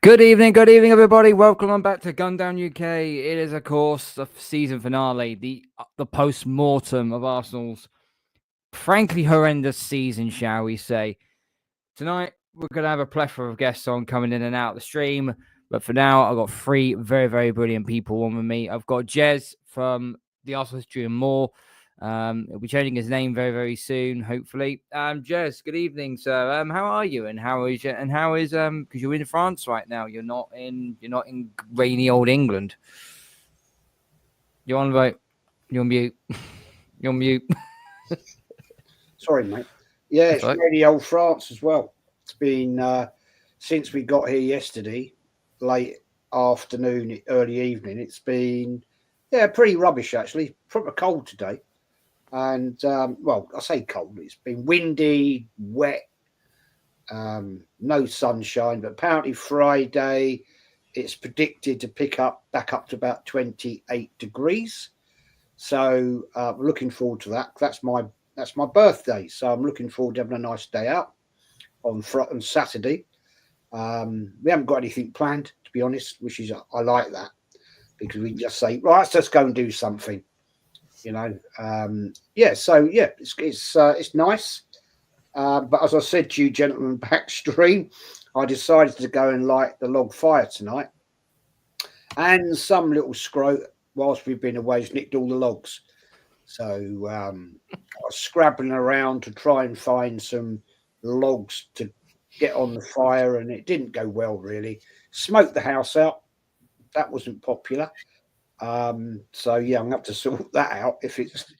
Good evening, everybody. Welcome on back to Gundown UK. It is, of course, the season finale, the post-mortem of Arsenal's frankly horrendous season, shall we say. Tonight, we're going to have a plethora of guests on coming in and out of the stream. But for now, I've got three very, very brilliant people on with me. I've got Jez from the Arsenal History and More. He'll be changing his name very, very soon, hopefully. Jez, good evening, sir. How are you? And how is because you're in France right now. You're not in rainy old England. You're on vote. You're on mute. You're on mute. Sorry, mate. Yeah, it's rainy old France as well. It's been since we got here yesterday, late afternoon, early evening. It's been pretty rubbish actually. Proper cold today. And, well, I say cold. It's been windy, wet, no sunshine. But apparently Friday, it's predicted to pick up back up to about 28 degrees. So we're looking forward to that. That's my birthday. So I'm looking forward to having a nice day out on Saturday. We haven't got anything planned, to be honest, which is I like that because we just say, right, let's just go and do something. It's nice. But as I said to you, gentlemen, backstream, I decided to go and light the log fire tonight. And some little scrote, whilst we've been away, has nicked all the logs. So I was scrabbling around to try and find some logs to get on the fire, and it didn't go well, really. Smoked the house out. That wasn't popular. I'm going to have to sort that out. If it's,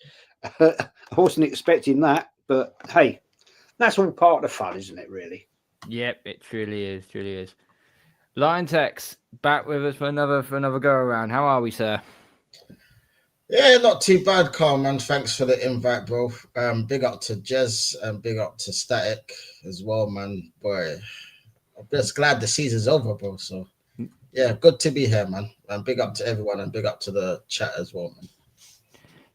I wasn't expecting that, but hey, that's all part of the fun, isn't it? Really? Yep, it truly is. Truly is. Liontekz back with us for another go around. How are we, sir? Yeah, not too bad, Carl, man. Thanks for the invite, bro. Big up to Jez and big up to Static as well, man. Boy, I'm just glad the season's over, bro. So. Yeah, good to be here, man. And big up to everyone and big up to the chat as well, man.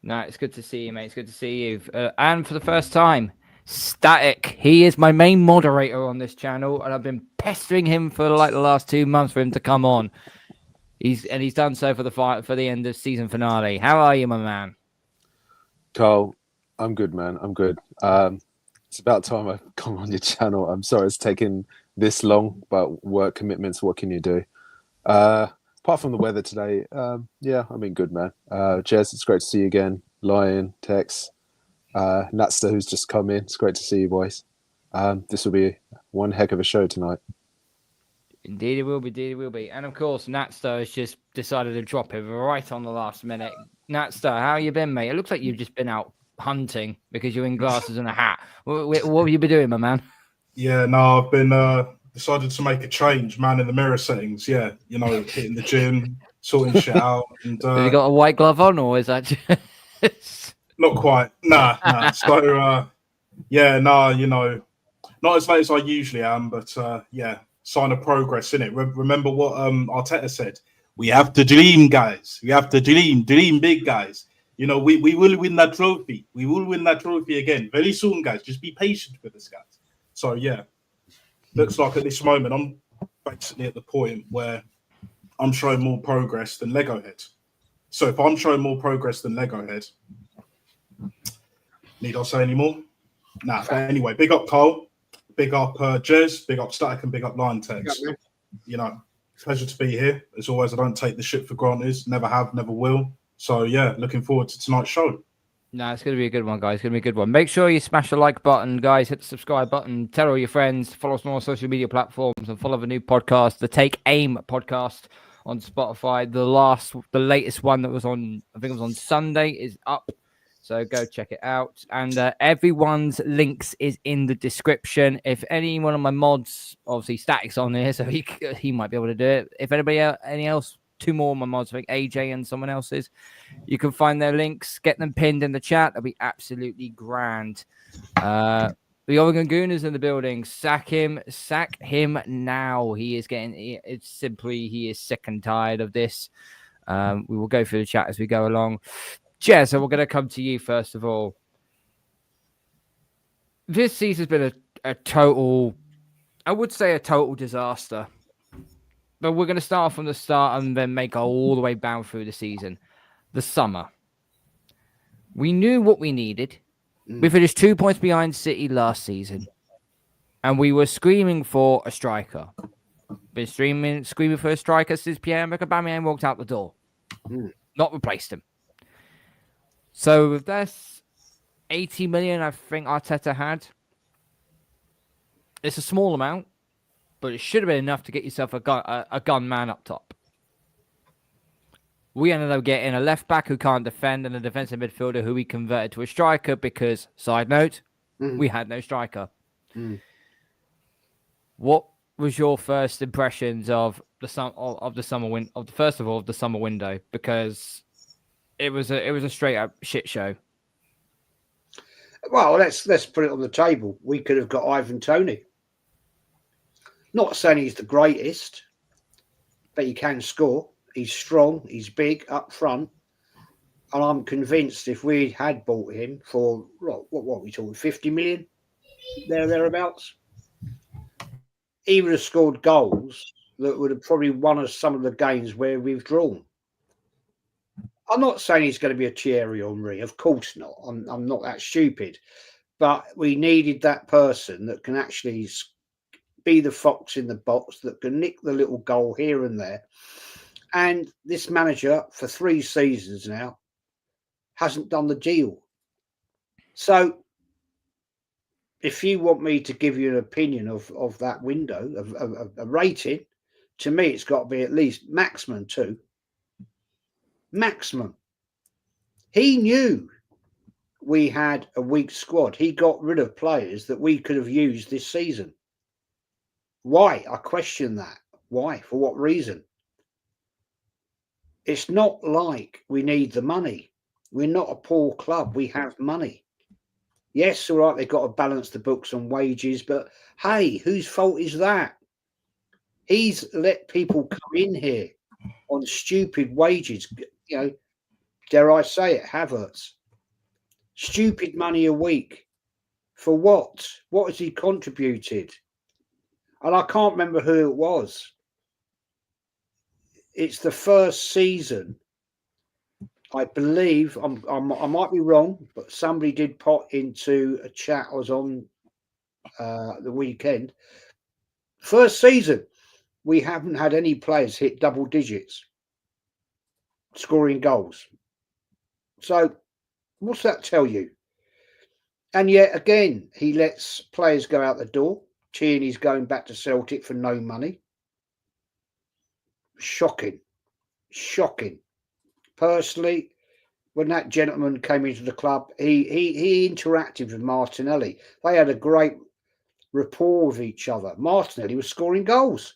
No, it's good to see you, mate. It's good to see you. And for the first time, Static. He is my main moderator on this channel, and I've been pestering him for like the last 2 months for him to come on. He's done so for the end of season finale. How are you, my man? Carl, I'm good, man. I'm good. It's about time I've come on your channel. I'm sorry it's taken this long, but work commitments, what can you do? Apart from the weather today, I've been good, man. Jez, it's great to see you again. Liontekz, Natster, who's just come in. It's great to see you, boys. This will be one heck of a show tonight. Indeed, it will be. Indeed, it will be. And of course, Natster has just decided to drop it right on the last minute. Natster, how you been, mate? It looks like you've just been out hunting because you're in glasses and a hat. What have you been doing, my man? Yeah, no, I've been decided to make a change, man, in the mirror settings. Yeah, hitting the gym, sorting shit out. And have you got a white glove on, or is that just... Not quite. Nah. So, not as late as I usually am, but sign of progress, innit? Remember what Arteta said? We have to dream, guys. We have to dream big, guys. We will win that trophy. We will win that trophy again very soon, guys. Just be patient with us, guys. So, yeah. Looks like at this moment, I'm basically at the point where I'm showing more progress than Lego Head. So if I'm showing more progress than Lego Head, need I say any more? Nah. Anyway, big up Cole, big up Jez, big up Static, and big up Liontekz. Pleasure to be here. As always, I don't take the shit for granted. Never have, never will. So yeah, looking forward to tonight's show. No, it's going to be a good one, guys. It's going to be a good one. Make sure you smash the like button, guys. Hit the subscribe button. Tell all your friends. Follow us on all social media platforms and follow the new podcast, the Take Aim podcast on Spotify. The latest one that was on, I think it was on Sunday, is up. So go check it out. And everyone's links is in the description. If any one of my mods, obviously Static's on here, so he might be able to do it. If anybody else, 2 more of my mods, I think AJ and someone else's, you can find their links, get them pinned in the chat. That'll be absolutely grand. The Oregon Gooners in the building. Sack him now. He is sick and tired of this. We will go through the chat as we go along. Jez, so we're going to come to you first of all. This season's been a total, I would say a total disaster. But we're going to start from the start and then make all the way down through the season. The summer. We knew what we needed. We finished 2 points behind City last season. And we were screaming for a striker. Been screaming for a striker since Pierre-Emerick Aubameyang walked out the door. Not replaced him. So with this 80 million I think Arteta had, it's a small amount, but it should have been enough to get yourself a gun man up top. We ended up getting a left back who can't defend and a defensive midfielder who we converted to a striker because, side note, we had no striker. What was your first impressions of the summer window? Because it was a straight up shit show. Well, let's put it on the table. We could have got Ivan Toney. Not saying he's the greatest, but he can score. He's strong. He's big up front. And I'm convinced if we had bought him for, what are we talking, 50 million? Thereabouts. He would have scored goals that would have probably won us some of the games where we've drawn. I'm not saying he's going to be a Thierry Henry. Of course not. I'm not that stupid. But we needed that person that can actually be the fox in the box, that can nick the little goal here and there. And this manager, for 3 seasons now, hasn't done the deal. So if you want me to give you an opinion of that window, of a rating, to me, it's got to be at least maximum 2. Maximum. He knew we had a weak squad. He got rid of players that we could have used this season. Why? I question that. Why? For what reason? It's not like we need the money. We're not a poor club. We have money. Yes, all right, they've got to balance the books on wages, but hey, whose fault is that? He's let people come in here on stupid wages, dare I say it, Havertz. Stupid money a week. For what? What has he contributed? And I can't remember who it was. It's the first season, I believe, I might be wrong, but somebody did pop into a chat I was on the weekend. First season, we haven't had any players hit double digits scoring goals. So what's that tell you? And yet again, he lets players go out the door. Tierney's going back to Celtic for no money. Shocking. Personally, when that gentleman came into the club, he interacted with Martinelli. They had a great rapport with each other. Martinelli was scoring goals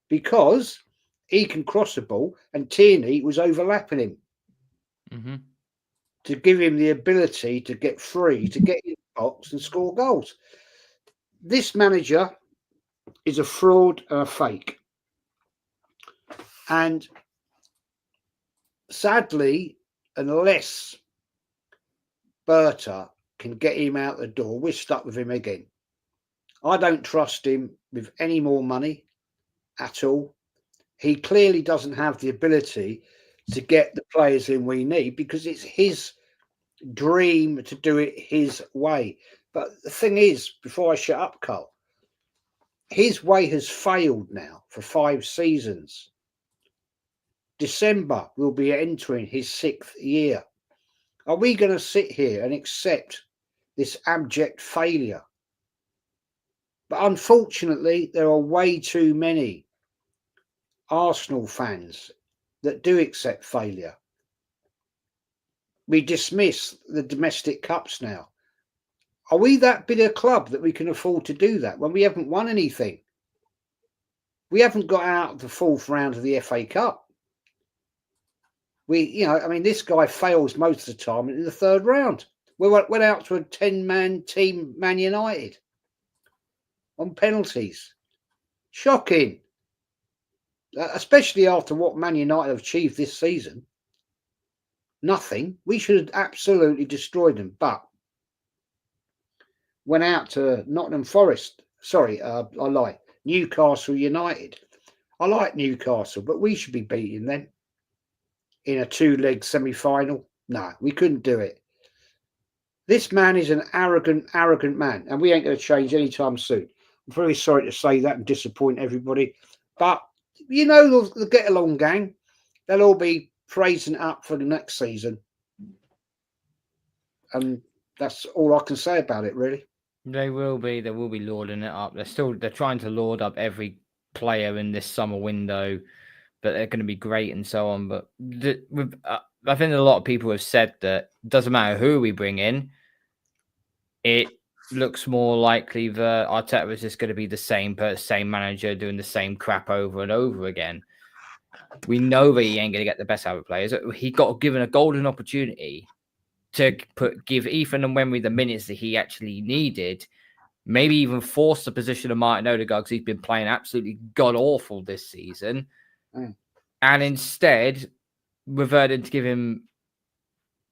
because he can cross the ball and Tierney was overlapping him to give him the ability to get free, to get in the box and score goals. This manager is a fraud and a fake. And sadly, unless Berta can get him out the door, we're stuck with him again. I don't trust him with any more money at all. He clearly doesn't have the ability to get the players in we need because it's his dream to do it his way. But the thing is, before I shut up, Carl, his way has failed now for 5 seasons. December will be entering his 6th year. Are we going to sit here and accept this abject failure? But unfortunately, there are way too many Arsenal fans that do accept failure. We dismiss the domestic cups now. Are we that big a club that we can afford to do that when we haven't won anything? We haven't got out of the 4th round of the FA Cup. This guy fails most of the time in the 3rd round. We went out to a 10-man team, Man United, on penalties. Shocking. Especially after what Man United have achieved this season. Nothing. We should have absolutely destroyed them. But went out to Nottingham Forest. Sorry, I lie. Newcastle United. I like Newcastle, but we should be beating them in a 2-leg semi-final. No, we couldn't do it. This man is an arrogant man, and we ain't going to change anytime soon. I'm very sorry to say that and disappoint everybody, but you know they'll get along, gang. They'll all be praising it up for the next season, and that's all I can say about it, really. They will be lording it up. They're trying to lord up every player in this summer window, but they're going to be great and so on. But I think a lot of people have said that it doesn't matter who we bring in, it looks more likely that Arteta is just going to be the same manager doing the same crap over and over again. We know that he ain't going to get the best out of players. He got given a golden opportunity to give Ethan and Wembley the minutes that he actually needed, maybe even force the position of Martin Odegaard because he's been playing absolutely god-awful this season, and instead reverted to give him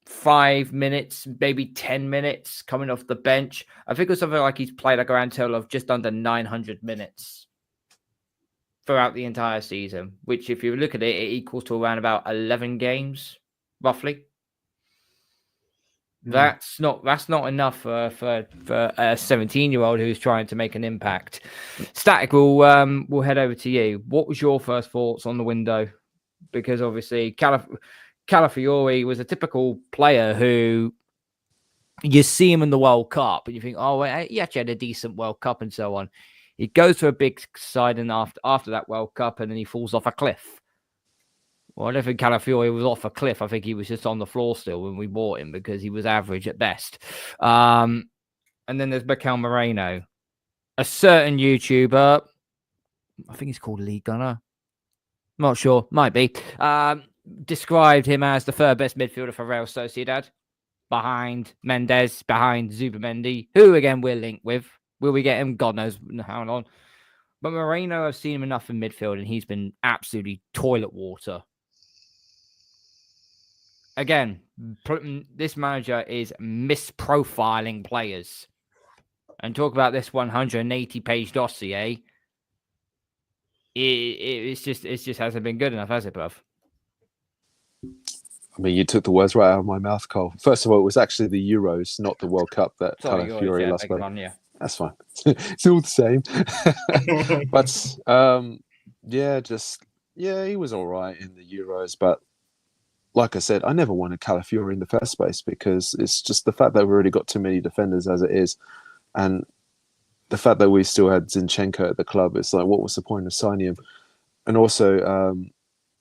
5 minutes, maybe 10 minutes coming off the bench. I think it was something like he's played like a grand total of just under 900 minutes throughout the entire season, which if you look at it, it equals to around about 11 games, roughly. That's not enough for a 17-year-old who's trying to make an impact. Static, we'll head over to you. What was your first thoughts on the window? Because obviously Calafiori was a typical player who you see him in the World Cup and you think, oh, he actually had a decent World Cup and so on. He goes to a big side and after that World Cup and then he falls off a cliff. Well, I don't think Calafiori was off a cliff. I think he was just on the floor still when we bought him because he was average at best. And then there's Mikel Moreno, a certain YouTuber. I think he's called Lee Gunner. Not sure. Might be. Described him as the third best midfielder for Real Sociedad. Behind Mendes, behind Zubamendi, who again we're linked with. Will we get him? God knows how long. But Moreno, I've seen him enough in midfield and he's been absolutely toilet water. Again, this manager is misprofiling players. And talk about this 180-page dossier. It just hasn't been good enough, has it, bruv? I mean, you took the words right out of my mouth, Cole. First of all, it was actually the Euros, not the World Cup that Calafiori lost. That's fine. It's all the same. But he was all right in the Euros, but like I said, I never wanted Calafiori in the first place because it's just the fact that we've already got too many defenders as it is. And the fact that we still had Zinchenko at the club, it's like, what was the point of signing him? And also,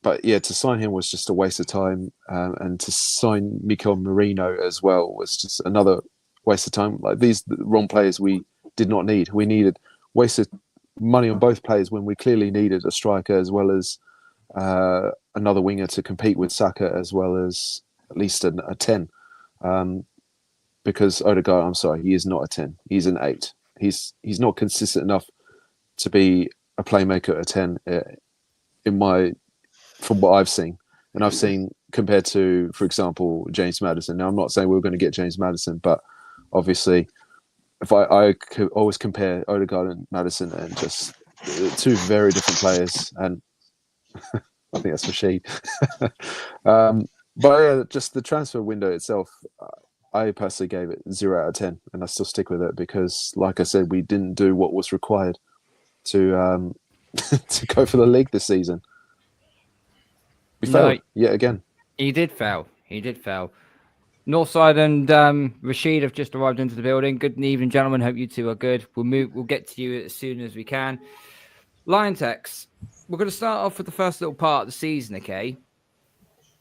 to sign him was just a waste of time. And to sign Mikel Merino as well was just another waste of time. Like the wrong players we did not need. We wasted money on both players when we clearly needed a striker as well as another winger to compete with Saka as well as at least a 10. Because Odegaard, I'm sorry, he is not a 10. He's an 8. He's not consistent enough to be a playmaker at a 10 from what I've seen. And I've seen compared to, for example, James Maddison. Now, I'm not saying we're going to get James Maddison, but obviously, if I could always compare Odegaard and Maddison and just two very different players, and I think that's RACHID. But yeah, just the transfer window itself, I personally gave it 0 out of 10, and I still stick with it because, like I said, we didn't do what was required to to go for the league this season. We failed yet again. He did fail. Northside and RACHID have just arrived into the building. Good evening, gentlemen. Hope you two are good. We'll get to you as soon as we can. Liontekz, we're going to start off with the first little part of the season, okay?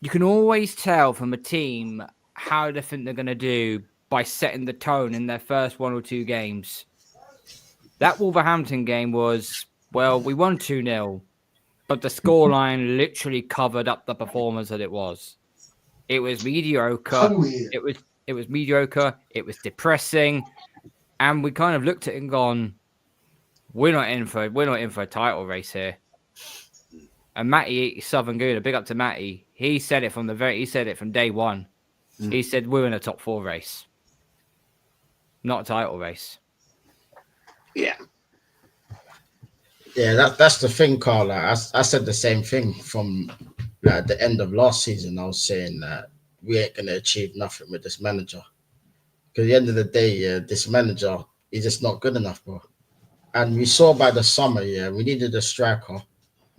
You can always tell from a team how they think they're going to do by setting the tone in their first 1 or 2 games. That Wolverhampton game was, we won 2-0, but the scoreline literally covered up the performance that it was. It was mediocre. It was mediocre. It was depressing, and we kind of looked at it and gone, "We're not in for a title race here." And Matty Southern Gooner, big up to Matty. He said it from day one. He said we're in a top 4 race, not a title race. Yeah. Yeah, that's the thing, Carl. Like, I said the same thing from like the end of last season. I was saying that we ain't gonna achieve nothing with this manager. Because at the end of the day, yeah, this manager is just not good enough, bro. And we saw by the summer, yeah, we needed a striker.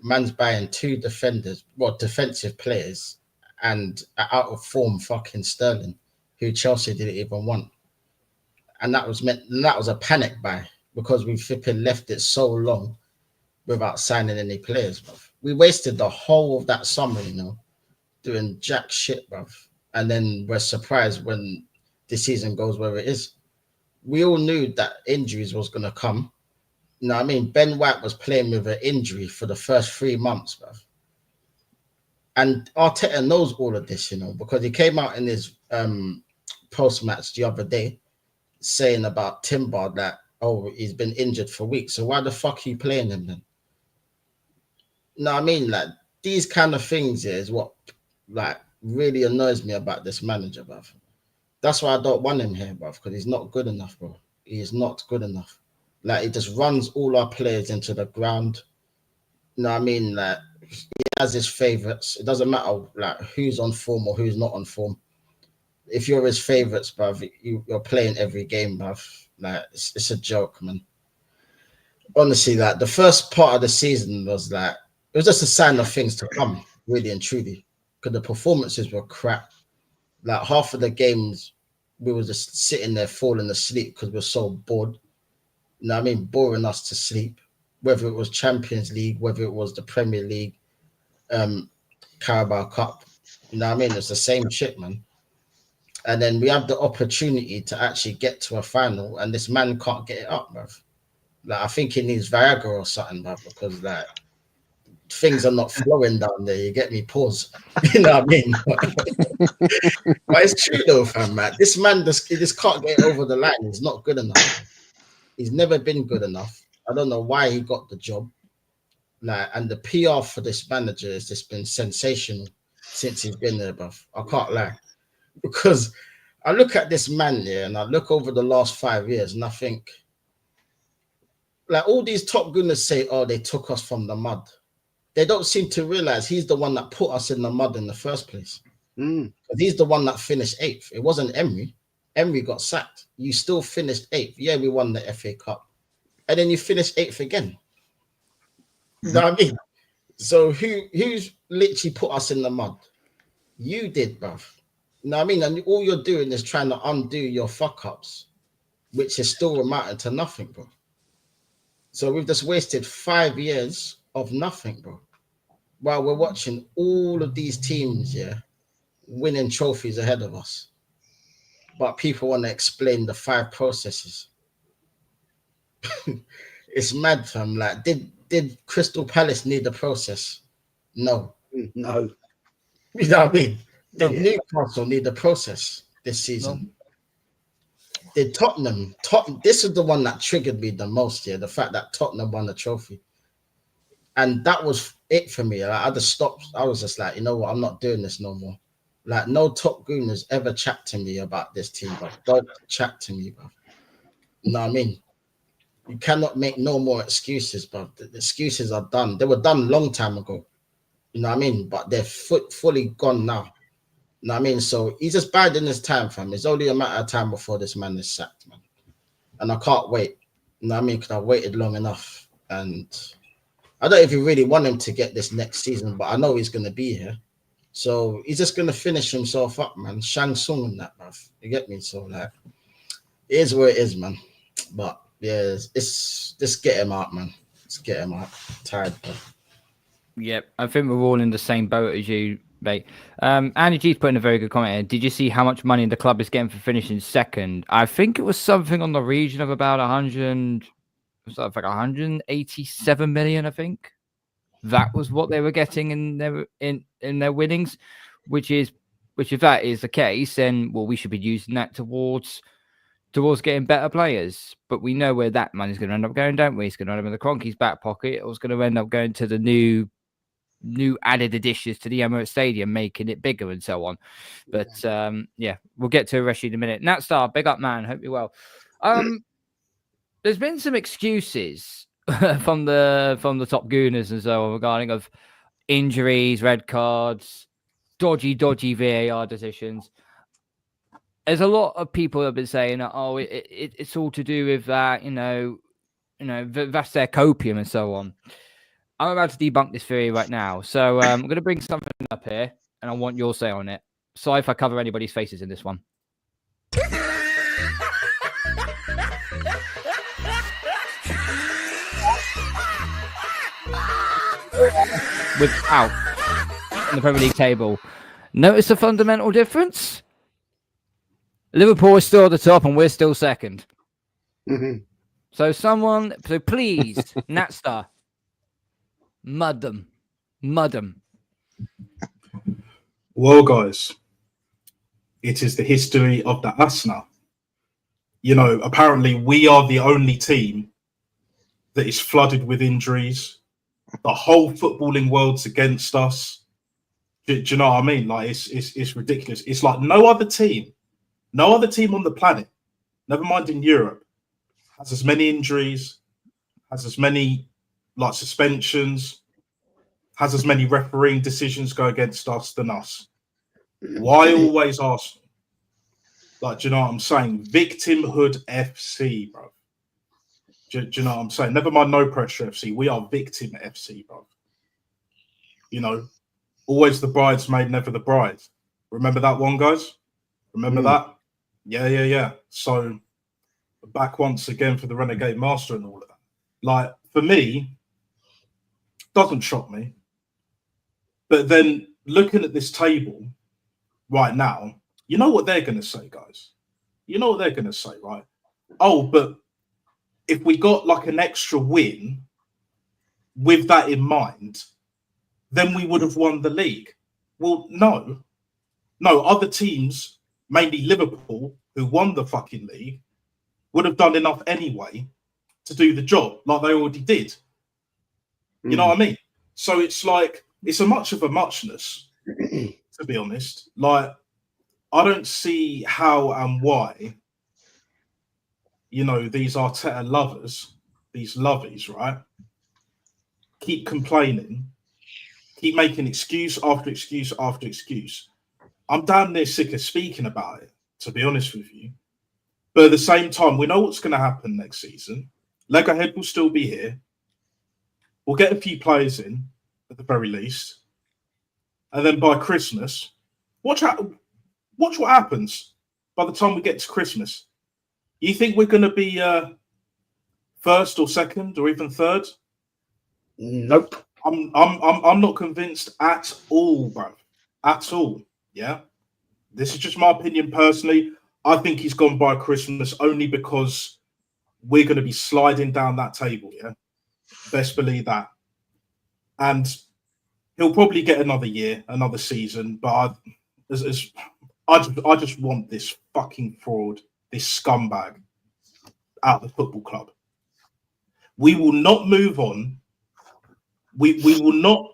Man's buying 2 defenders, well, defensive players, and out of form fucking Sterling, who Chelsea didn't even want. And that was a panic buy because we flipping left it so long without signing any players, bruv. We wasted the whole of that summer, doing jack shit, bruv. And then we're surprised when the season goes where it is. We all knew that injuries was going to come. You know what I mean? Ben White was playing with an injury for the first 3 months, bruv. And Arteta knows all of this, because he came out in his post-match the other day saying about Timber that, he's been injured for weeks. So why the fuck are you playing him then? No, I mean, like, these kind of things is what, like, really annoys me about this manager, bruv. That's why I don't want him here, bruv, because he's not good enough, bro. He is not good enough. Like, he just runs all our players into the ground. You know what I mean? Like, he has his favourites. It doesn't matter, like, who's on form or who's not on form. If you're his favourites, bruv, you're playing every game, bruv. Like, it's a joke, man. Honestly, like, the first part of the season was like, it was just a sign of things to come, really and truly. Because the performances were crap. Like, half of the games, we were just sitting there falling asleep because we're so bored. You know what I mean? Boring us to sleep. Whether it was Champions League, whether it was the Premier League, Carabao Cup. You know what I mean? It's the same shit, man. And then we have the opportunity to actually get to a final, and this man can't get it up, bruv. Like, I think he needs Viagra or something, bruv, because, like, things are not flowing down there. You get me? Pause. You know what I mean? But it's true though, fam, man. This man he just can't get over the line. He's not good enough. He's never been good enough. I don't know why he got the job. Like, and the PR for this manager has just been sensational since he's been there, bruv. I can't lie. Because I look at this man here and I look over the last 5 years and I think, like, all these top gooners say, they took us from the mud. They don't seem to realize he's the one that put us in the mud in the first place. He's the one that finished 8th. It wasn't Emery. Emery got sacked. You still finished 8th. Yeah, we won the FA Cup. And then you finished 8th again. You know what I mean? So who's literally put us in the mud? You did, bruv. You know what I mean? And all you're doing is trying to undo your fuck-ups, which is still amounting to nothing, bro. So we've just wasted 5 years of nothing, bro. While we're watching all of these teams, winning trophies ahead of us. But people want to explain the 5 processes. It's mad, fam. Like, did Crystal Palace need the process? No. No. You know what I mean? Did Newcastle need the process this season? No. Did Tottenham? This is the one that triggered me the most, the fact that Tottenham won the trophy. And that was it for me. Like, I just stopped. I was just like, you know what? I'm not doing this no more. Like, no top goon has ever chat to me about this team, bro. Don't chat to me, bro. You know what I mean? You cannot make no more excuses, bro. The excuses are done. They were done long time ago. You know what I mean? But they're fully gone now. You know what I mean? So he's just biding his time, fam. It's only a matter of time before this man is sacked, man. And I can't wait. You know what I mean? Because I've waited long enough. And I don't even really want him to get this next season, but I know he's going to be here. So he's just going to finish himself up, man. Shang Tsung and that, bruv. You get me? So, like, it is where it is, man. But, yeah, it's just get him out, man. Just get him out. I'm tired, bro. Yep, I think we're all in the same boat as you, mate. Andy G's put in a very good comment here. Did you see how much money the club is getting for finishing second? I think it was something on the region of about 187 million, I think. That was what they were getting in their winnings, which if that is the case, then we should be using that towards getting better players. But we know where that money's going to end up going, don't we? It's going to end up in the Kroenke's back pocket. It was going to end up going to the new added additions to the Emirates Stadium, making it bigger and so on. But we'll get to Rashid in a minute. Nat Star, big up, man. Hope you're well. There's been some excuses from the top gooners and so on regarding of injuries, red cards, dodgy VAR decisions. There's a lot of people have been saying, "Oh, it's all to do with that," that's their copium and so on. I'm about to debunk this theory right now, so I'm going to bring something up here, and I want your say on it. Sorry if I cover anybody's faces in this one. Without in the Premier League table, notice the fundamental difference? Liverpool is still at the top, and we're still second. Mhm. So please, Natstar, mud them. Well, guys, it is the history of the Asna. Apparently we are the only team that is flooded with injuries. The whole footballing world's against us. Do you know what I mean? Like it's ridiculous. It's like no other team on the planet, never mind in Europe, has as many injuries, has as many like suspensions, has as many refereeing decisions go against us than us. Why always Arsenal? Like, do you know what I'm saying? Victimhood FC, bro. Do you know what I'm saying? Never mind no pressure FC. We are victim FC, bro. Always the bridesmaid, never the bride. Remember that one, guys? Remember that? Yeah. So back once again for the Renegade Master and all of that. Like, for me, doesn't shock me. But then looking at this table right now, you know what they're going to say, guys? You know what they're going to say, right? Oh, but if we got like an extra win with that in mind, then we would have won the league. Well, no. Other teams, mainly Liverpool, who won the fucking league, would have done enough anyway to do the job like they already did. You know what I mean? So it's like, it's a much of a muchness, to be honest. Like, I don't see how and why, these Arteta lovers, these lovies, right, keep complaining, keep making excuse after excuse after excuse. I'm damn near sick of speaking about it, to be honest with you. But at the same time, we know what's going to happen next season. Leatherhead will still be here. We'll get a few players in, at the very least. And then by Christmas, watch what happens by the time we get to Christmas. You think we're going to be first or second or even third? Nope. I'm not convinced at all, bro. At all. Yeah. This is just my opinion personally. I think he's gone by Christmas only because we're going to be sliding down that table. Yeah. Best believe that. And he'll probably get another year, another season. But I just want this fucking fraud, this scumbag out of the football club. We will not move on. We will not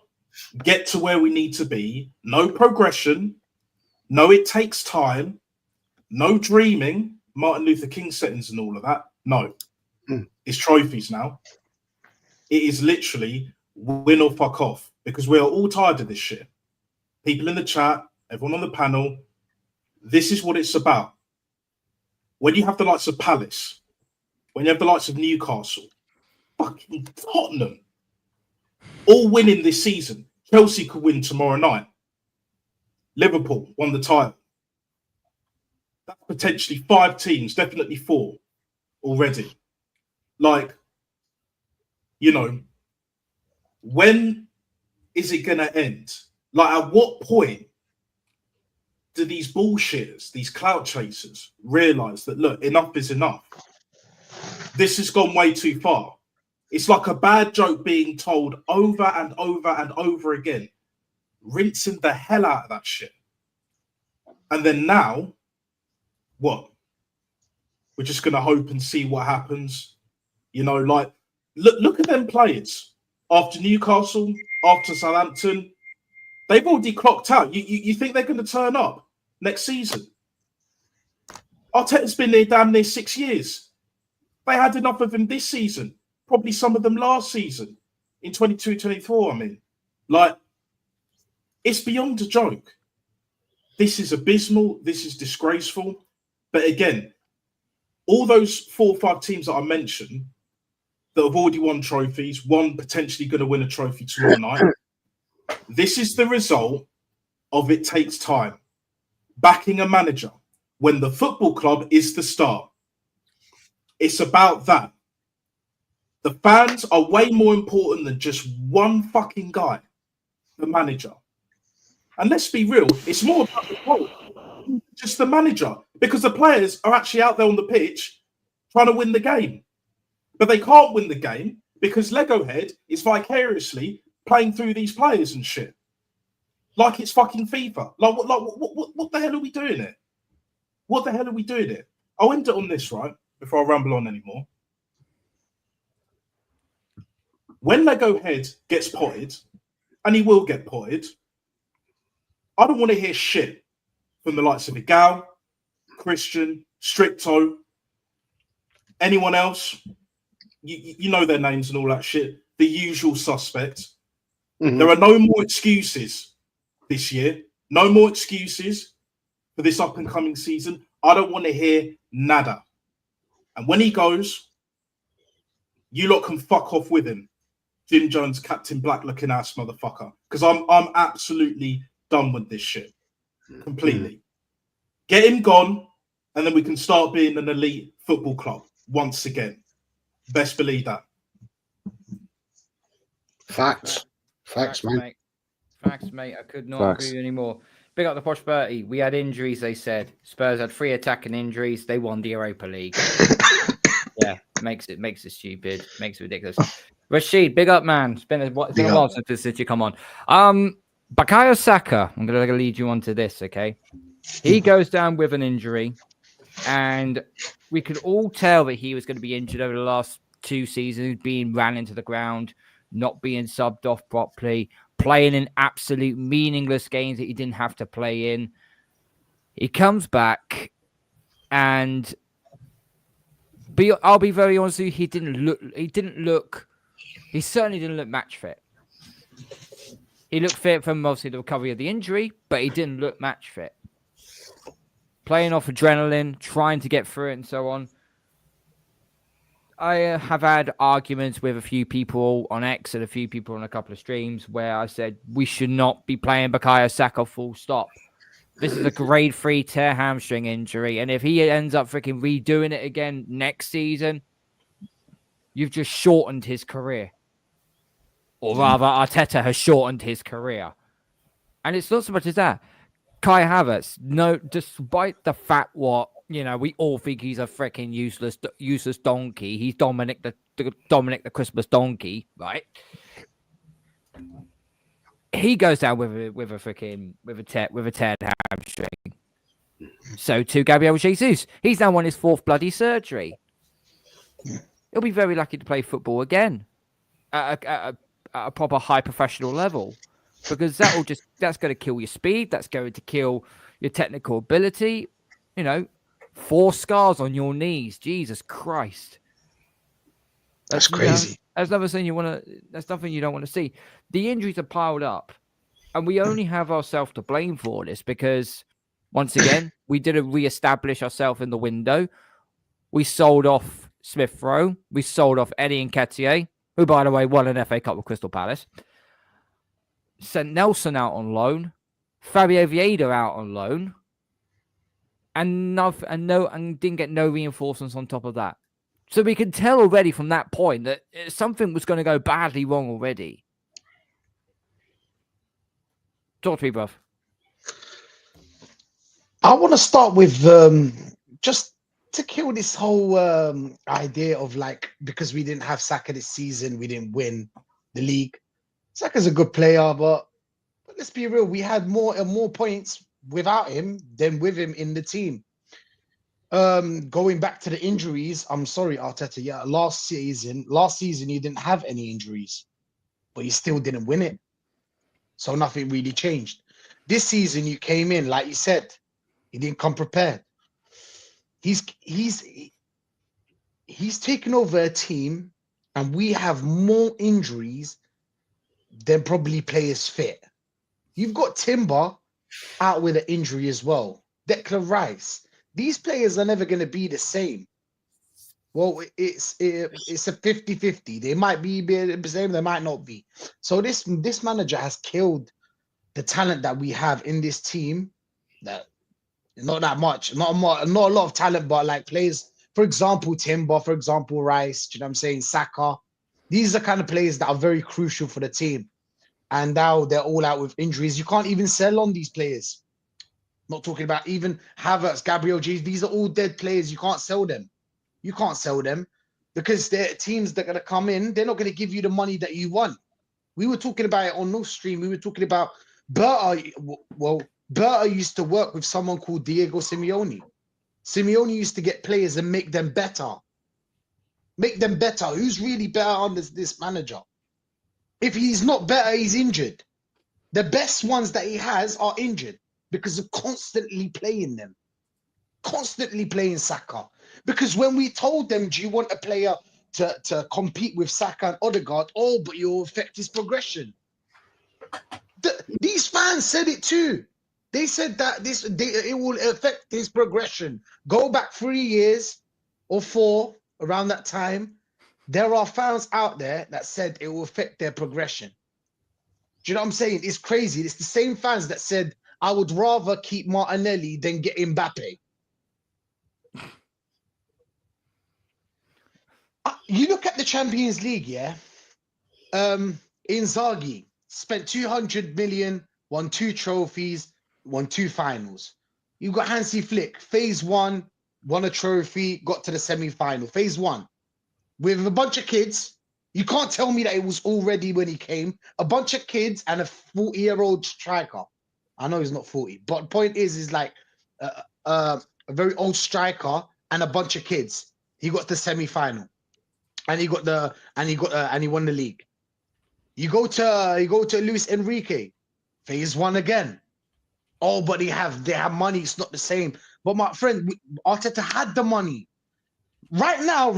get to where we need to be. No progression. No, it takes time. No dreaming, Martin Luther King settings and all of that. No. It's trophies now. It is literally win or fuck off because we are all tired of this shit. People in the chat, everyone on the panel, this is what it's about. When you have the likes of Palace, when you have the likes of Newcastle, fucking Tottenham, all winning this season. Chelsea could win tomorrow night. Liverpool won the title. That's potentially 5 teams, definitely 4 already. Like, when is it going to end? Like, at what point do these bullshitters, these clout chasers, realize that, look, enough is enough? This has gone way too far. It's like a bad joke being told over and over and over again, rinsing the hell out of that shit. And then now, what? We're just going to hope and see what happens. Like, look at them players. After Newcastle, after Southampton, they've already clocked out. You think they're going to turn up next season? Arteta's been there damn near 6 years. They had enough of him this season. probably some of them last season in 22-24. I mean, like, it's beyond a joke. This is abysmal. This is disgraceful. But again, all those 4 or 5 teams that I mentioned that have already won trophies, one potentially going to win a trophy tomorrow night. This is the result of it takes time. Backing a manager when the football club is the star. It's about that. The fans are way more important than just one fucking guy, the manager. And let's be real, it's more about the club, just the manager, because the players are actually out there on the pitch trying to win the game. But they can't win the game because Lego Head is vicariously playing through these players and shit. Like it's fucking FIFA. What the hell are we doing here? What the hell are we doing here? I'll end it on this, right? Before I ramble on anymore. When Lego Head gets potted, and he will get potted, I don't want to hear shit from the likes of Igal, Christian, Stricto, anyone else. You know their names and all that shit. The usual suspects. Mm-hmm. There are no more excuses this year. No more excuses for this up and coming season. I don't want to hear nada. And when he goes, you lot can fuck off with him. Jim Jones, Captain Black looking ass motherfucker. Because I'm absolutely done with this shit. Completely. Get him gone, and then we can start being an elite football club once again. Best believe that. Facts, mate. Facts, mate. I could not agree with you anymore. Big up the Posh Bertie. We had injuries, they said. Spurs had 3 attacking injuries. They won the Europa League. Yeah, makes it stupid. Makes it ridiculous. Rashid, big up, man. It's been a while since you come on. Bukayo Saka, I'm going to lead you on to this, okay? He goes down with an injury, and we could all tell that he was going to be injured over the last 2 seasons, being ran into the ground, not being subbed off properly, playing in absolute meaningless games that he didn't have to play in. He comes back, and I'll be very honest with you, he certainly didn't look match fit. He looked fit from obviously the recovery of the injury, but he didn't look match fit. Playing off adrenaline, trying to get through it and so on. I have had arguments with a few people on X and a few people on a couple of streams where I said we should not be playing Bukayo Saka full stop. This is a grade 3 tear hamstring injury, and if he ends up freaking redoing it again next season, you've just shortened his career. Or rather, Arteta has shortened his career. And it's not so much as that. Kai Havertz, despite the fact we all think he's a freaking useless donkey. He's Dominic the Christmas donkey, right? He goes down with a teared hamstring. So too Gabriel Jesus. He's now on his 4th bloody surgery. He'll be very lucky to play football again at a proper high professional level, because that's going to kill your speed. That's going to kill your technical ability. 4 scars on your knees. Jesus Christ. That's crazy. That's nothing you don't want to see. The injuries are piled up, and we only have ourselves to blame for this because, once again, we didn't re-establish ourselves in the window. We sold off Smith Rowe. We sold off Eddie Nketiah, who, by the way, won an FA Cup with Crystal Palace. Sent Nelson out on loan. Fabio Vieira out on loan. And didn't get no reinforcements on top of that. So we can tell already from that point that something was going to go badly wrong already. Talk to me, bruv. I want to start with just to kill this whole idea of because we didn't have Saka this season, we didn't win the league. Saka's a good player, but let's be real, we had more points without him than with him in the team. Going back to the injuries, I'm sorry, Arteta. Yeah, last season you didn't have any injuries, but you still didn't win it. So nothing really changed. This season you came in, like you said, he didn't come prepared. He's taken over a team and we have more injuries than probably players fit. You've got Timber out with an injury as well. Declan Rice. These players are never going to be the same. Well, it's a 50-50. They might be the same, they might not be. So this manager has killed the talent that we have in this team. That not that much, not a lot of talent, but like players, for example, Timber, for example, Rice, do you know what I'm saying? Saka. These are the kind of players that are very crucial for the team. And now they're all out with injuries. You can't even sell on these players. Not talking about even Havertz, Gabriel Jesus. These are all dead players. You can't sell them. You can't sell them because they're teams that are going to come in. They're not going to give you the money that you want. We were talking about it on no stream. We were talking about Berta. Well, Berta used to work with someone called Diego Simeone. Simeone used to get players and make them better. Make them better. Who's really better on this manager? If he's not better, he's injured. The best ones that he has are injured because of constantly playing them. Constantly playing Saka. Because when we told them, do you want a player to compete with Saka and Odegaard? Oh, but you'll affect his progression. These fans said it too. They said that it will affect his progression. Go back 3 years or 4, around that time. There are fans out there that said it will affect their progression. Do you know what I'm saying? It's crazy. It's the same fans that said, I would rather keep Martinelli than get Mbappe. You look at the Champions League, yeah? Inzaghi spent 200 million, won 2 trophies, won 2 finals. You got Hansi Flick, phase 1, won a trophy, got to the semi-final. Phase 1. With a bunch of kids. You can't tell me that it was already when he came. A bunch of kids and a 40-year-old striker. I know he's not 40, but the point is like a very old striker and a bunch of kids. He got the semi-final. And he won the league. You go to Luis Enrique, phase 1 again. Oh, but they have money. It's not the same. But my friend, Arteta had the money. Right now,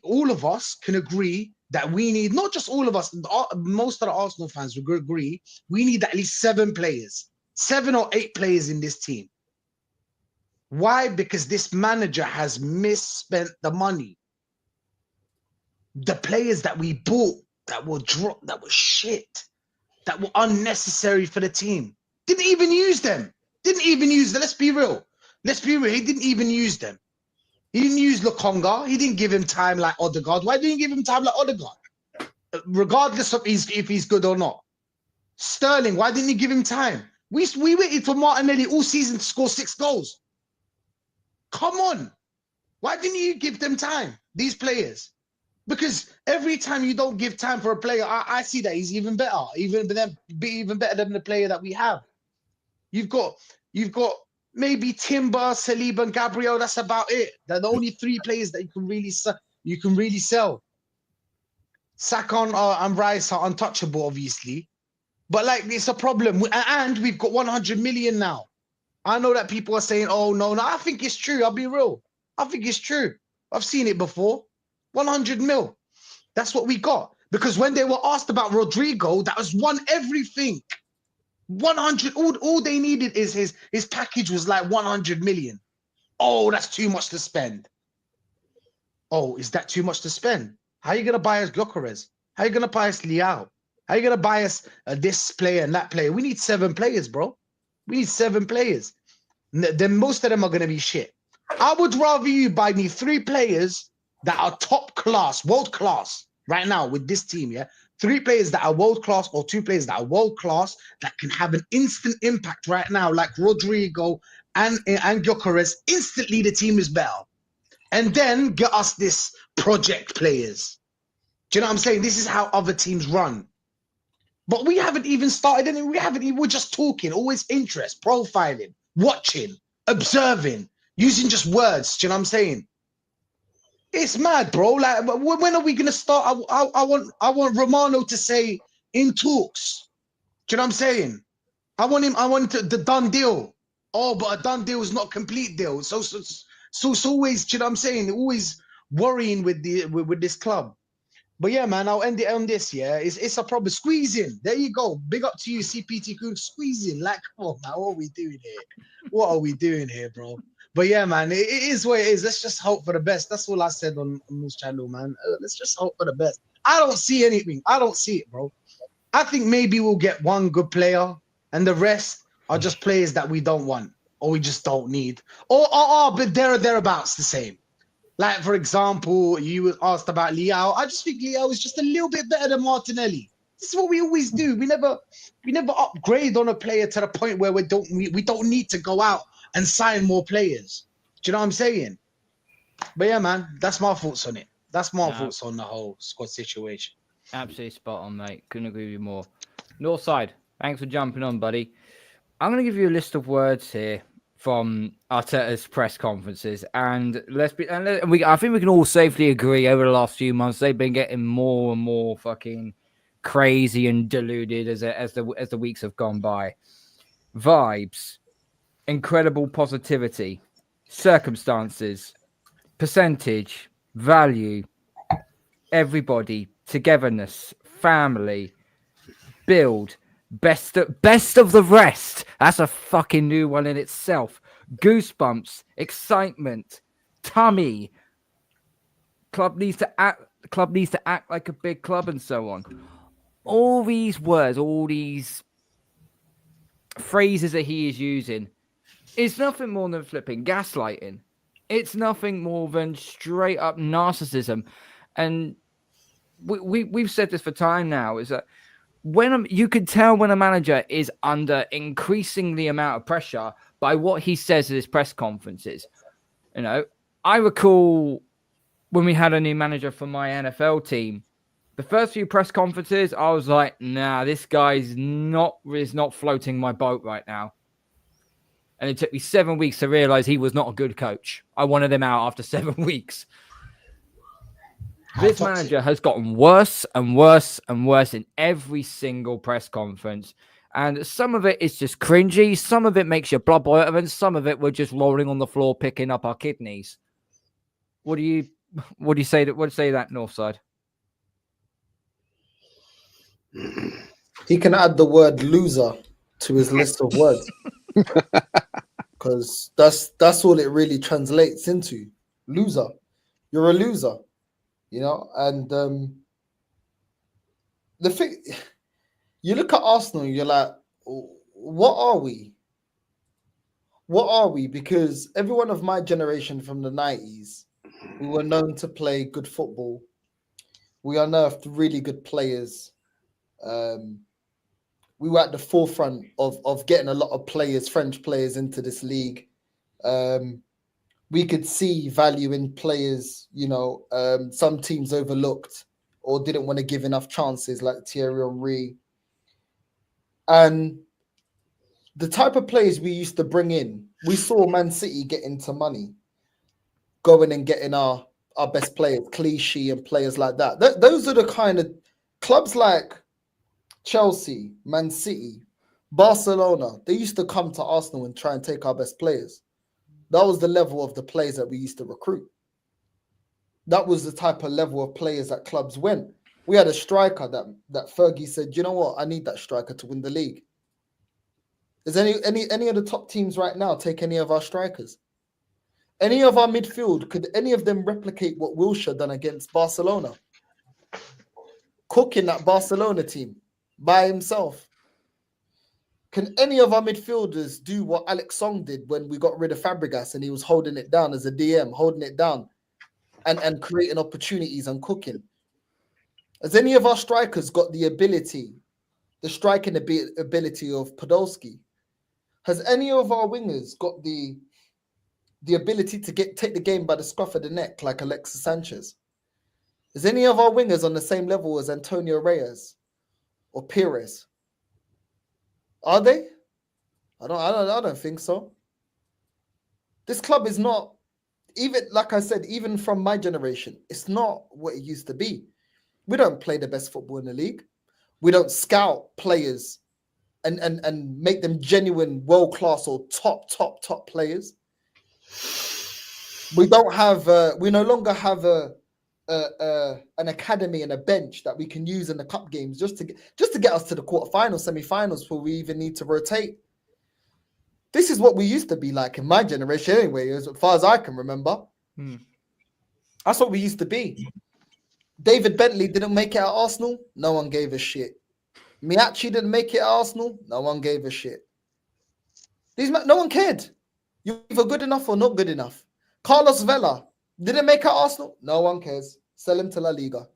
all of us can agree that we need, not just all of us, most of the Arsenal fans will agree, we need at least 7 players, 7 or 8 players in this team. Why? Because this manager has misspent the money. The players that we bought that were shit, that were unnecessary for the team. Didn't even use them. Let's be real. He didn't even use them. He didn't use Lokonga. He didn't give him time like Odegaard. Why didn't he give him time like Odegaard? Regardless of if he's good or not. Sterling, why didn't he give him time? We waited for Martinelli all season to score 6 goals. Come on. Why didn't you give them time, these players? Because every time you don't give time for a player, I see that he's even better, even better than the player that we have. You've got maybe Timber, Saliba, and Gabriel. That's about it. They're the only 3 players that you can really sell. Saka and Rice are untouchable, obviously, but like it's a problem. And we've got 100 million now. I know that people are saying, "Oh no." I think it's true. I'll be real. I think it's true. I've seen it before. 100 mil. That's what we got. Because when they were asked about Rodrigo, that was won everything. 100. All they needed is his package was like 100 million. Oh, that's too much to spend. Oh, is that too much to spend? How are you gonna buy us Gyökeres? How are you gonna buy us Leao? How are you gonna buy us this player and that player? We need 7 players, bro. We need 7 players. Then most of them are gonna be shit. I would rather you buy me 3 players that are top class, world class, right now with this team, yeah? 3 players that are world class or 2 players that are world class that can have an instant impact right now, like Rodrigo and Gyökeres. Instantly, the team is better. And then get us this project players. Do you know what I'm saying? This is how other teams run. But we haven't even started any. We're just talking, always interest, profiling, watching, observing, using just words. Do you know what I'm saying? It's mad, bro. Like, when are we gonna start? I want Romano to say in talks. Do you know what I'm saying? I want the done deal. Oh, but a done deal is not a complete deal. So it's always, do you know what I'm saying? Always worrying with this club. But yeah, man, I'll end it on this. Yeah, it's a problem. Squeezing. There you go. Big up to you, CPT crew. Squeezing. Like, come on, man. What are we doing here? What are we doing here, bro? But yeah, man, it is what it is. Let's just hope for the best. That's all I said on this channel, man. Let's just hope for the best. I don't see anything. I don't see it, bro. I think maybe we'll get one good player, and the rest are just players that we don't want or we just don't need, or but thereabouts the same. Like, for example, you were asked about Liao. I just think Liao is just a little bit better than Martinelli. This is what we always do. We never upgrade on a player to the point where we don't need to go out and sign more players. Do you know what I'm saying? But yeah, man, that's my thoughts on it. That's my thoughts on the whole squad situation. Absolutely spot on, mate. Couldn't agree with you more. Northside, thanks for jumping on, buddy. I'm going to give you a list of words here from Arteta's press conferences, and I think we can all safely agree over the last few months they've been getting more and more fucking crazy and deluded as the weeks have gone by. Vibes, incredible positivity, circumstances, percentage, value, everybody, togetherness, family, build, best of the rest. That's a fucking new one in itself. Goosebumps, excitement, tummy. Club needs to act like a big club, and so on. All these words, all these phrases that he is using, is nothing more than flipping gaslighting. It's nothing more than straight up narcissism. And we've said this for time now, is that you can tell when a manager is under increasingly amount of pressure by what he says at his press conferences. You know, I recall when we had a new manager for my NFL team, the first few press conferences, I was like, nah, this guy's not floating my boat right now. And it took me 7 weeks to realize he was not a good coach. I wanted him out after 7 weeks. This manager has gotten worse and worse and worse in every single press conference. And some of it is just cringy. Some of it makes your blood boil. And some of it we're just rolling on the floor, picking up our kidneys. What do you say that? What do you say that, Northside? He can add the word loser to his list of words. Because that's all it really translates into. Loser. You're a loser. You know, and the thing, you look at Arsenal, you're like, what are we? What are we? Because everyone of my generation from the 90s, we were known to play good football. We unearthed really good players. We were at the forefront of getting a lot of players, French players, into this league. We could see value in players, you know, some teams overlooked or didn't want to give enough chances, like Thierry Henry. And the type of players we used to bring in, we saw Man City get into money, going and getting our best players, Clichy and players like that. Those are the kind of clubs like Chelsea, Man City, Barcelona. They used to come to Arsenal and try and take our best players. That was the level of the players that we used to recruit. That was the type of level of players that clubs went. We had a striker that Fergie said, you know what, I need that striker to win the league. Is any of the top teams right now take any of our strikers? Any of our midfield, could any of them replicate what Wilshere done against Barcelona? Cooking that Barcelona team by himself. Can any of our midfielders do what Alex Song did when we got rid of Fabregas and he was holding it down as a DM, holding it down and creating opportunities and cooking? Has any of our strikers got the ability, the striking ability of Podolski? Has any of our wingers got the ability to take the game by the scruff of the neck like Alexis Sanchez? Is any of our wingers on the same level as Antonio Reyes or Pires? Are they? I don't think so. This club is not, even like I said, even from my generation, it's not what it used to be. We don't play the best football in the league. We don't scout players and make them genuine world-class or top players. We don't have we no longer have a an academy and a bench that we can use in the cup games just to get us to the quarterfinals, semi-finals before we even need to rotate. This is what we used to be like in my generation anyway, as far as I can remember. That's what we used to be. David Bentley didn't make it at Arsenal. No one gave a shit. Miachi didn't make it at Arsenal. No one gave a shit. No one cared. You're either good enough or not good enough. Carlos Vela didn't make it at Arsenal. No one cares. Sell him to La Liga.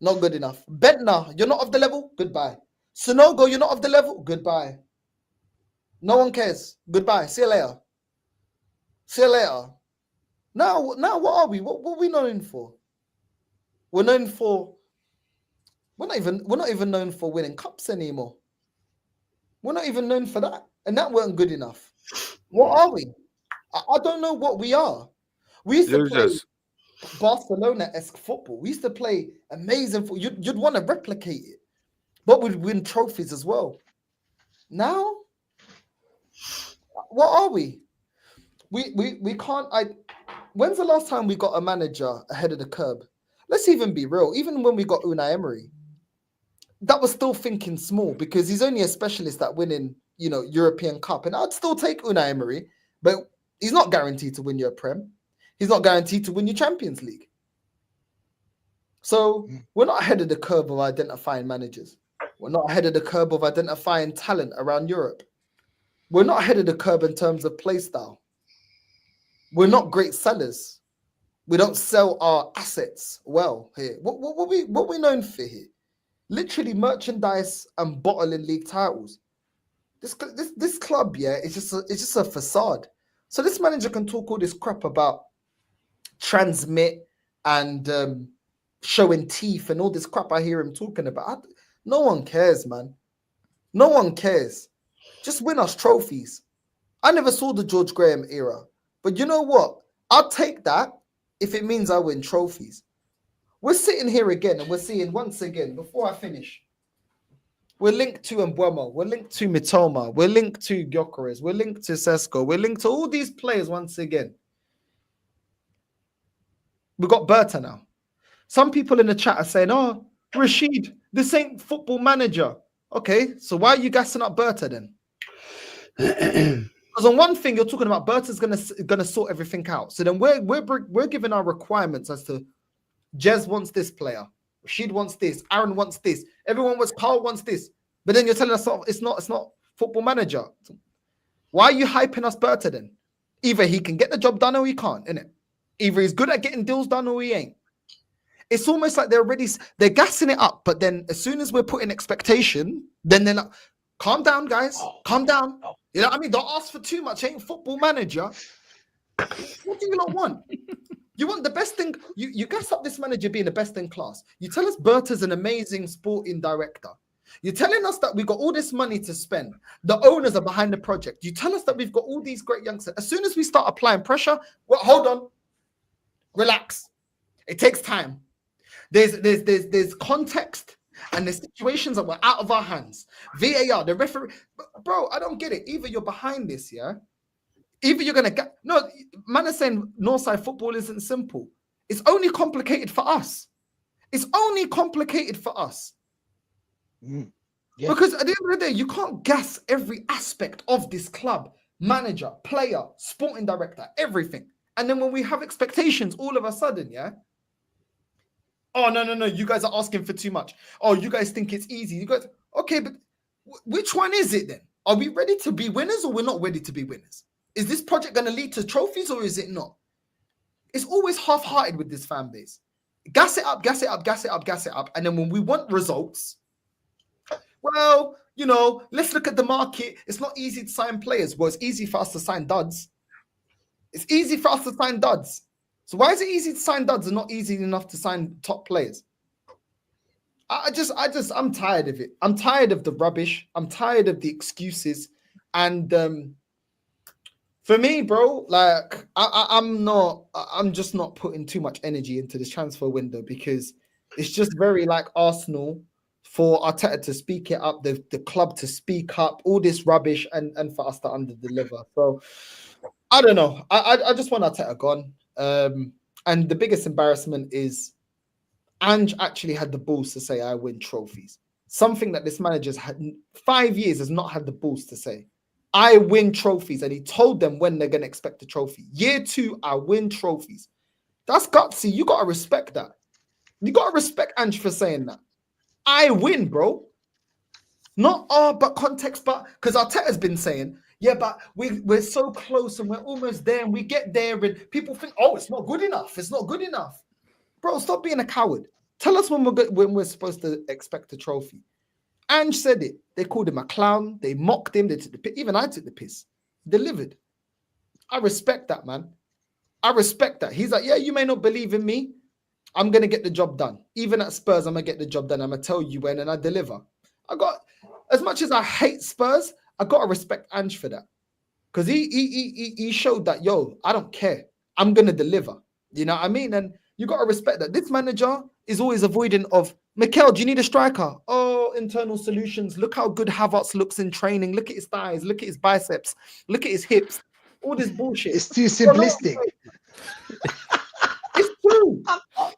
Not good enough. Bentner, you're not of the level. Goodbye. Sonogo, you're not of the level. Goodbye. No one cares. Goodbye. See you later. See you later. Now what are we? What are we known for? We're not even known for winning cups anymore. We're not even known for that. And that weren't good enough. What are we? I don't know what we are. We used to play Barcelona-esque football. We used to play amazing football. You'd want to replicate it. But we'd win trophies as well. Now, what are we? We can't. When's the last time we got a manager ahead of the curb? Let's even be real. Even when we got Unai Emery, that was still thinking small because he's only a specialist at winning, European Cup. And I'd still take Unai Emery, but he's not guaranteed to win your Prem. He's not guaranteed to win your Champions League. So we're not ahead of the curve of identifying managers. We're not ahead of the curve of identifying talent around Europe. We're not ahead of the curve in terms of play style. We're not great sellers. We don't sell our assets well here. What we known for here? Literally merchandise and bottling league titles. This club, it's just a facade. So this manager can talk all this crap about transmit and showing teeth and all this crap I hear him talking about. No one cares, man. No one cares. Just win us trophies. I never saw the George Graham era. But you know what? I'll take that if it means I win trophies. We're sitting here again and we're seeing once again, before I finish, we're linked to Mbeumo, we're linked to Mitoma, we're linked to Gyökeres, we're linked to Sesko, we're linked to all these players once again. We got Berta now. Some people in the chat are saying, oh, Rashid, this ain't Football Manager. Okay, so why are you gassing up Berta then? Because on one thing, you're talking about Berta's gonna sort everything out. So then we're giving our requirements as to Jez wants this player, Rashid wants this, Aaron wants this, Carl wants this. But then you're telling us it's not Football Manager. Why are you hyping us Berta then? Either he can get the job done or he can't, innit? Either he's good at getting deals done or he ain't. It's almost like they're gassing it up, but then as soon as we're putting expectation, then they're like, calm down, guys, calm down. You know what I mean? Don't ask for too much. Ain't Football Manager. What do you not want? You want the best thing. You gas up this manager being the best in class. You tell us Berta's an amazing sporting director. You're telling us that we got all this money to spend. The owners are behind the project. You tell us that we've got all these great youngsters. As soon as we start applying pressure, well, hold on. Relax. It takes time. There's context and there's situations that were out of our hands. VAR, the referee. Bro, I don't get it. Either you're behind this, yeah? Either you're going to get... No, man is saying Northside football isn't simple. It's only complicated for us. It's only complicated for us. Yeah. Because at the end of the day, you can't gas every aspect of this club. Manager, player, sporting director, everything. And then when we have expectations, all of a sudden, yeah? Oh, no. You guys are asking for too much. Oh, you guys think it's easy. You guys... Okay, but which one is it then? Are we ready to be winners or we're not ready to be winners? Is this project going to lead to trophies or is it not? It's always half-hearted with this fan base. Gas it up. And then when we want results, well, let's look at the market. It's not easy to sign players. Well, it's easy for us to sign duds. It's easy for us to sign duds. So why is it easy to sign duds and not easy enough to sign top players? I'm tired of it. I'm tired of the rubbish. I'm tired of the excuses. And for me, bro, like I'm just not putting too much energy into this transfer window because it's just very like Arsenal for Arteta to speak it up, the club to speak up, all this rubbish and for us to underdeliver. So I don't know. I just want Arteta gone. And the biggest embarrassment is Ange actually had the balls to say, I win trophies. Something that this manager's had 5 years has not had the balls to say. I win trophies. And he told them when they're going to expect a trophy. Year 2, I win trophies. That's gutsy. You got to respect that. You got to respect Ange for saying that. I win, bro. Not, but context, but because Arteta's been saying, yeah, but we're so close and we're almost there and we get there and people think, oh, it's not good enough. It's not good enough. Bro, stop being a coward. Tell us when we're supposed to expect a trophy. Ange said it. They called him a clown. They mocked him. They took the piss. Even I took the piss. Delivered. I respect that, man. I respect that. He's like, yeah, you may not believe in me. I'm going to get the job done. Even at Spurs, I'm going to get the job done. I'm going to tell you when and I deliver. As much as I hate Spurs, I got to respect Ange for that. Because he showed that, yo, I don't care. I'm going to deliver. You know what I mean? And you got to respect that. This manager is always avoiding of, Mikel, do you need a striker? Oh, internal solutions. Look how good Havertz looks in training. Look at his thighs. Look at his biceps. Look at his hips. All this bullshit. It's too simplistic. It's true.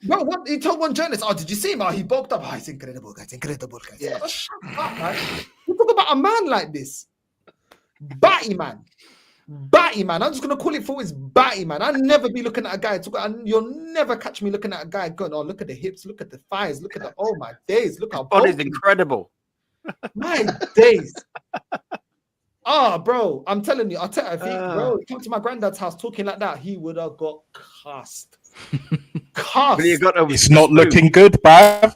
Bro, what he told one journalist, oh, did you see him? Oh, he bulked up. Oh, it's incredible, guys. Incredible, guys. Yeah. Oh, shut up, man. You talk about a man like this. Batty man. Batty man. I'm just going to call it for his batty man. I'll never be looking at a guy. You'll never catch me looking at a guy going, oh, look at the hips. Look at the thighs. Look at the, oh, my days. Look how body's incredible. My days. Oh, bro, I'm telling you, if bro, come to my granddad's house talking like that, he would have got cast. It's not looking good, bruv.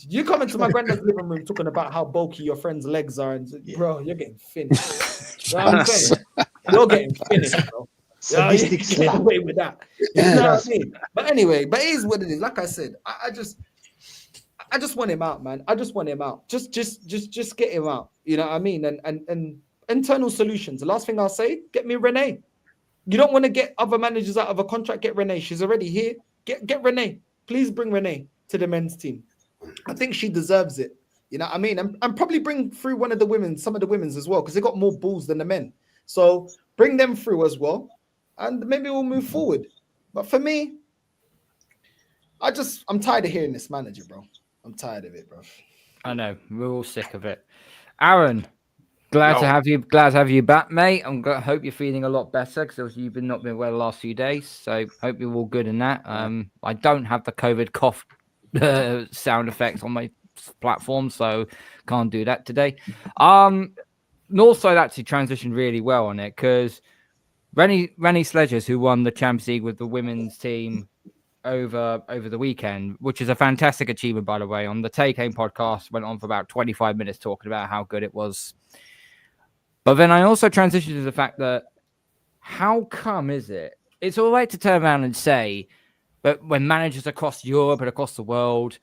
You come into my granddad's living room talking about how bulky your friend's legs are, and bro, you're getting finished. You know what I'm saying? You're getting finished, bro. Sadistic slap. Get away with that. You know what I mean? But anyway, but it is what it is. Like I said, I just want him out, man. I just want him out. Just get him out. You know what I mean? And internal solutions. The last thing I'll say, get me Renee. You don't want to get other managers out of a contract, get Renee. She's already here. Get Renee. Please bring Renee to the men's team. I think she deserves it. You know what I mean? And probably bring through some of the women's as well, because they got more balls than the men. So bring them through as well. And maybe we'll move forward. But for me, I'm tired of hearing this manager, bro. I'm tired of it, bro. I know. We're all sick of it. Aaron, glad to have you back, mate. Hope you're feeling a lot better, because you've not been well the last few days. So hope you're all good in that. I don't have the COVID cough sound effects on my platform, so can't do that today. Northside actually transitioned really well on it, because Rennie Sledgers, who won the Champions League with the women's team over the weekend, which is a fantastic achievement, by the way, on the Take Aim podcast, went on for about 25 minutes talking about how good it was. But then I also transitioned to the fact that how come is it? It's all right to turn around and say, but when managers across Europe and across the world,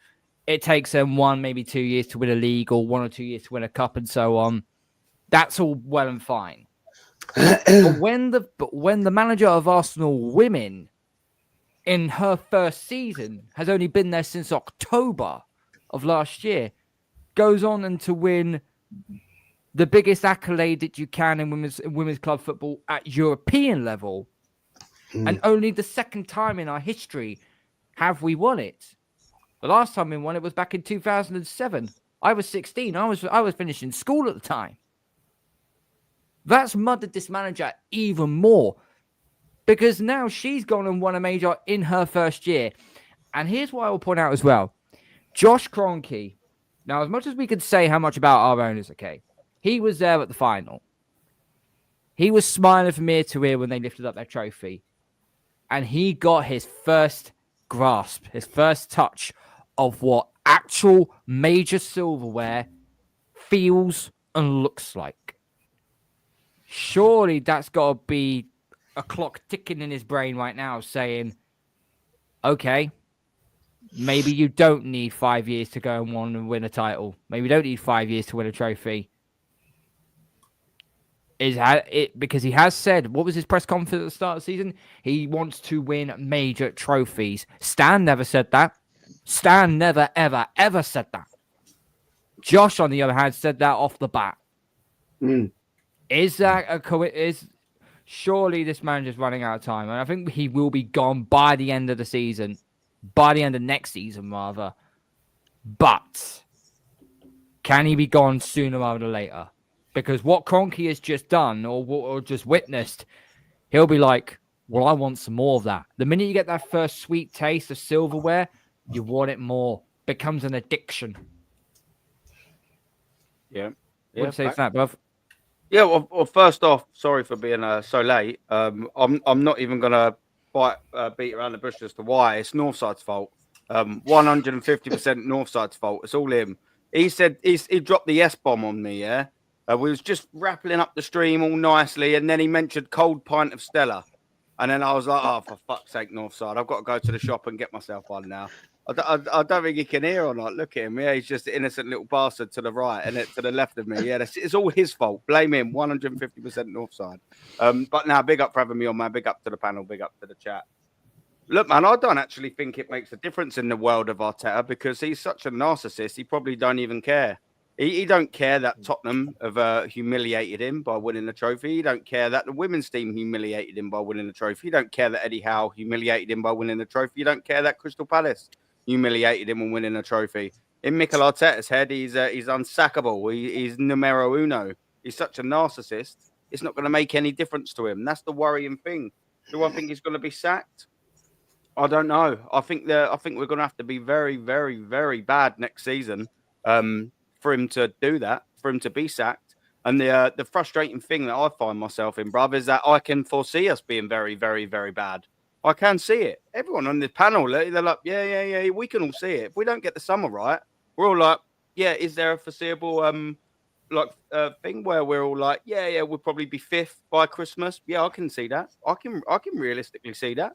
it takes them 1, maybe 2 years to win a league, or 1 or 2 years to win a cup, and so on. That's all well and fine. But when the manager of Arsenal women in her first season has only been there since October of last year, goes on and to win the biggest accolade that you can in women's club football at European level, and only the second time in our history have we won it. The last time we won it was back in 2007. I was 16. I was finishing school at the time. That's muddied this manager even more, because now she's gone and won a major in her first year. And here's what I will point out as well. Josh Kroenke. Now, as much as we could say how much about our owners, okay, he was there at the final. He was smiling from ear to ear when they lifted up their trophy. And he got his first grasp, his first touch of what actual major silverware feels and looks like. Surely that's got to be a clock ticking in his brain right now saying, okay, maybe you don't need 5 years to go and win a title. Maybe you don't need 5 years to win a trophy. Because he has said, what was his press conference at the start of the season? He wants to win major trophies. Stan never said that. Stan never, ever, ever said that. Josh, on the other hand, said that off the bat. Is that surely this manager's running out of time, and I think he will be gone by the end of the season. by the end of next season, rather. But can he be gone sooner rather than later? Because what Kroenke has just done or just witnessed, he'll be like, well, I want some more of that. The minute you get that first sweet taste of silverware, you want it more. Becomes an addiction. Yeah. What do you say to that, bruv? Yeah, well, first off, sorry for being so late. I'm not even gonna beat around the bush as to why. It's Northside's fault. 150% Northside's fault. It's all him. He said he dropped the S bomb on me. Yeah, we was just rappling up the stream all nicely, and then he mentioned cold pint of Stella, and then I was like, oh, for fuck's sake, Northside, I've got to go to the shop and get myself one now. I don't think he can hear or not. Look at him. Yeah, he's just an innocent little bastard to the right and to the left of me. Yeah, it's all his fault. Blame him. 150% Northside. But now, big up for having me on, man. Big up to the panel. Big up to the chat. Look, man, I don't actually think it makes a difference in the world of Arteta because he's such a narcissist. He probably don't even care. He don't care that Tottenham have humiliated him by winning the trophy. He don't care that the women's team humiliated him by winning the trophy. He don't care that Eddie Howe humiliated him by winning the trophy. He don't care that Crystal Palace humiliated him and winning a trophy. In Mikel Arteta's head, he's unsackable. He's numero uno. He's such a narcissist. It's not going to make any difference to him. That's the worrying thing. Do I think he's going to be sacked? I don't know. I think we're going to have to be very, very, very bad next season for him to do that, for him to be sacked. And the frustrating thing that I find myself in, bruv, is that I can foresee us being very, very, very bad. I can see it. Everyone on the panel, they're like, yeah, we can all see it. If we don't get the summer right, we're all like, yeah, is there a foreseeable thing where we're all like, yeah, we'll probably be 5th by Christmas? Yeah, I can see that. I can realistically see that.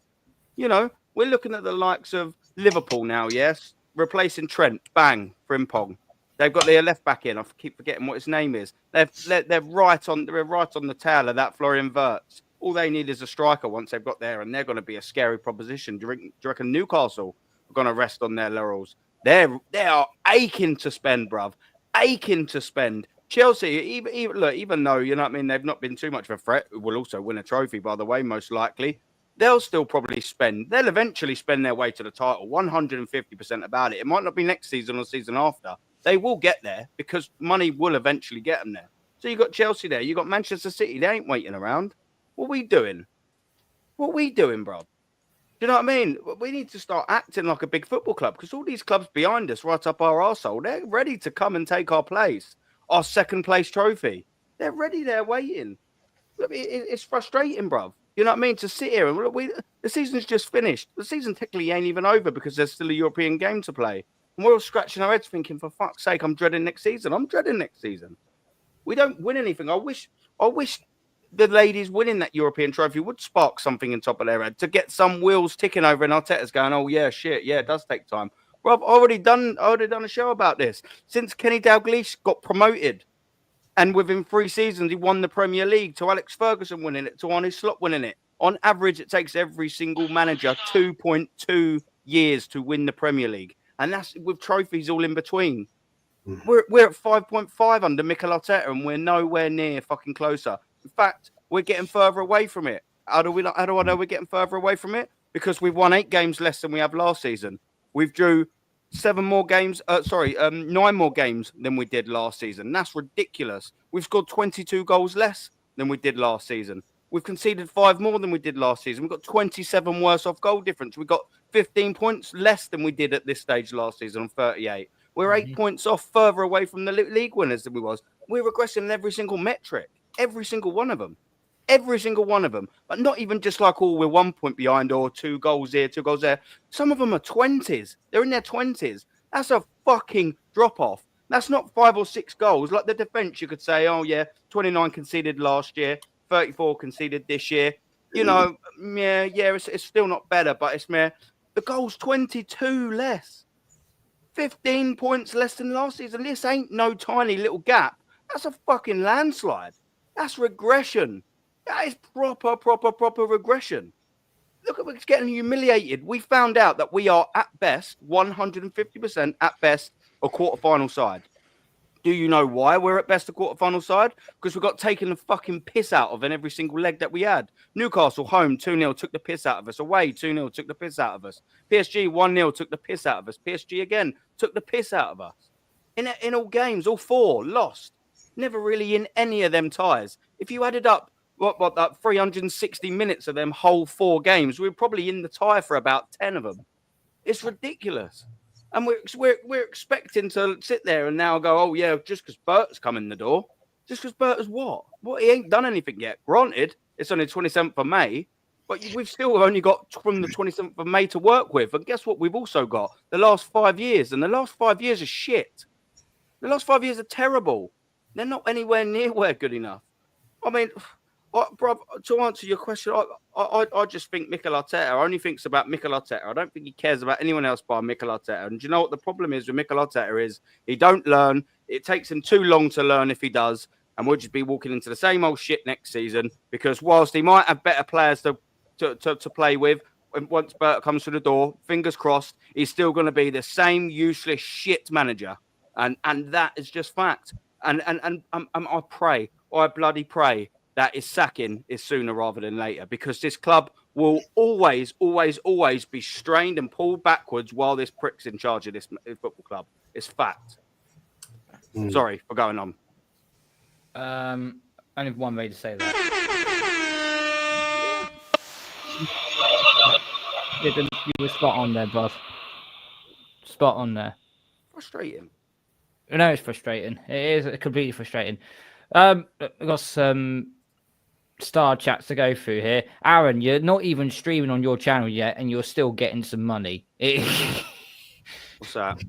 You know, we're looking at the likes of Liverpool now, yes, replacing Trent, bang, Frimpong. They've got their left back in. I keep forgetting what his name is. They're right on the tail of that Florian Wirtz. All they need is a striker once they've got there, and they're going to be a scary proposition. Do you reckon Newcastle are going to rest on their laurels? They are aching to spend, bruv. Aching to spend. Chelsea, even though, you know what I mean, they've not been too much of a threat, will also win a trophy, by the way, most likely. They'll still probably spend. They'll eventually spend their way to the title, 150% about it. It might not be next season or season after. They will get there because money will eventually get them there. So you got Chelsea there. You got Manchester City. They ain't waiting around. What are we doing? Bro? Do you know what I mean? We need to start acting like a big football club because all these clubs behind us, right up our arsehole, they're ready to come and take our place, our second place trophy. They're ready. They're waiting. Look, it's frustrating, bro. You know what I mean? To sit here and the season's just finished. The season technically ain't even over because there's still a European game to play. And we're all scratching our heads thinking, for fuck's sake, I'm dreading next season. We don't win anything. I wish the ladies winning that European trophy would spark something in top of their head to get some wheels ticking over and Arteta's going, oh, yeah, shit. Yeah, it does take time. Bro, I've already done a show about this. Since Kenny Dalglish got promoted and within 3 seasons, he won the Premier League, to Alex Ferguson winning it, to Arne Slot winning it. On average, it takes every single manager 2.2 years to win the Premier League. And that's with trophies all in between. We're at 5.5 under Mikel Arteta, and we're nowhere near fucking closer. In fact, we're getting further away from it. How do I know we're getting further away from it? Because we've won 8 games less than we have last season. We've drew 9 more games than we did last season. That's ridiculous. We've scored 22 goals less than we did last season. We've conceded 5 more than we did last season. We've got 27 worse off goal difference. We've got 15 points less than we did at this stage last season on 38. We're 8 points off further away from the league winners than we was. We're regressing in every single metric. Every single one of them. But not even just like, oh, we're 1 point behind or 2 goals here, 2 goals there. Some of them are 20s. They're in their 20s. That's a fucking drop-off. That's not 5 or 6 goals. Like the defence, you could say, oh, yeah, 29 conceded last year, 34 conceded this year. You know, it's still not better, but it's mere. The goal's 22 less. 15 points less than last season. This ain't no tiny little gap. That's a fucking landslide. That's regression. That is proper regression. Look at us getting humiliated. We found out that we are at best 150% at best a quarterfinal side. Do you know why we're at best a quarterfinal side? Because we got taken the fucking piss out of in every single leg that we had. Newcastle home 2-0 took the piss out of us. Away 2-0 took the piss out of us. PSG 1-0 took the piss out of us. PSG again took the piss out of us. In all games, all 4 lost. Never really in any of them ties. If you added up that 360 minutes of them whole 4 games, we were probably in the tie for about 10 of them. It's ridiculous. And we're expecting to sit there and now go, oh, yeah, just because Bert's come in the door. Just because Bert has what? He ain't done anything yet. Granted, it's only 27th of May, but we've still only got from the 27th of May to work with. And guess what? We've also got the last 5 years. And the last 5 years are shit. The last 5 years are terrible. They're not anywhere near where good enough. I mean, bro, to answer your question, I just think Mikel Arteta only thinks about Mikel Arteta. I don't think he cares about anyone else but Mikel Arteta. And do you know what the problem is with Mikel Arteta is? He don't learn. It takes him too long to learn if he does. And we'll just be walking into the same old shit next season. Because whilst he might have better players to play with, once Bert comes through the door, fingers crossed, he's still going to be the same useless shit manager. And that is just fact. And I bloody pray that his sacking is sooner rather than later, because this club will always, always, always be strained and pulled backwards while this prick's in charge of this football club. It's fact. Sorry for going on. Only one way to say that. You were spot on there, bud. Spot on there. Frustrating. No, it's frustrating. It is completely frustrating. I've got some star chats to go through here. Aaron, you're not even streaming on your channel yet, and you're still getting some money. What's that?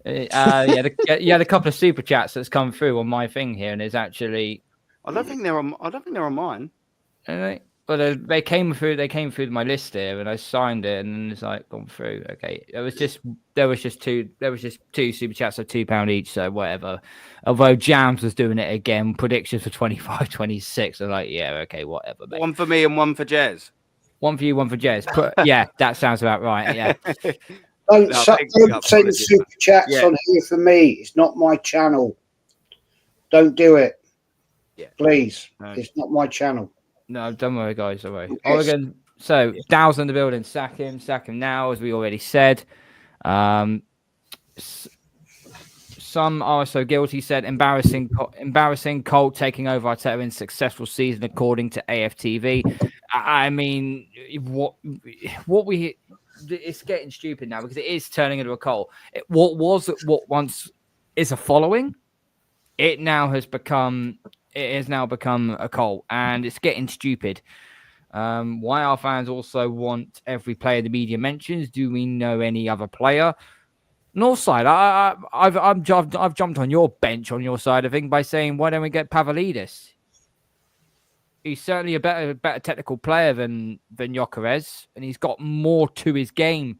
You had a couple of super chats that's come through on my thing here, and it's actually. I don't think they're on mine. Well, they came through my list here, and I signed it, and then it's like gone through. Okay, there was just two super chats of £2 each, so whatever. Although Jams was doing it again, predictions for 25, 26. I'm like, yeah, okay, whatever. Mate. One for me and one for Jez. One for you, one for Jez. Yeah, that sounds about right. Yeah. Don't send super chats on here for me. It's not my channel. Don't do it. Yeah. Please. No. It's not my channel. No, don't worry, guys. Don't worry. Oregon. So Dow's in the building. Sack him now, as we already said. Some are so guilty. Said embarrassing. Colt taking over Arteta in successful season according to AFTV. I mean, what it's getting stupid now because it is turning into a cult. What once is a following, it has now become a cult, and it's getting stupid. Why our fans also want every player the media mentions? Do we know any other player? Northside, I've jumped on your bench on your side of thing by saying, why don't we get Pavlidis? He's certainly a better technical player than Gyökeres, and he's got more to his game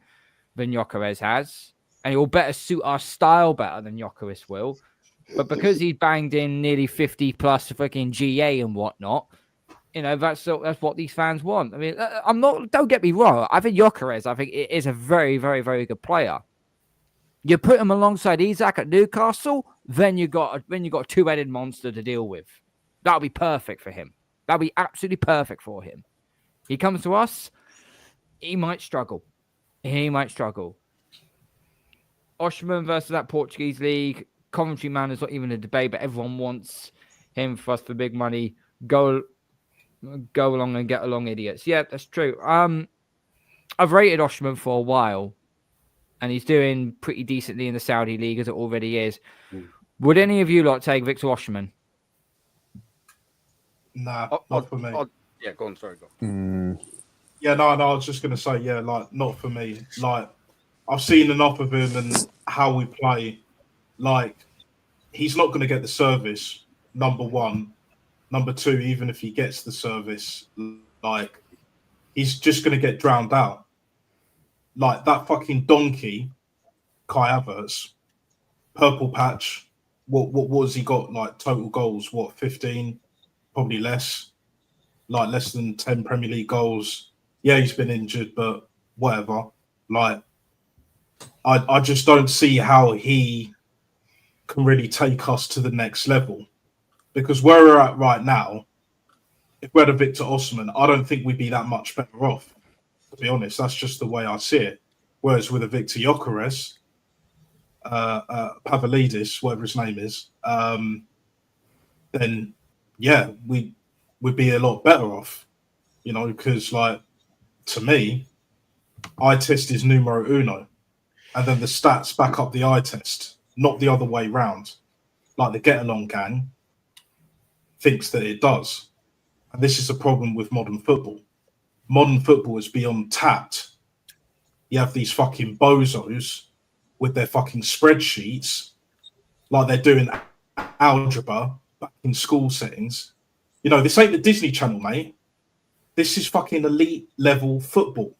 than Gyökeres has, and he will better suit our style better than Gyökeres will. But because he banged in nearly 50 plus fucking GA and whatnot, that's what these fans want. I mean, don't get me wrong. I think Gyökeres, it is a very, very, very good player. You put him alongside Isak at Newcastle, then you got a two-headed monster to deal with. That'll be perfect for him. That'll be absolutely perfect for him. He comes to us, he might struggle. Oshman versus that Portuguese league. Coventry man is not even a debate, but everyone wants him for us for big money. Go along and get along, idiots. Yeah, that's true. I've rated Oshman for a while, and he's doing pretty decently in the Saudi league as it already is. Would any of you lot take Victor Oshman? Nah, not for me. Yeah, go on. Sorry, go on. Yeah, no. I was just gonna say, yeah, like not for me. Like I've seen enough of him and how we play. Like he's not going to get the service. Number one, number two. Even if he gets the service, like he's just going to get drowned out. Like that fucking donkey, Kai Havertz, purple patch. What has he got? Like total goals? 15? Probably less. Like less than 10 Premier League goals. Yeah, he's been injured, but whatever. Like I just don't see how he can really take us to the next level. Because where we're at right now, if we had a Victor Osimhen, I don't think we'd be that much better off. To be honest, that's just the way I see it. Whereas with a Victor Gyökeres, Pavlidis, whatever his name is, then yeah, we would be a lot better off. You know, because like to me, eye test is numero uno, and then the stats back up the eye test, not the other way round. Like the Get Along gang thinks that it does. And this is a problem with modern football. Modern football is beyond tapped. You have these fucking bozos with their fucking spreadsheets, like they're doing algebra back in school settings. You know, this ain't the Disney Channel, mate. This is fucking elite level football.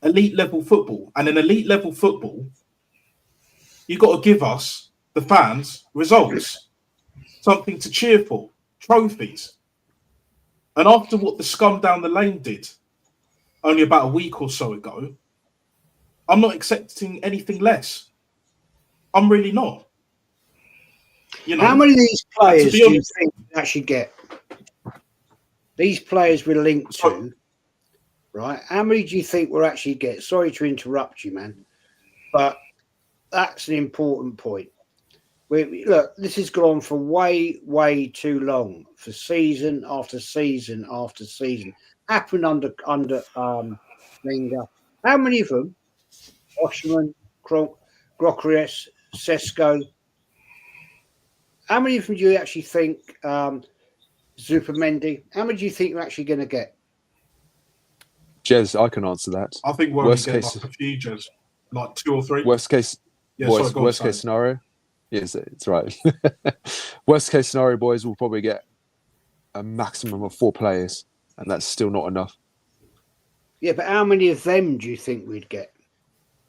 Elite level football. And in elite level football, you've got to give us, the fans, results. Something to cheer for. Trophies. And after what the scum down the lane did only about a week or so ago, I'm not accepting anything less. I'm really not. You know, how many of these players do you honest, think we actually get? These players we're linked to, right? How many do you think we'll actually get? Sorry to interrupt you, man, but that's an important point. Look, this has gone on for way, way too long, for season after season after season. Happened under Wenger. How many of them? Osimhen, Gyökeres, Sesko. How many of them do you actually think? Zupermendi. How many do you think you're actually going to get? Jez, I can answer that. I think we're worst going to case, get like a few, Jez, like 2 or 3. Worst case, yeah, boys, sorry, worst case scenario. Yes, it's right. Worst case scenario, boys, will probably get a maximum of 4 players, and that's still not enough. Yeah, but how many of them do you think we'd get?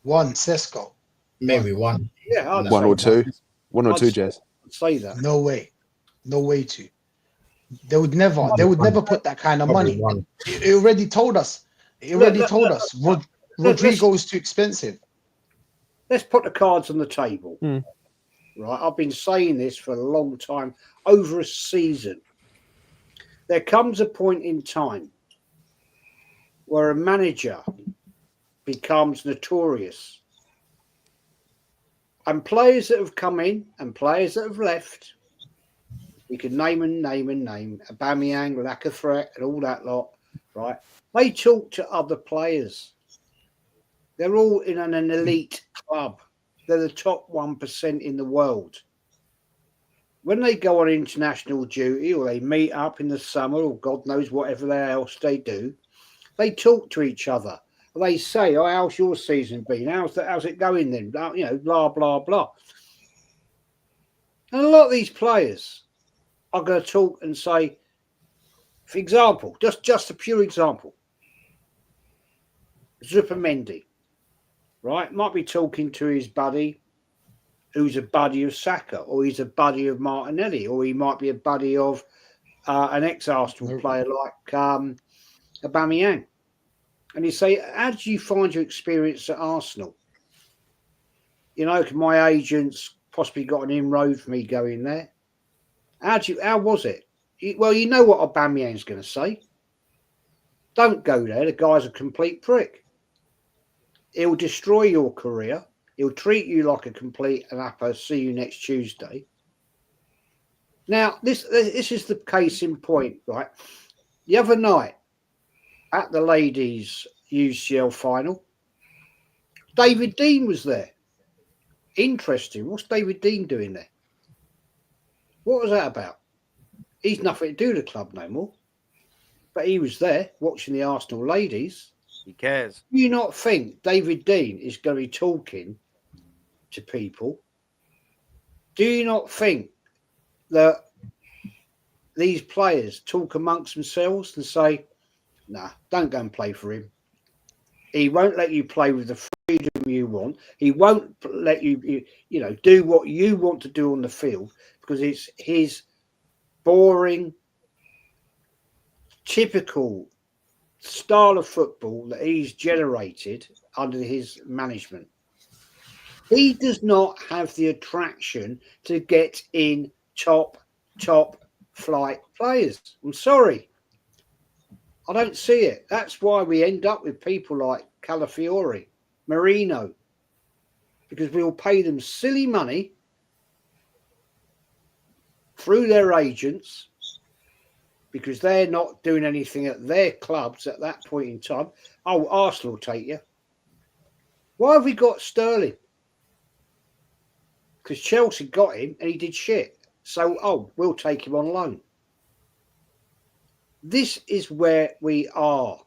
One, Sesko. Maybe one. Yeah, I'd One say or two. that. One or I'd two, say- Jez. I'd say that. No way. No way to. They would never put that kind of Probably money. one. It already told us. Rodrigo is too expensive. Let's put the cards on the table. Right, I've been saying this for a long time, over a season. There comes a point in time where a manager becomes notorious. And players that have come in and players that have left, we can name. Aubameyang, Lacazette, and all that lot, right? They talk to other players. They're all in an elite club. They're the top 1% in the world. When they go on international duty or they meet up in the summer or God knows whatever else they do, they talk to each other. They say, "Oh, how's your season been? How's it going then?" You know, blah blah blah. And a lot of these players are going to talk and say, for example, just a pure example, Zupermendi, right, might be talking to his buddy, who's a buddy of Saka, or he's a buddy of Martinelli, or he might be a buddy of an ex-Arsenal player like Aubameyang. And you say, how did you find your experience at Arsenal? You know, my agents possibly got an inroad for me going there. How was it? Well, you know what Aubameyang's going to say. Don't go there. The guy's a complete prick. He'll destroy your career. He'll treat you like a complete and upper. See you next Tuesday. Now, this is the case in point, right? The other night at the ladies' UCL final, David Dean was there. Interesting. What's David Dean doing there? What was that about? He's nothing to do with the club no more. But he was there watching the Arsenal ladies. He cares. Do you not think David Dean is going to be talking to people? Do you not think that these players talk amongst themselves and say, nah, don't go and play for him. He won't let you play with the freedom you want. He won't let you do what you want to do on the field because it's his boring, typical style of football that he's generated under his management. He does not have the attraction to get in top flight players. I'm sorry. I don't see it. That's why we end up with people like Calafiore, Marino, because we'll pay them silly money through their agents because they're not doing anything at their clubs at that point in time. Oh, Arsenal will take you. Why have we got Sterling? Because Chelsea got him and he did shit. So, we'll take him on loan. This is where we are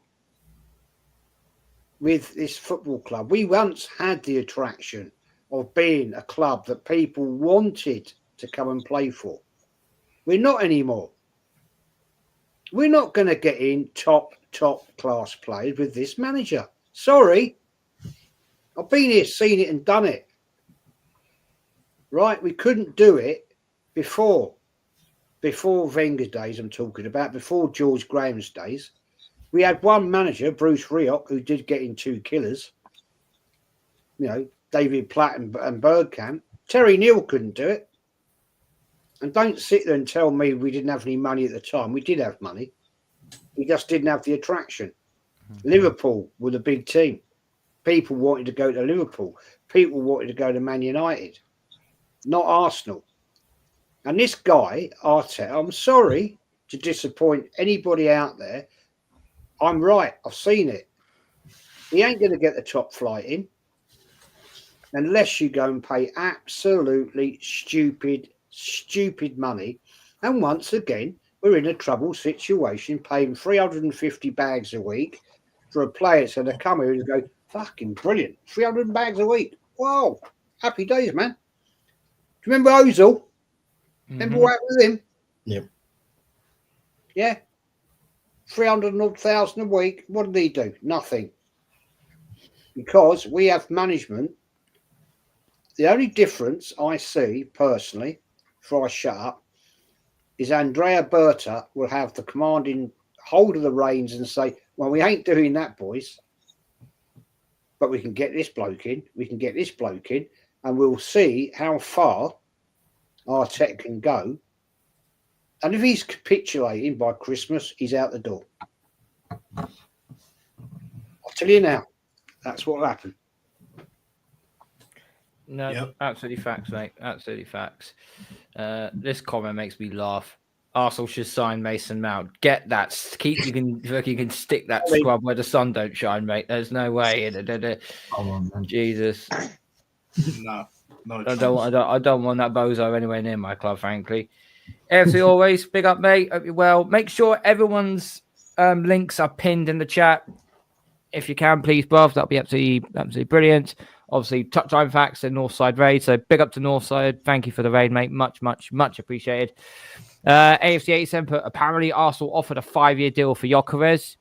with this football club. We once had the attraction of being a club that people wanted to come and play for. We're not anymore. We're not going to get in top class players with this manager. Sorry. I've been here, seen it and done it. Right? We couldn't do it before Wenger's days, I'm talking about, before George Graham's days. We had one manager, Bruce Rioch, who did get in 2 killers. You know, David Platt and Bergkamp. Terry Neal couldn't do it. And don't sit there and tell me we didn't have any money at the time. We did have money. We just didn't have the attraction. Liverpool were the big team. People wanted to go to Liverpool. People wanted to go to Man United, not Arsenal. And this guy, Arteta, I'm sorry to disappoint anybody out there. I'm right. I've seen it. He ain't going to get the top flight in unless you go and pay absolutely stupid money. And once again, we're in a trouble situation, paying 350 bags a week for a player that's going to come here and go, fucking brilliant. 300 bags a week. Wow. Happy days, man. Do you remember Ozil? Remember what happened with him? Yep. Yeah. 300,000 a week. What did he do? Nothing. Because we have management. The only difference I see personally, before I shut up, is Andrea Berta will have the commanding hold of the reins and say, well, we ain't doing that, boys. But we can get this bloke in. We can get this bloke in. And we'll see how far Arteta can go. And if he's capitulating by Christmas, he's out the door. I'll tell you now, that's what will happen. No, absolutely facts, mate. Absolutely facts. This comment makes me laugh. Arsenal should sign Mason Mount. Get that. You can stick that scrub where the sun don't shine, mate. There's no way. Jesus. No. I don't want that bozo anywhere near my club, frankly. AFC always, big up, mate. Hope you're well. Make sure everyone's links are pinned in the chat. If you can, please, bruv. That'll be absolutely brilliant. Obviously, touchline facts and Northside raid. So big up to Northside. Thank you for the raid, mate. Much appreciated. AFC 87 put, apparently Arsenal offered a 5-year deal for Gyökeres.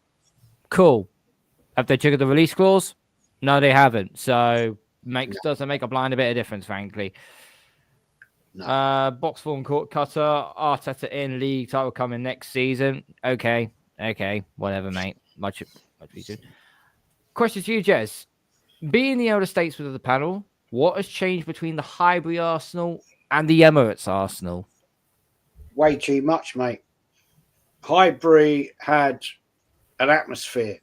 Cool. Have they triggered the release clause? No, they haven't. So doesn't make a blind a bit of difference, frankly. No. Box form court cutter, Arteta in, league title coming next season. Okay, whatever, mate. Much appreciated. Question to you, Jez. Being the elder statesman of the panel, what has changed between the Highbury Arsenal and the Emirates Arsenal? Way too much, mate. Highbury had an atmosphere.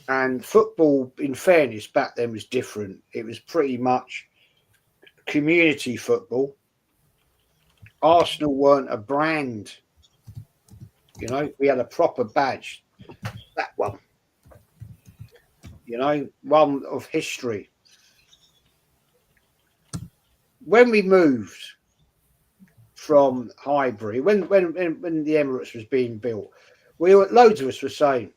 And football, in fairness, back then was different. It was pretty much community football. Arsenal weren't a brand. You know, we had a proper badge. That one. You know, one of history. When we moved from Highbury, when the Emirates was being built, loads of us were saying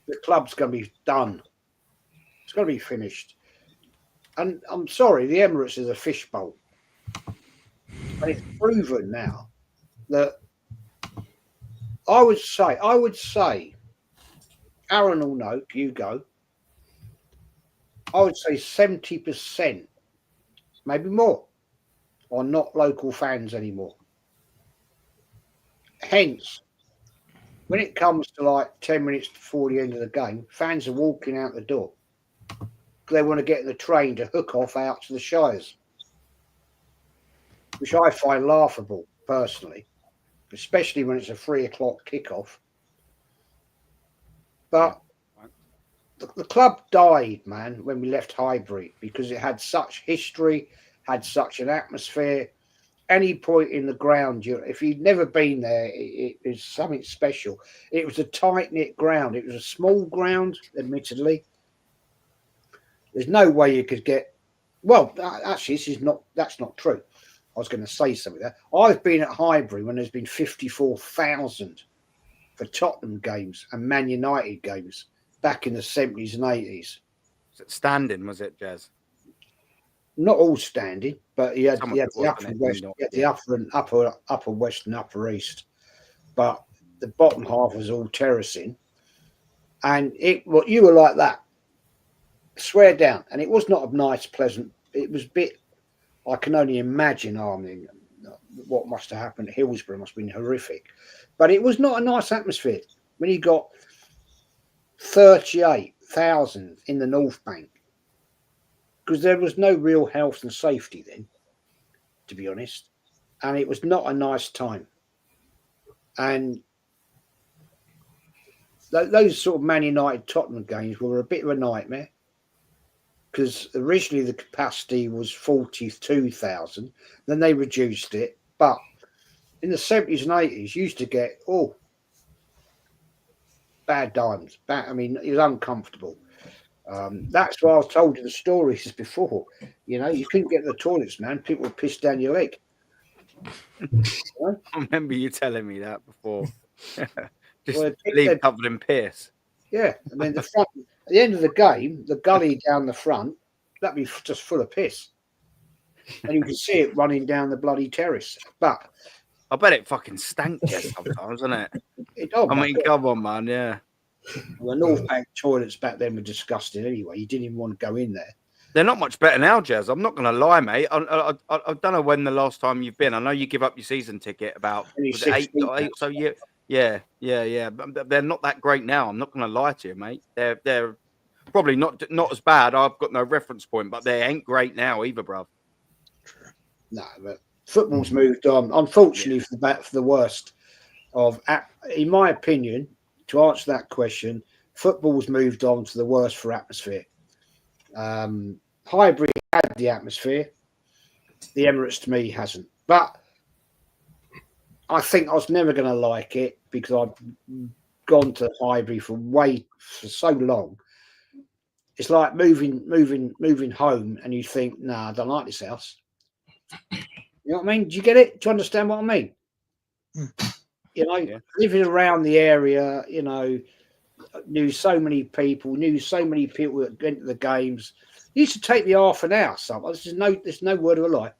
the club's going to be done. It's going to be finished. And I'm sorry, the Emirates is a fishbowl. And it's proven now that I would say, Aaron will know, you go, I would say 70%, maybe more, are not local fans anymore. Hence, when it comes to like 10 minutes before the end of the game, fans are walking out the door. they want to get in the train to hook off out to the Shires, which I find laughable personally, especially when it's a 3 o'clock kickoff. But the club died, man, when we left Highbury, because it had such history, had such an atmosphere. Any point in the ground, if you'd never been there, it is something special. It was a tight-knit ground. It was a small ground, admittedly. There's no way you could get... Well, actually, that's not true. I was going to say something there. I've been at Highbury when there's been 54,000 for Tottenham games and Man United games back in the 70s and 80s. Was it standing, was it, Jez? Not all standing, but he had the upper and west, the upper west and upper east. But the bottom half was all terracing. And you were like that. Swear down. And it was not a nice, pleasant. It was a bit... I can only imagine what must have happened at Hillsborough. Must have been horrific. But it was not a nice atmosphere. When you got 38,000 in the North Bank, because there was no real health and safety then, to be honest. And it was not a nice time. And those sort of Man United Tottenham games were a bit of a nightmare, because originally the capacity was 42,000. Then they reduced it. But in the 70s and 80s, you used to get, bad times. I mean, it was uncomfortable. That's why I told you the stories before. You know, you couldn't get to the toilets, man. People would piss down your leg. I remember you telling me that before. Just leave covered in piss. Yeah, I mean, the front, at the end of the game, the gully down the front, that'd be just full of piss. And you can see it running down the bloody terrace. But I bet it fucking stank sometimes, isn't it? I mean, come on, man, yeah. The North Bank toilets back then were disgusting anyway. You didn't even want to go in there. They're not much better now, Jez. I'm not going to lie, mate. I don't know when the last time you've been. I know you give up your season ticket about 8 or so. Yeah. But they're not that great now. I'm not going to lie to you, mate. They're probably not as bad. I've got no reference point, but they ain't great now either, bruv. No, but football's moved on. Unfortunately, for the worst in my opinion, to answer that question, football's moved on to the worst for atmosphere. Highbury had the atmosphere. The Emirates, to me, hasn't. But I think I was never going to like it because I've gone to Highbury for so long. It's like moving home, and you think, nah, I don't like this house. You know what I mean? Do you get it? Do you understand what I mean? You know, living around the area, you know, knew so many people that went to the games. It used to take me half an hour. There's no word of a lie.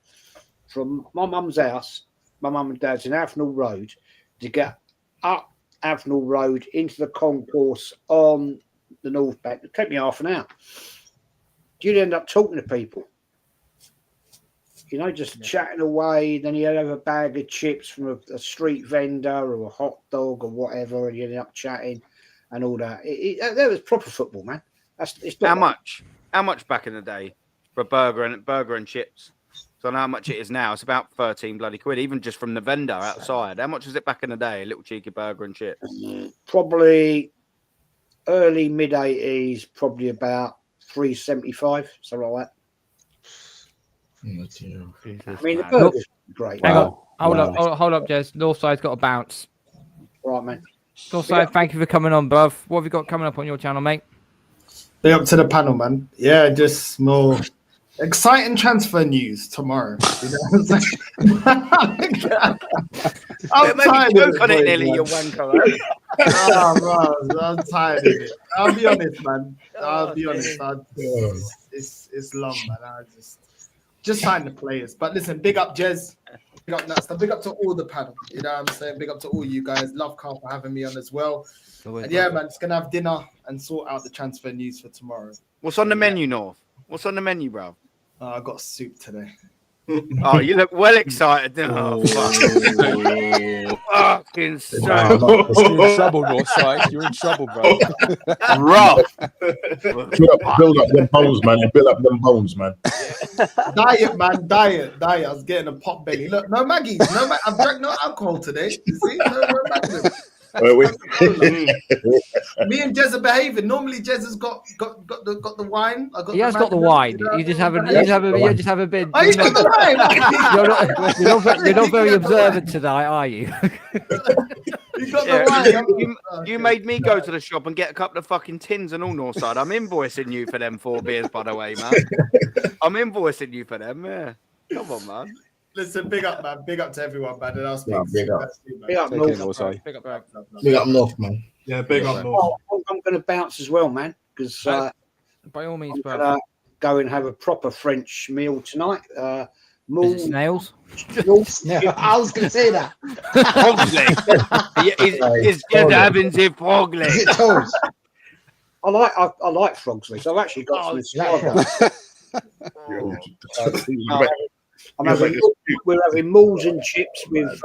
From my mum's house, my mum and dad's in Avenel Road, to get up Avenel Road into the concourse on the North Bank. It took me half an hour. You'd end up talking to people. You know, just chatting away. Then you'd have a bag of chips from a street vendor or a hot dog or whatever, and you end up chatting and all that. That was proper football, man. How much back in the day for a burger and chips? So I know how much it is now. It's about 13 bloody quid, even just from the vendor outside. How much was it back in the day? A little cheeky burger and chips. Probably early mid 80s. Probably about $3.75, something like that. I mean, the burger's great. Hang on. Hold up, Jez. Northside's got a bounce. Right, man. Northside, thank you for coming on, bruv. What have you got coming up on your channel, mate? Big up to the panel, man. Yeah, just more exciting transfer news tomorrow. You know what I'm saying? I'm tired of it, Nearly, you wanker. I'm tired of it. I'll be honest, man. I'll be honest. It's long, man. I just sign the players. But listen, big up Jez. Big up Natster. Big up to all the panel. You know what I'm saying? Big up to all you guys. Love Carl for having me on as well. And yeah, man, just gonna have dinner and sort out the transfer news for tomorrow. What's on the menu, North? What's on the menu, bro? I got soup today. Oh, you look well excited. Oh, fucking so You're in trouble, Northside. You're in trouble, bro. rough. Build up them bones, man. Build up them bones, man. Diet, man, diet. I was getting a pot belly. Look, no Maggies, I've drank no alcohol today. You see, no Magnum. Me and Jez are behaving. Normally, Jez has got the wine. He has got the wine. You just haven't. You just haven't been. Oh, he's got the wine. You're not very observant tonight, are you? He's got the wine. You made me go to the shop and get a couple of fucking tins and all, Northside. I'm invoicing you for them 4 beers, by the way, man. I'm invoicing you for them. Yeah, come on, man. Listen, big up, man. Big up to everyone, man. And I'll speak. Big up. Big up, North. Pick up, bro. Big up North, man. Yeah, big up North. I'm going to bounce as well, man, because By all means, I'm bro. going to go and have a proper French meal tonight. Is Mull, it snails? Yeah, I was going to say that. Frog's leg. It's just happens if frog leg. Is it toes? I like frog's legs. I've actually got some escargot. We're having mulls and chips with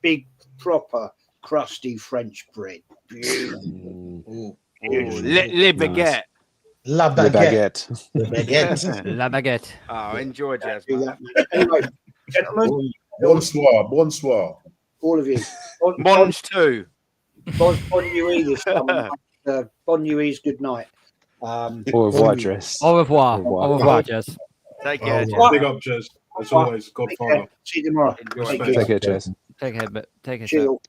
big, proper, crusty French bread. Beautiful. Le baguette. La The baguette. baguette. La baguette. Oh, enjoy, Jazz. Do that, man. Anyway, gentlemen, Bonsoir. all of you. Monge too. Bon nuit this time. Bon nuit's good night. Au revoir, Dress. Au revoir. Au revoir. Au revoir, Jess. Take care, Jazz. Right. Big up, Jez. As always, Take Godfather. care. See you tomorrow. Enjoy, Take Take care, Jess. Take care, sir. Chill.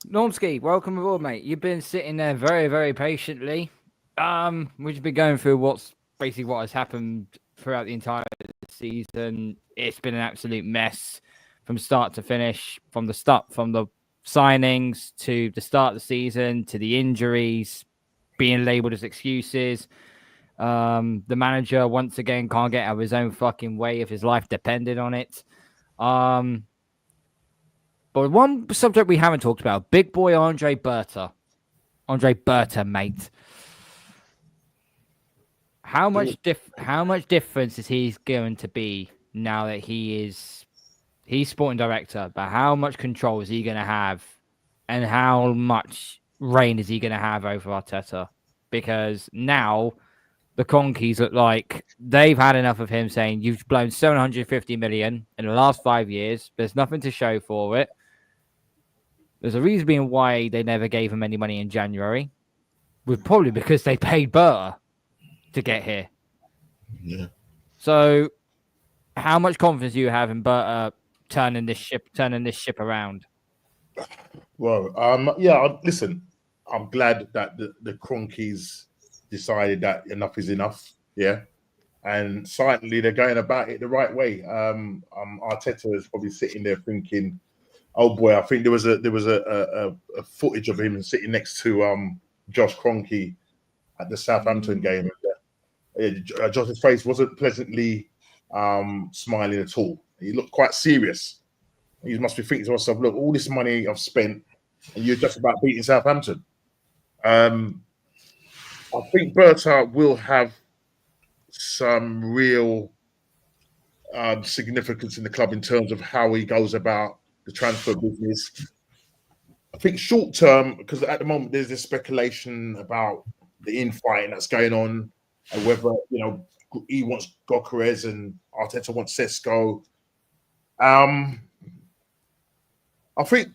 Normski, welcome aboard, mate. You've been sitting there very, very patiently. We've been going through what's basically what has happened throughout the entire season. It's been an absolute mess from start to finish, from the signings to the start of the season to the injuries being labeled as excuses. The manager once again can't get out of his own fucking way if his life depended on it. But one subject we haven't talked about, big boy Andre Berta. Andre Berta, mate. How much difference is he going to be now that he's sporting director? But how much control is he going to have, and how much reign is he going to have over Arteta? Because now the Conkeys look like they've had enough of him saying, you've blown 750 million in the last 5 years. There's nothing to show for it. There's a reason being why they never gave him any money in January. Probably because they paid Berta to get here. Yeah. So how much confidence do you have in Berta turning this ship around? Well, yeah, listen, I'm glad that the Cronkies decided that enough is enough. Yeah. And silently they're going about it the right way. Arteta is probably sitting there thinking, oh boy, I think there was a footage of him sitting next to Josh Kroenke at the Southampton game. Josh's face wasn't pleasantly smiling at all. He looked quite serious. He must be thinking to himself, look, all this money I've spent and you're just about beating Southampton. I think Berta will have some real significance in the club in terms of how he goes about the transfer business. I think short term, because at the moment there's this speculation about the infighting that's going on and whether, he wants Gyökeres and Arteta wants Sesko. I think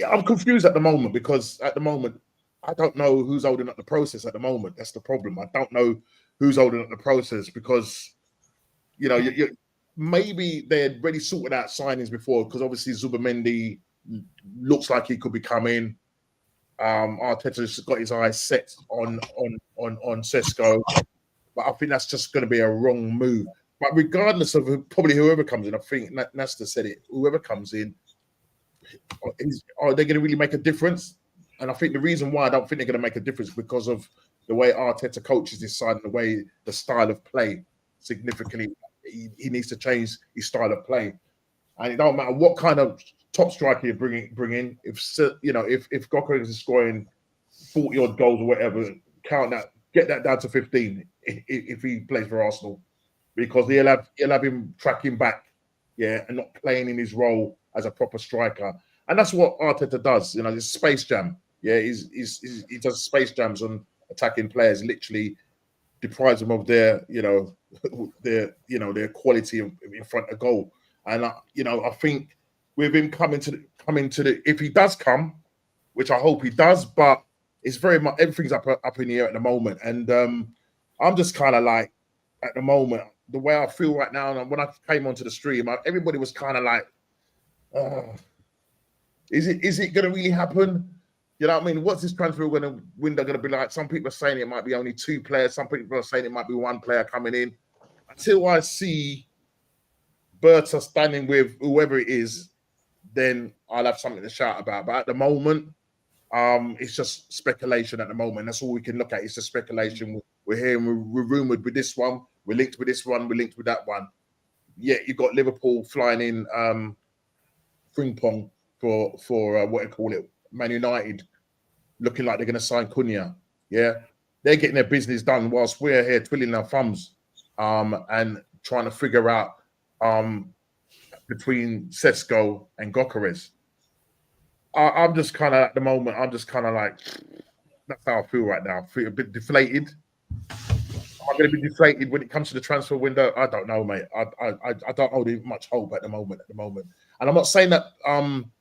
I'm confused at the moment because at the moment I don't know who's holding up the process at the moment. That's the problem. I don't know who's holding up the process because, maybe they had already sorted out signings before because obviously Zubimendi looks like he could be coming. Arteta's got his eyes set on Sesko, but I think that's just going to be a wrong move. But regardless of probably whoever comes in, I think Nasta said it. Whoever comes in, are they going to really make a difference? And I think the reason why I don't think they're going to make a difference is because of the way Arteta coaches this side and the style of play significantly. He needs to change his style of play, and it don't matter what kind of top striker you bring in. If Gyökeres is scoring 40 odd goals or whatever, count that, get that down to 15 if he plays for Arsenal. because he'll have him tracking back, yeah, and not playing in his role as a proper striker. And that's what Arteta does. You know, it's Space Jam. Yeah, he does Space Jams on attacking players. Literally deprives them of their, their quality in front of goal. And I think with him coming to the, if he does come, which I hope he does, but it's very much everything's up in the air at the moment. And I'm just kind of like, at the moment, the way I feel right now, and when I came onto the stream, everybody was kind of like, is it going to really happen? You know what I mean? What's this transfer window going to be like? Some people are saying it might be only 2 players. Some people are saying it might be 1 player coming in. Until I see Berta standing with whoever it is, then I'll have something to shout about. But at the moment, it's just speculation at the moment. That's all we can look at. It's just speculation. We're hearing, we're rumoured with this one. We're linked with this one. We're linked with that one. Yeah, you've got Liverpool flying in Frimpong for what do you call it, Man United, looking like they're going to sign Cunha. Yeah, they're getting their business done whilst we're here twiddling our thumbs and trying to figure out between Sesko and Gyökeres. I'm just kind of at the moment. I'm just kind of like, that's how I feel right now. I feel a bit deflated. Am I going to be deflated when it comes to the transfer window? I don't know, mate. I don't hold much hope at the moment. And I'm not saying that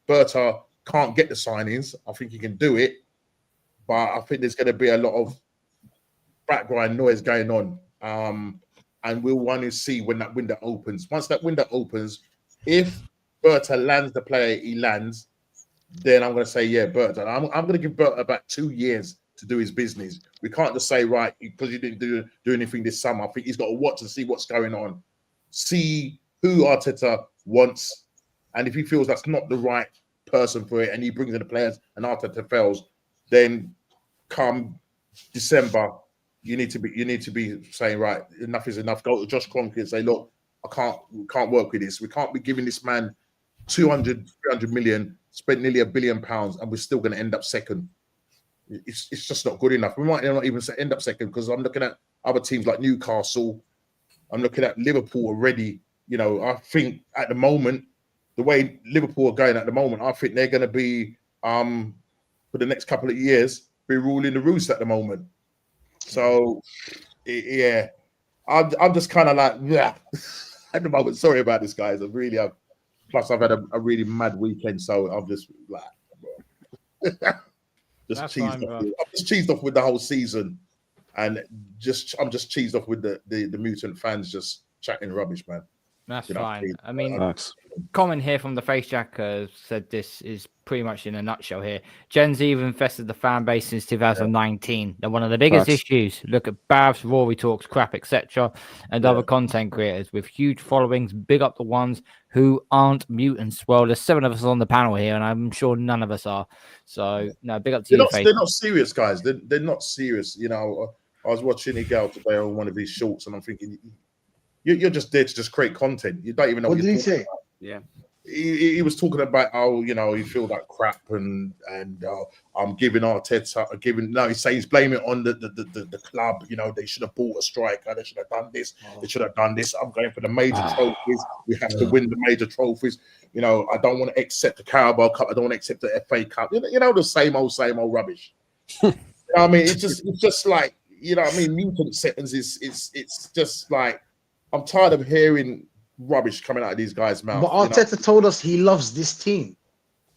Berta can't get the signings. I think he can do it, but I think there's going to be a lot of background noise going on, and we'll want to see when that window opens. Once that window opens, if Berta lands the player he lands, then I'm going to say, yeah, Berta. I'm going to give Berta about 2 years to do his business. We can't just say, right, because you didn't do anything this summer. I think he's got to watch and see what's going on, see who Arteta wants, and if he feels that's not the right person for it, and he brings in the players and Arteta fails, then come December, you need to be saying, right, enough is enough. Go to Josh Kroenke and say, look, we can't work with this. We can't be giving this man 200, 300 million, spent nearly £1 billion, and we're still going to end up second. It's just not good enough. We might not even end up second, because I'm looking at other teams like Newcastle. I'm looking at Liverpool already. You know, I think at the moment, the way Liverpool are going at the moment, I think they're going to be, for the next couple of years, be ruling the roost at the moment. So, yeah, I'm just kind of like, yeah, at the moment. Sorry about this, guys. Plus, I've had a really mad weekend, so I'm just like, I'm just cheesed off with the whole season, and I'm just cheesed off with the mutant fans just chatting rubbish, man. That's fine. I mean, comment here from the Face Jack said this is pretty much in a nutshell here. Gen Z have infested the fan base since 2019. They're one of the biggest issues. Look at Babs, Rory Talks, Crap, etc., and other content creators with huge followings. Big up the ones who aren't mutants. Well, there's 7 of us on the panel here, and I'm sure none of us are. So, no, big up to you, They're not serious, guys. They're not serious. You know, I was watching Igal today on one of his shorts, and I'm thinking, you're just there to just create content. You don't even know what did he say? Yeah. He was talking about how, you know, he feel like crap and I'm giving Arteta he's saying he's blaming it on the club. You know, they should have bought a striker, they should have done this, they should have done this. I'm going for the major trophies. We have to win the major trophies. You know, I don't want to accept the Carabao Cup, I don't want to accept the FA Cup. You know, the same old rubbish. You know what I mean? It's just like, you know what I mean, mutant acceptance it's just like, I'm tired of hearing rubbish coming out of these guys' mouths. But Arteta told us he loves this team.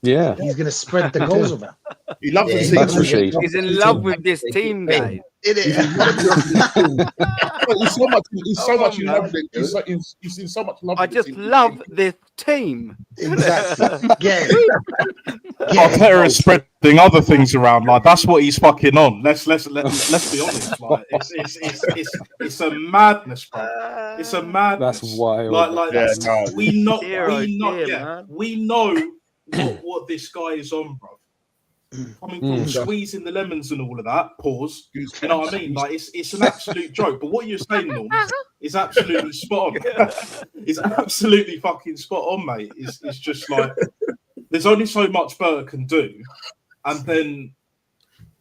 Yeah. He's going to spread the goals about. He loves the team. That's Rashid. He's in love with this team, guys. He's so much in love with it. He's in so much love. I just love this team. Exactly. Arteta is spreading other things around. Like, that's what he's fucking on. Let's be honest. Like, it's a madness, bro. It's a madness. That's wild. We know what this guy is on, bro. Coming from squeezing the lemons and all of that. Pause. You know what I mean? Like, it's an absolute joke. But what you're saying, Norm, is absolutely spot on. It's absolutely fucking spot on, mate. It's just like, there's only so much Berta can do, and then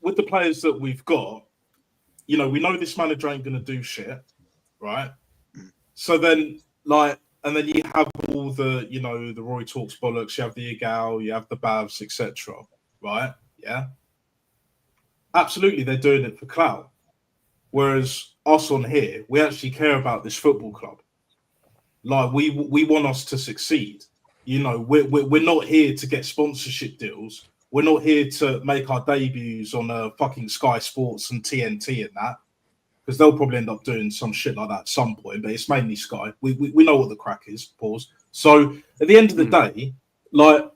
with the players that we've got, you know, we know this manager ain't gonna do shit, right? So then, like, and then you have all the, you know, the Roy Talks bollocks. You have the Igal, you have the Bavs, etc. Right? Yeah. Absolutely, they're doing it for clout. Whereas us on here, we actually care about this football club. Like, we want us to succeed. You know, we're not here to get sponsorship deals. We're not here to make our debuts on fucking Sky Sports and TNT and that, because they'll probably end up doing some shit like that at some point. But it's mainly Sky. We know what the crack is. Pause. So at the end of the day, like,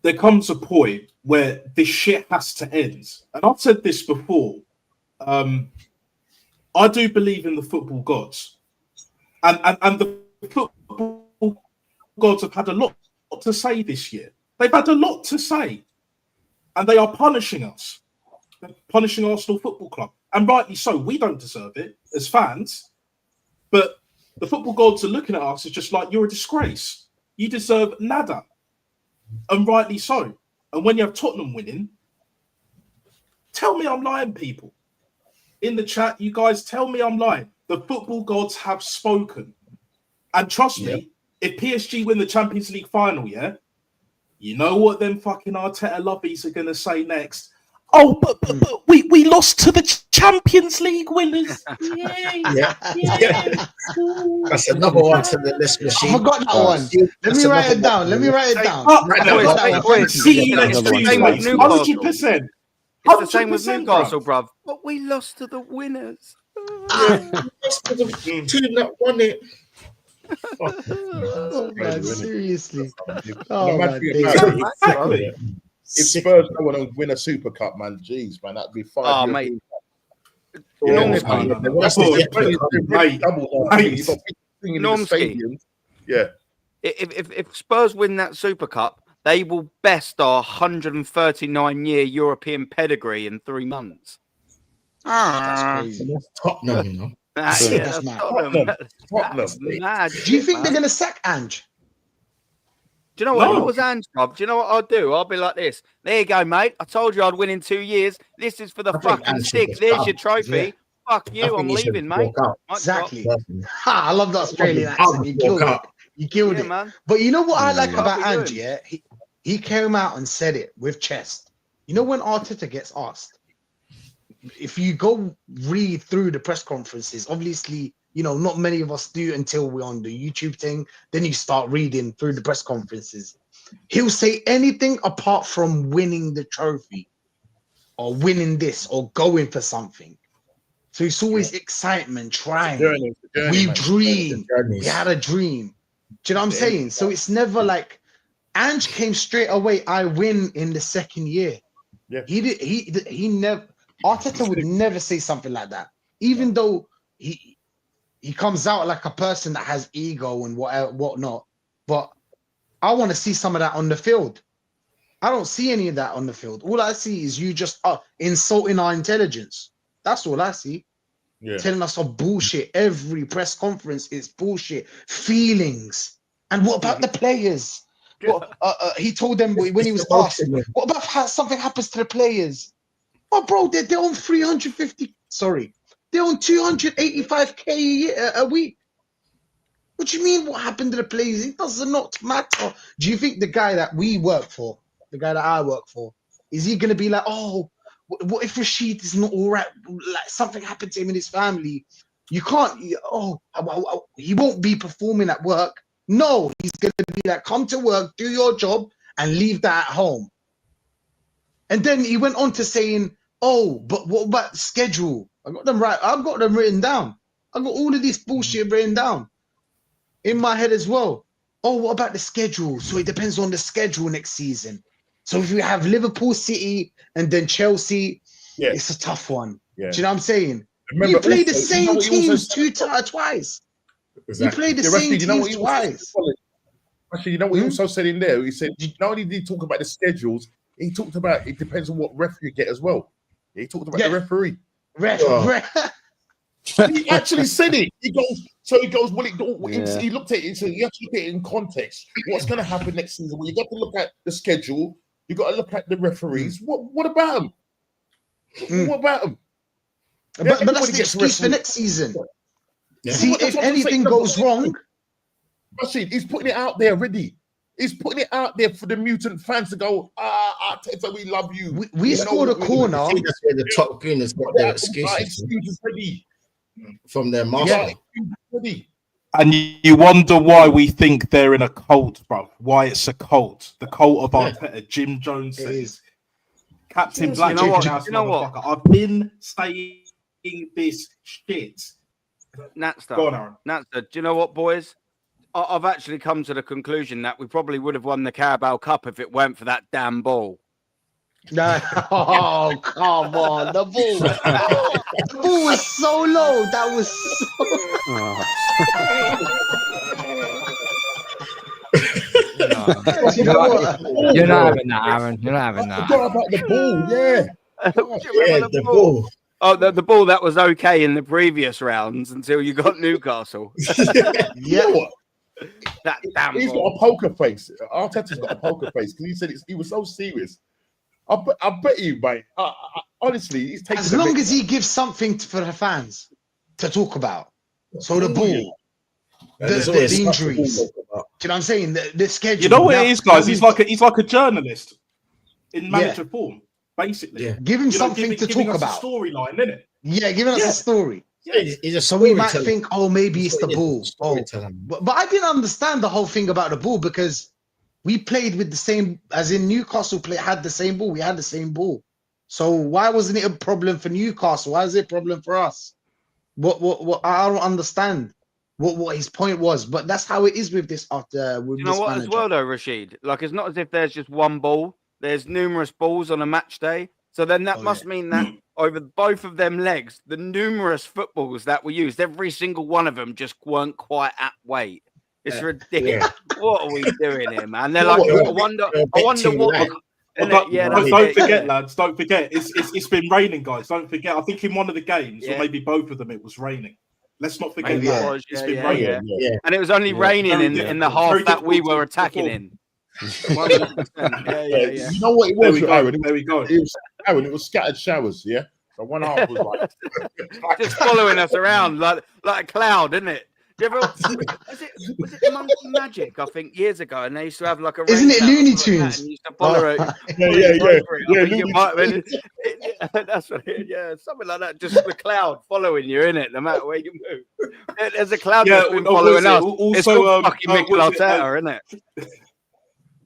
there comes a point where this shit has to end. And I've said this before. I do believe in the football gods, and the football gods have had a lot to say this year. They've had a lot to say, and they are punishing us. They're punishing Arsenal Football Club, and rightly so. We don't deserve it as fans, but the football gods are looking at us as just like, you're a disgrace. You deserve nada, and rightly so. And when you have Tottenham winning, tell me I'm lying, people. In the chat, you guys tell me I'm lying. The football gods have spoken. And trust me, if PSG win the Champions League final, you know what them fucking Arteta lovies are going to say next? Oh, but we lost to the Champions League winners. That's another one to the list machine. I forgot that one. Let me write it down. It's the same with Newcastle, bruv. But we lost to the winners. Two that won it. Oh, man, seriously. Oh, man. Exactly. If Spurs don't want to win a Super Cup, man, jeez, man, that'd be 5 years. Oh, mate. Yeah. If Spurs win that Super Cup, they will best our 139-year European pedigree in 3 months. That's crazy. That's Tottenham, you know. That's Tottenham. mad. Do you think they're going to sack Ange? Do you know what? If it was Ange, Rob, do you know what I'll do? I'll be like this. There you go, mate. I told you I'd win in 2 years. This is for the fucking stick. There's your trophy. Yeah. Fuck you. I'm leaving, mate. Exactly. I love the Australian accent. You killed it. You killed it. Man. But you know what I like about Ange, yeah? He came out and said it with chest. You know when Arteta gets asked, if you go read through the press conferences, obviously, you know, not many of us do until we're on the YouTube thing. Then you start reading through the press conferences. He'll say anything apart from winning the trophy or winning this or going for something. So it's always excitement, trying. We dreamed. We had a dream. Do you know what I'm saying? So it's never like Ange came straight away. I win in the second year. Yeah. He never. Arteta would never say something like that, even though he comes out like a person that has ego and whatnot. But I want to see some of that on the field. I don't see any of that on the field. All I see is you just insulting our intelligence. That's all I see. Yeah. Telling us some bullshit. Every press conference is bullshit. Feelings. And what about the players? What, he told them when he was asked, what about how something happens to the players? Oh, bro, they're on 350. Sorry. They're on 285K a week. What do you mean what happened to the players? It does not matter. Do you think the guy that we work for, the guy that I work for, is he going to be like, oh, what if RACHID is not all right? Like something happened to him and his family. You can't, he won't be performing at work. No, he's going to be like, come to work, do your job, and leave that at home. And then he went on to saying, oh, but what about schedule? I got them right. I've got them written down. I've got all of this bullshit written down in my head as well. Oh, what about the schedule? So it depends on the schedule next season. So if you have Liverpool, City, and then Chelsea, it's a tough one. Yeah. Do you know what I'm saying? Remember, you play the same teams twice. Exactly. You play the same teams twice. Actually, you know what he also said in there? He said, not only did he talk about the schedules, he talked about it depends on what ref you get as well. He talked about the referee. He actually said it. He goes, well, he looked at it, so you have to look at it in context. What's going to happen next season? Well, you got to look at the schedule. You got to look at the referees. What about them? What about them? But that's the excuse for next season. See, That's if what I'm saying. anything goes wrong, Rashid, he's putting it out there already. He's putting it out there for the mutant fans to go, Arteta, we love you. we scored a corner. I think that's where the top gooners got their excuses ready. from their master. Ready. And you wonder why we think they're in a cult, bro. Why it's a cult. The cult of Arteta. Jim Jones says. Captain Black. You know what? I've been saying this shit. Natster. Go on, Aaron. Natster, do you know what, boys? I've actually come to the conclusion that we probably would have won the Carabao Cup if it weren't for that damn ball. No, oh, come on. The ball. The ball was so low. That was so... You're not having that, Aaron. You're not having that. I forgot about the ball, yeah. The ball. Oh, the ball that was okay in the previous rounds until you got Newcastle. Yeah. That damn He's ball. got a poker face. Arteta's got a poker face because he said he was so serious. I bet you, mate. Honestly, he's taking. As long as he gives something for the fans to talk about. So the ball, the injuries. Do you know what I'm saying? The schedule. You know what it is, guys? He's like a journalist in manager form, basically. Yeah. Give him something to talk about. Storyline, isn't it? Yeah, giving us a story. Yeah, he's a so we might think, oh, maybe it's the ball. But I didn't understand the whole thing about the ball because we played with the same, as in Newcastle had the same ball. We had the same ball. So why wasn't it a problem for Newcastle? Why is it a problem for us? What I don't understand what his point was, but that's how it is with this. With you know what, manager. as well though, Rashid. Like it's not as if there's just one ball. There's numerous balls on a match day. So then that must mean that over both of them legs, the numerous footballs that were used, every single one of them just weren't quite at weight. It's ridiculous. Yeah. What are we doing here, man? They're like, I wonder what. Don't forget, lads. Don't forget. It's been raining, guys. Don't forget. I think in one of the games, or maybe both of them, it was raining. Let's not forget that. It's been raining. Yeah. And it was only raining in the half that we were attacking in. 100%. You know what it was? There we go. It was scattered showers. Yeah. So one half was like just following us around like a cloud, isn't it? Do you ever, was it Monkey Magic? I think years ago, and they used to have like a. Isn't it Looney Tunes? And used to follow it. That's what. Yeah, something like that. Just the cloud following you, in it, no matter where you move. There's a cloud that's been following us. Also, it's fucking Mikel Arteta, isn't it?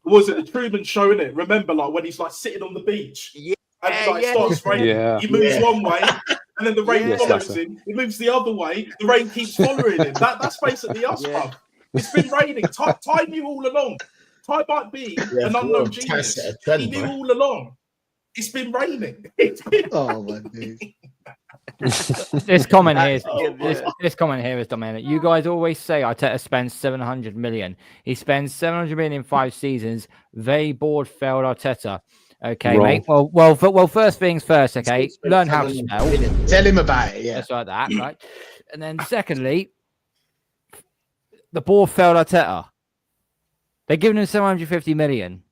Was it the Truman Show, innit? Remember, like when he's like sitting on the beach, and it starts raining. He moves one way, and then the rain follows him. He moves the other way. The rain keeps following him. That's basically us, bruv. It's been raining. Ty knew all along. Ty might be an unknown genius. He knew all along. It's been raining. Oh my days. This comment here is Dominic. You guys always say Arteta spends 700 million. He spends 700 million in 5 seasons. Very bored, failed Arteta. Okay, wrong. Mate. Well, first things first. Okay, learn how to spell. Tell him about it. Yeah, just like that, right? And then, secondly, the board failed Arteta. They're giving him 750 million.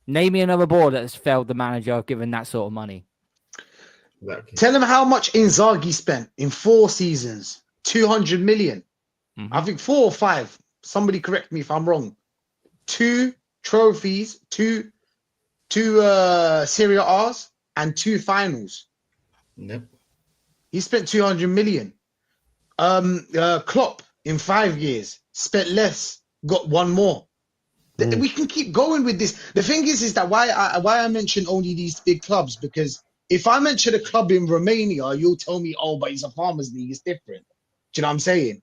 Name me another board that's failed the manager given that sort of money. Tell him how much Inzaghi spent in 4 seasons. 200 million. I think 4 or 5. Somebody correct me if I'm wrong. 2 trophies, 2 Serie A's and 2 finals. Yep. He spent 200 million. Klopp in 5 years spent less, got 1 more. We can keep going with this. The thing is that why I mention only these big clubs, because if I mention a club in Romania, you'll tell me, oh, but it's a Farmers League, it's different. Do you know what I'm saying?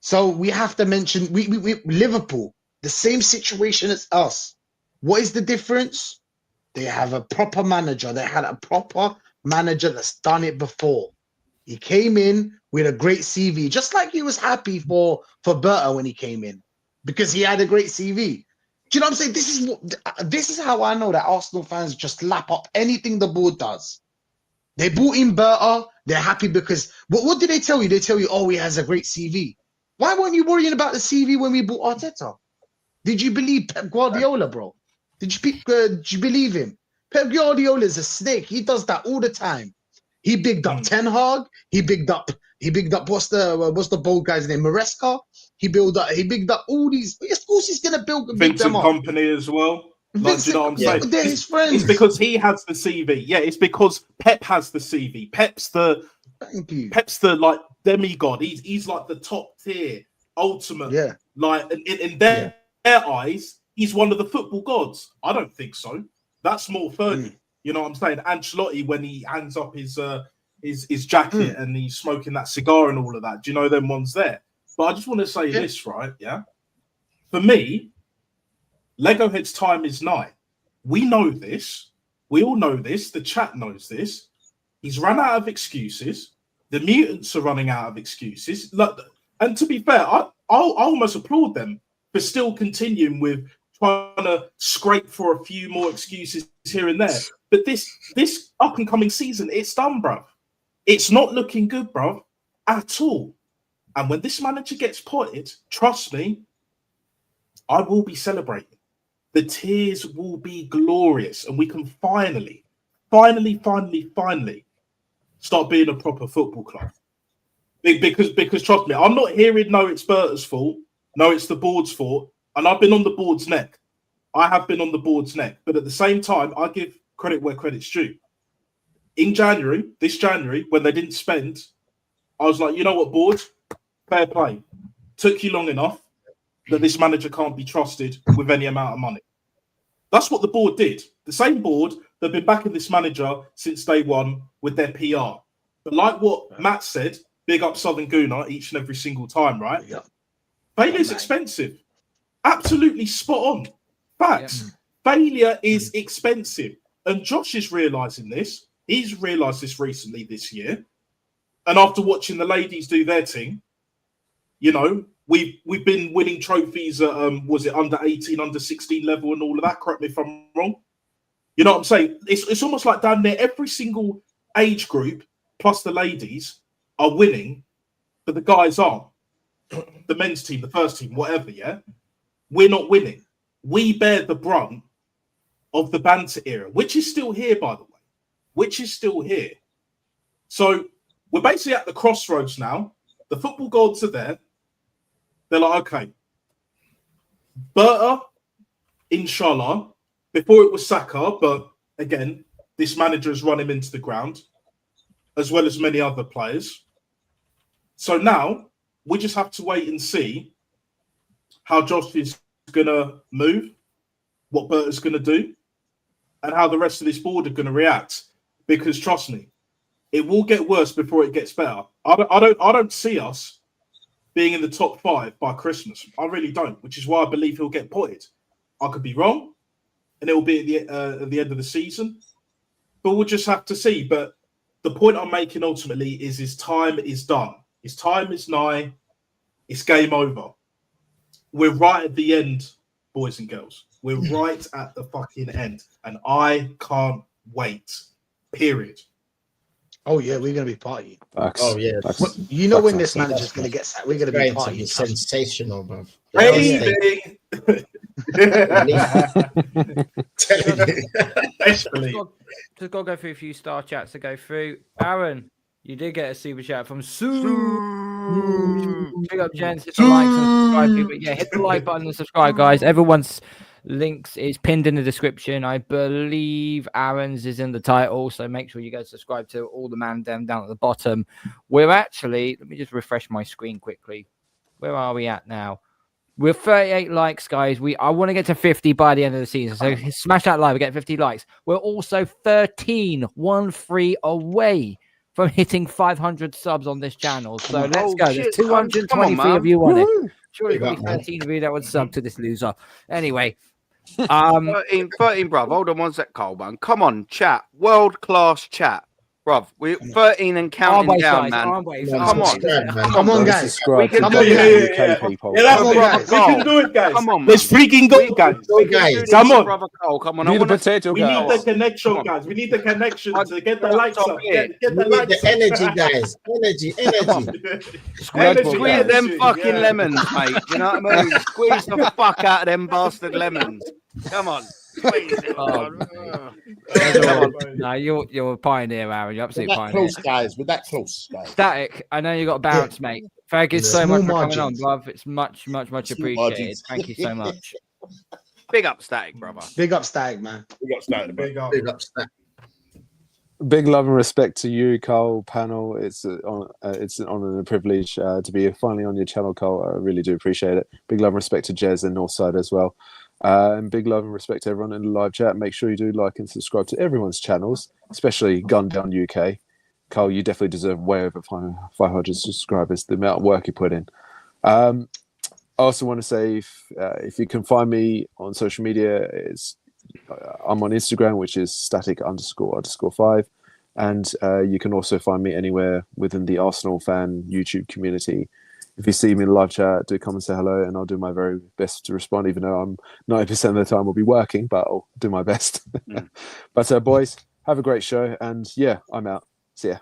So we have to mention we Liverpool, the same situation as us. What is the difference? They have a proper manager. They had a proper manager that's done it before. He came in with a great CV, just like he was happy for Berta when he came in, because he had a great CV. Do you know what I'm saying? This is how I know that Arsenal fans just lap up anything the board does. They bought in Berta. They're happy because what did they tell you? They tell you, oh, he has a great CV. Why weren't you worrying about the CV when we bought Arteta? Did you believe Pep Guardiola, bro? Did you believe him? Pep Guardiola is a snake. He does that all the time. He bigged up Ten Hag. He bigged up He bigged up what's the bold guy's name? Maresca. He bigged up all these. Of course, he's gonna big Vincent them up. Company as well. Like, do you know what I'm saying? They're his friends. It's because he has the CV. Yeah, it's because Pep has the CV. Pep's the like demigod. He's like the top tier, ultimate. Yeah. Like in their eyes, he's one of the football gods. I don't think so. That's more Fergie. You know what I'm saying? Ancelotti, when he hangs up his jacket and he's smoking that cigar and all of that. Do you know them ones there? But I just want to say this, right? Yeah. For me, Lego Head's time is nigh. We know this. We all know this. The chat knows this. He's run out of excuses. The mutants are running out of excuses. Look, and to be fair, I almost applaud them for still continuing with trying to scrape for a few more excuses here and there. But this up and coming season, it's done, bruv. It's not looking good, bruv, at all. And when this manager gets potted, trust me, I will be celebrating. The tears will be glorious, and we can finally start being a proper football club. Because trust me, I'm not hearing no, it's Berta's fault, no, it's the board's fault, and I've been on the board's neck. I have been on the board's neck, but at the same time, I give credit where credit's due. In this January, when they didn't spend, I was like, you know what, board, fair play. Took you long enough that this manager can't be trusted with any amount of money. That's what the board did. The same board that have been backing this manager since day one with their PR. But like what Matt said, big up Southern Gooner each and every single time, right? Yeah. Failure's expensive. Absolutely spot on. Facts. Failure is expensive. And Josh is realising this. He's realised this recently this year. And after watching the ladies do their thing, you know, we've been winning trophies at was it under 18, under 16 level and all of that. Correct me if I'm wrong. You know what I'm saying? It's almost like down there, every single age group plus the ladies are winning, but the guys aren't. The men's team, the first team, whatever, yeah? We're not winning. We bear the brunt of the banter era, which is still here, by the way. Which is still here. So we're basically at the crossroads now. The football gods are there. They're like, okay, Berta, inshallah, before it was Saka, but again, this manager has run him into the ground, as well as many other players. So now we just have to wait and see how Josh is going to move, what Berta's going to do, and how the rest of this board are going to react. Because trust me, it will get worse before it gets better. I don't see us being in the top 5 by Christmas. I really don't, which is why I believe he'll get potted. I could be wrong, and it will be at the end of the season. But we'll just have to see. But the point I'm making ultimately is his time is done. His time is nigh. It's game over. We're right at the end, boys and girls. We're right at the fucking end. And I can't wait. Period. Oh yeah, we're gonna be partying. Oh yeah, you know when this manager's gonna get sacked, we're gonna be partying. Sensational, bro. Crazy. Just got to go through a few star chats to go through. Aaron, you did get a super chat from Sue. Big up, gents. Hit the likes and subscribe. People. Yeah, hit the like button and subscribe, guys. Everyone's links is pinned in the description. I believe Aaron's is in the title, so make sure you guys subscribe to all the man down at the bottom. We're actually, let me just refresh my screen quickly. Where are we at now? We're 38 likes, guys. I want to get to 50 by the end of the season. So smash that like. We get 50 likes. We're also 13 away from hitting 500 subs on this channel. So let's go. There's 223 of you on it. Surely there'll be 13 of you that would sub to this loser. Anyway. 13, bruv. Hold on one sec, Cole, man. Come on, chat. World-class chat. Bruv, we're 13 and counting down, man. Come on, guys. We can do it. We can do it, guys. Come on, let's freaking go, guys. Come on. Brother Cole, come on. We need the connection, guys. We need the connection to get the likes up. Get the likes up. Energy, guys. Energy. Squeeze them fucking lemons, mate. You know what I mean? Squeeze the fuck out of them bastard lemons. Come on. No, you're a pioneer, Aaron. You're We're absolutely that pioneer. close, guys. We're that close, guys. Static, I know you got a bounce, mate. Thank you so Small much for coming on, margins. bruv. It's much Small appreciated. margins. Thank you so much. Big up, Static, brother. Big up, Stag, man. We got started. Big up. Big up, Stack. Big love and respect to you, Cole, panel. It's an honor and a privilege to be finally on your channel, Cole. I really do appreciate it. Big love and respect to Jez and Northside as well. And big love and respect to everyone in the live chat. Make sure you do like and subscribe to everyone's channels, especially Gun Down UK. Cole, you definitely deserve way over 500 subscribers, the amount of work you put in. I also want to say if you can find me on social media, I'm on Instagram, which is static__5. And you can also find me anywhere within the Arsenal fan YouTube community. If you see me in the live chat, do come and say hello, and I'll do my very best to respond, even though I'm 90% of the time will be working, but I'll do my best. But boys, have a great show, and yeah, I'm out. See ya.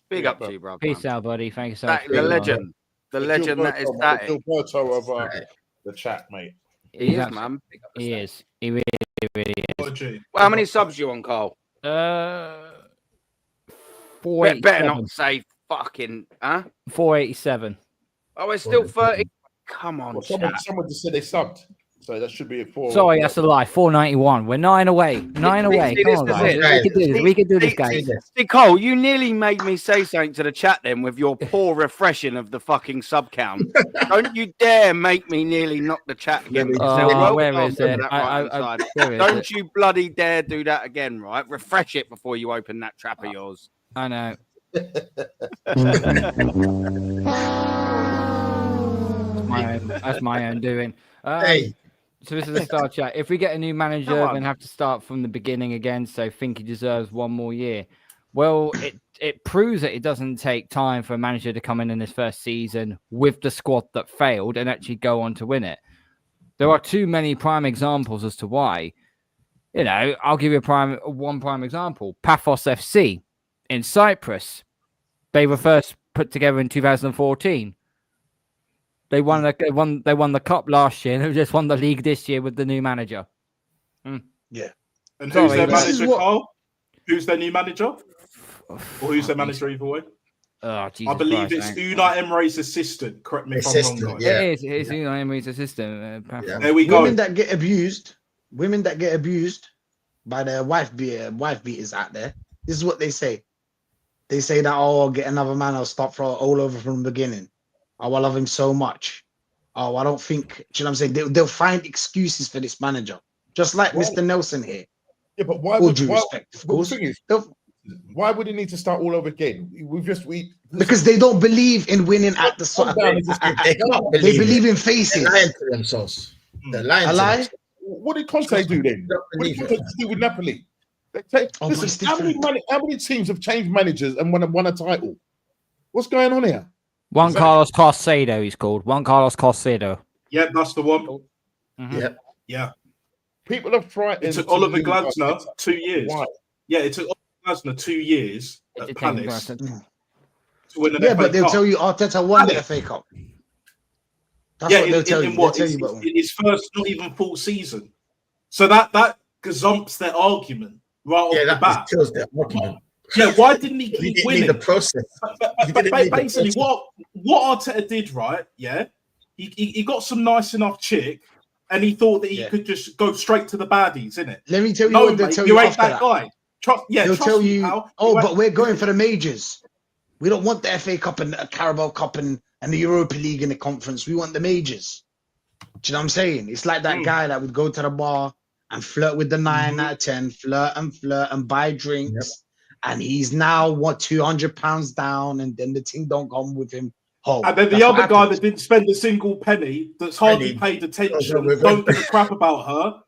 Big up to you, bro. Peace out, buddy. Thank you so much. Static, the legend. The legend that is Static. Gilberto of the chat, mate. He is, man. He is. He really is. Well, how many subs you on, Carl? 487. Better not say fucking, huh? 487. Oh, it's still 30. Come on, Well, someone just said they subbed, so that should be a 4. Sorry, that's a lie. 491. We're 9 away. 9 away. See, Come on, guys. We can do this. We can do this, guys. See, Cole, you nearly made me say something to the chat then with your poor refreshing of the fucking sub count. Don't you dare make me nearly knock the chat again. Oh, where is it? Don't you bloody dare do that again, right? Refresh it before you open that trap of yours. I know. That's my own doing. Hey. So this is a start chat. If we get a new manager, then have to start from the beginning again. So think he deserves one more year. Well, it proves that it doesn't take time for a manager to come in his first season with the squad that failed and actually go on to win it. There are too many prime examples as to why. You know, I'll give you one prime example. Paphos FC in Cyprus. They were first put together in 2014. They won the cup last year, and they just won the league this year with the new manager. Yeah. And who's their manager, Carl? Who's their new manager? Or who's their manager either way? Oh, Jesus I believe Christ, it's Unai Emery's assistant. Correct me if I'm wrong, guys. Yeah. It is. It's Unai Emery's assistant. There we go. Women that get abused by their wife beaters out there. This is what they say. They say that, oh, I'll get another man. I'll start from all over from the beginning. Oh, I love him so much. Oh, I don't think. Do you know what I'm saying? They'll find excuses for this manager, just like Mr. Nelson here. Yeah, but why would you respect? Of course. Why would it need to start all over again? Because they don't believe in winning at the sort. They believe in faces. They're lying to themselves. They're lying to themselves. What did Conte do then? What did Conte do with Napoli? Listen, how many teams have changed managers and won a title? What's going on here? Juan Carlos Caicedo, he's called. Juan Carlos Caicedo. Yeah, that's the one. Mm-hmm. Yeah. People are frightened. It took Oliver Glasner 2 years. Why? Yeah, it took Oliver Glasner 2 years at Palace to win an FA but they'll Cup. tell you Arteta won the FA Cup. That's what they'll tell you. They'll tell you about his first, not even full season. So that gazumps their argument right off the bat. Kills their argument. Yeah, why didn't he keep winning? The process. But basically, what Arteta did, right? Yeah, he got some nice enough chick, and he thought that he could just go straight to the baddies, innit? Let me tell you what they'll tell you ain't after that guy. They'll tell you, pal. but we're going for the majors. We don't want the FA Cup and the Carabao Cup and the Europa League and the conference. We want the majors. Do you know what I'm saying? It's like that guy that would go to the bar and flirt with the 9 out of 10, flirt and buy drinks. Yep. And he's now £200 down, and then the team don't come with him home. And then the other guy that didn't spend a single penny, that's hardly paid attention, don't give a crap about her.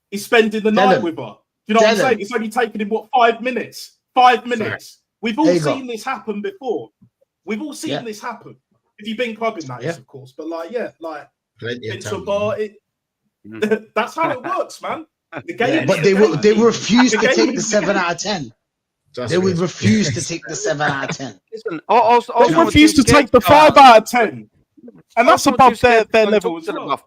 He's spending the night with her. You know what I'm saying? It's only taken him 5 minutes. 5 minutes. We've all seen this happen before. We've all seen this happen. If you've been clubbing, that is, of course. But into a bar, that's how it works, man. The game, but they refuse to take the 7 out of 10. They would refuse to take the 7 out of 10. Listen, they refuse to take the 5 out of 10, and that's above their level as well.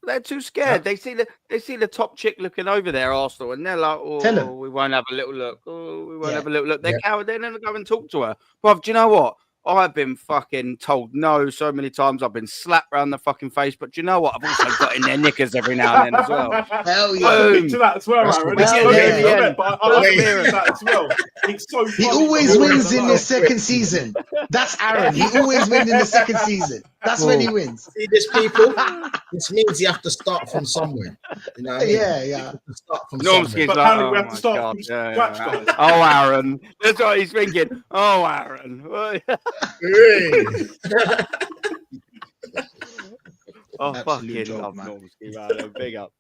They're too scared. They see the top chick looking over there, Arsenal, and they're like, "Oh, we won't have a little look. Oh, we won't have a little look." They're coward. They never go and talk to her. Bruv, do you know what? I've been fucking told no so many times. I've been slapped round the fucking face. But do you know what? I've also got in their knickers every now and then as well. Hell yeah. I picture that as well, Aaron. It's so good, but I like hearing that as well. It's so He funny. always wins in the second season. That's Aaron. He always wins in the second season. That's when he wins. See this, people? This means you have to start from somewhere. You know what I mean? Yeah. You have to start from Normski's somewhere. But apparently we have to start from scratch, guys. Oh, Aaron. That's what he's thinking. Oh, Aaron. Oh, fucking love Normski, man. Big up.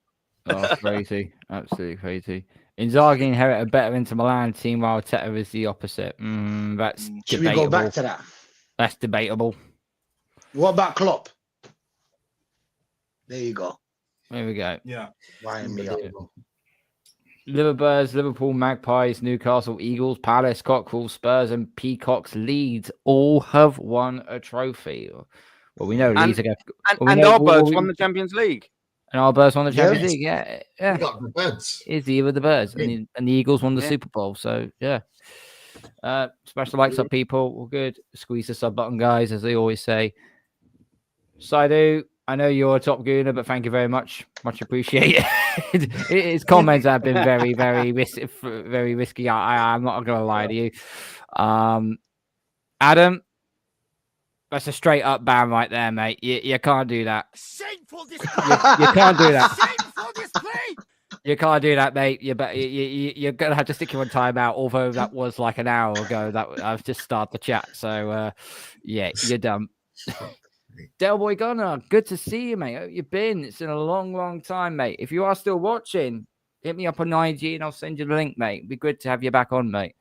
Oh, crazy. Absolutely crazy. Inzaghi inherited a better Inter Milan team, while Teta is the opposite. That's Should debatable. we go back to that? That's debatable. What about Klopp? There you go. There we go. Yeah. Wind me up. Liverpool, Liverpool, Magpies, Newcastle, Eagles, Palace, Cockerel, Spurs, and Peacocks, Leeds all have won a trophy. Well, we know Leeds are going to... And our Birds won the Champions League. And our Birds won the Champions League, yeah. You got the Birds. Is the year with the Birds. And the Eagles won the Super Bowl, so yeah. Smash the likes up, people. All good. Squeeze the sub button, guys, as they always say. Saidu, I know you're a top gooner, but thank you very much. Much appreciated. His comments have been very, very risky. I'm not going to lie to you. Adam, that's a straight up ban right there, mate. You can't do that. Shameful display. You can't do that. Shameful display. You can't do that, mate. You're gonna have to stick you on timeout. Although that was like an hour ago. That I've just started the chat, so yeah, you're done. Del Boy Gunner, good to see you, mate. How you been? It's been a long, long time, mate. If you are still watching, hit me up on IG and I'll send you the link, mate. It'd be good to have you back on, mate.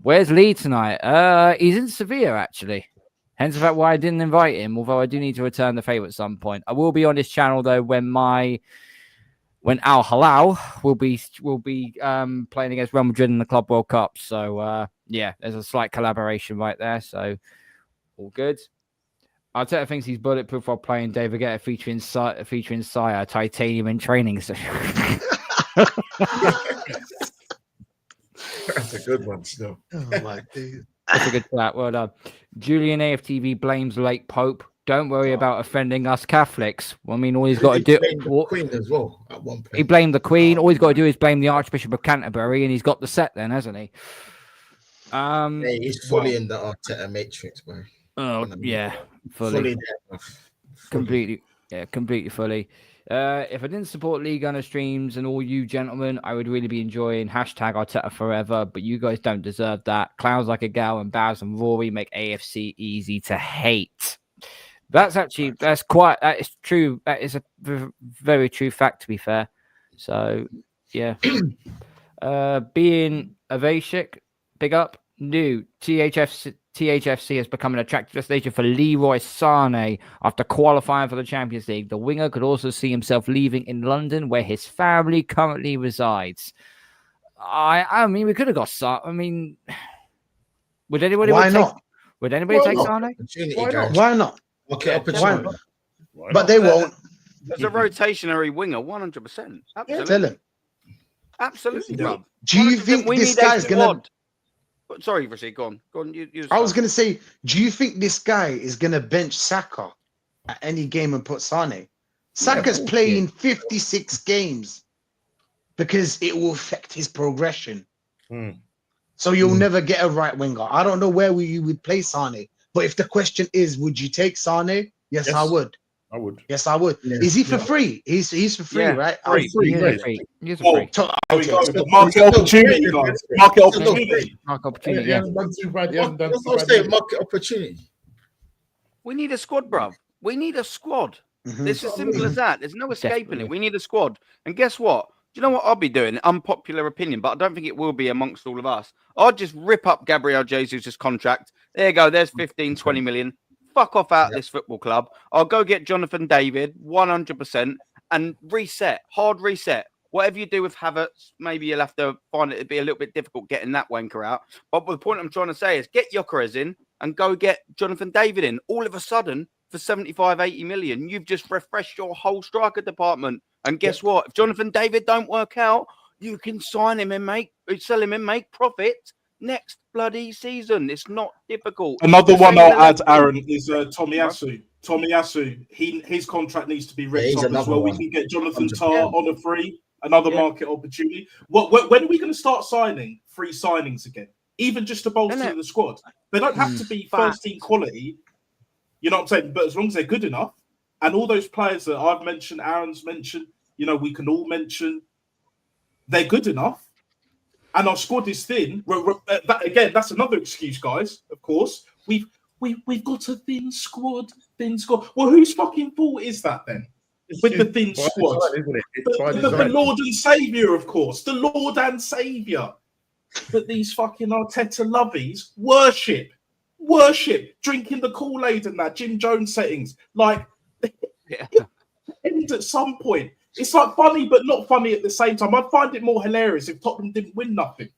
Where's Lee tonight? He's in Sevilla, actually. Hence the fact why I didn't invite him, although I do need to return the favor at some point. I will be on this channel though when Al Hilal will be playing against Real Madrid in the Club World Cup. So yeah, there's a slight collaboration right there. So all good. Arteta thinks he's bulletproof while playing David Guetta featuring Sire, Titanium in training session. That's a good one still. Oh my dude. That's a good chat. Well done. Julian AFTV blames late Pope. Don't worry about offending us Catholics. Well, I mean, all he's got to do. The Queen as well at one point. He blamed the Queen. All he's got to do is blame the Archbishop of Canterbury, and he's got the set then, hasn't he? Hey, he's fully in the Arteta matrix, bro. Oh yeah, fully there. completely fully. If I didn't support League Gunner streams and all you gentlemen, I would really be enjoying hashtag Arteta forever, but you guys don't deserve that. Clowns like a gal and Baz and Rory make AFC easy to hate. That is true. That is a very true fact, to be fair. So yeah. Being Avashik, big up. New THFC has become an attractive destination for Leroy Sané after qualifying for the Champions League. The winger could also see himself leaving in London, where his family currently resides. I mean, we could have got Sané. I mean, would anybody? Why not? Would anybody take Sané? Why not? Okay, Why not? But they won't. There's a rotationary winger, 100%. Absolutely. Tell him. Absolutely, bro. Do you think this guy's gonna? Sorry, Rashid, go on. I was going to say, do you think this guy is going to bench Saka at any game and put Sane? Saka's playing 56 games because it will affect his progression. So you'll never get a right winger. I don't know where you would play Sane, but if the question is, would you take Sane? Yes, I would. I would. Yes, I would. Yeah. Is he for free? He's for free, right? Free. He's free. Market opportunity, guys. Market opportunity. Market opportunity. He hasn't done too bad. Market opportunity. We need a squad, bruv. We need a squad. It's as simple as that. There's no escaping it. We need a squad. And guess what? Do you know what I'll be doing? Unpopular opinion, but I don't think it will be amongst all of us. I'll just rip up Gabriel Jesus' contract. There you go. There's 15, 20 million. Fuck off out of this football club. I'll go get Jonathan David, 100%, and reset. Hard reset. Whatever you do with Havertz, maybe you'll have to find it to be a little bit difficult getting that wanker out. But the point I'm trying to say is get Gyökeres in and go get Jonathan David in. All of a sudden, for 75, 80 million. You've just refreshed your whole striker department. And guess what? If Jonathan David don't work out, you can sign him and sell him and make profit next bloody season. It's not difficult. Another one I'll add, Aaron, is Tomiyasu. Tomiyasu, his contract needs to be ripped up as well. We can get Jonathan Tah on a free, another market opportunity. When are we going to start signing free signings again? Even just to bolster the squad. They don't have to be first team quality. You know what I'm saying? But as long as they're good enough, and all those players that I've mentioned, Aaron's mentioned, you know, we can all mention, they're good enough. And our squad is thin. Again, that's another excuse, guys. Of course, we've got a thin squad. Well, whose fucking fault is that then? With the thin squad, isn't it? The Lord and Savior, of course, the Lord and Savior that these fucking Arteta lovies worship, drinking the Kool-Aid and that Jim Jones settings. Like, end at some point. It's like funny, but not funny at the same time. I'd find it more hilarious if Tottenham didn't win nothing.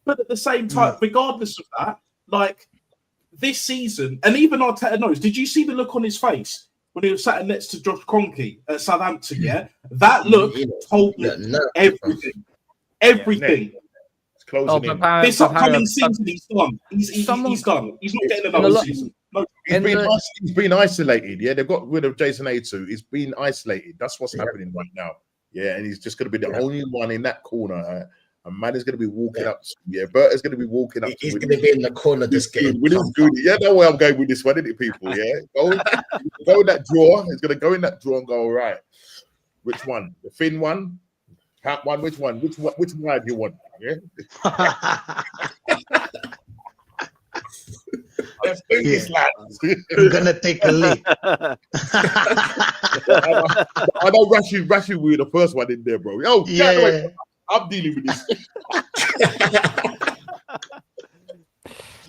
But at the same time, regardless of that, like this season, and even Arteta knows, did you see the look on his face when he was sat next to Josh Kroenke at Southampton? Yeah, that look told me everything. Everything. It's closing in. This upcoming season, he's done. He's done. He's not getting another season. No. He's been isolated. Yeah, they've got rid of Jason A2. He's been isolated. That's what's happening right now. Yeah, and he's just going to be the only one in that corner. And man is going to be walking up. Bert is going to be walking up. He's going to be in the corner just getting. Yeah, no way I'm going with this one, isn't it, people? Yeah, go in that drawer. He's going to go in that drawer and go, all right, which one? The thin one? Hat one? Which one? Which one do you want? Yeah. Let's do this, lads. I'm gonna take a leak. I know Rashi will be the first one in there, bro. Oh, yeah. I'm dealing with this.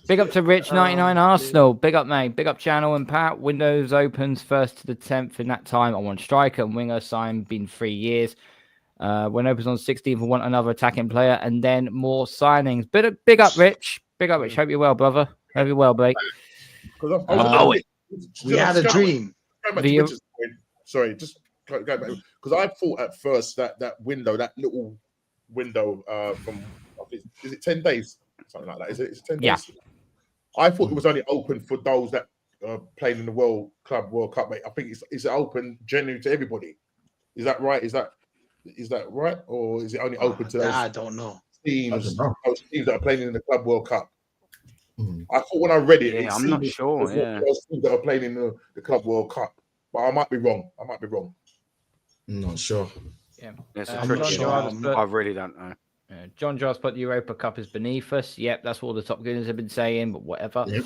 Big up to Rich99 Arsenal. Big up, mate. Big up channel and Pat. Windows opens 1st to the 10th. In that time, I want striker and winger signed. Been 3 years. When opens on 16th, I want another attacking player and then more signings. Big up, Rich. Big up, Rich. Hope you're well, brother. Hope you're well, mate. We had a dream. Sorry, just go back because I thought at first that window, that little window from is it 10 days, something like that? Is it 10 days? Yeah. I thought it was only open for those that are playing in the World Cup, mate. I think it's open generally to everybody. Is that right? Is that right, or is it only open to those? I don't know. Those teams that are playing in the Club World Cup. I thought when I read it, I'm not sure. Those teams that are playing in the Club World Cup, but I might be wrong. I'm not sure. Yeah, I really don't know. John Joss put the Europa Cup is beneath us. Yep, that's what all the top gooners have been saying, but whatever. Yep.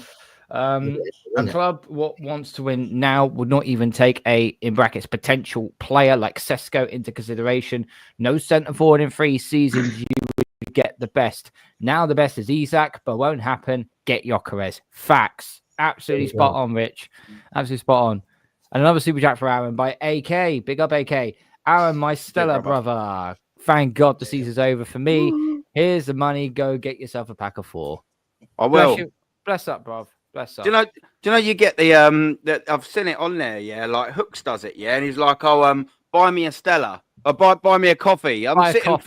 A club what wants to win now would not even take a, in brackets, potential player like Sesko into consideration. No centre forward in 3 seasons. You would get the best. Now the best is Isak, but won't happen. Get Gyökeres. Facts. Absolutely spot on, Rich. Absolutely spot on. And another super chat for Aaron by AK. Big up AK. Aaron, my stellar brother. Thank God the season's over for me. Here's the money. Go get yourself a pack of 4. I will. Bless up, bruv. Bless up. Do you know you get the that I've seen it on there, yeah, like Hooks does it, yeah, and he's like, oh, buy me a Stella. Or buy me a coffee. I'm sitting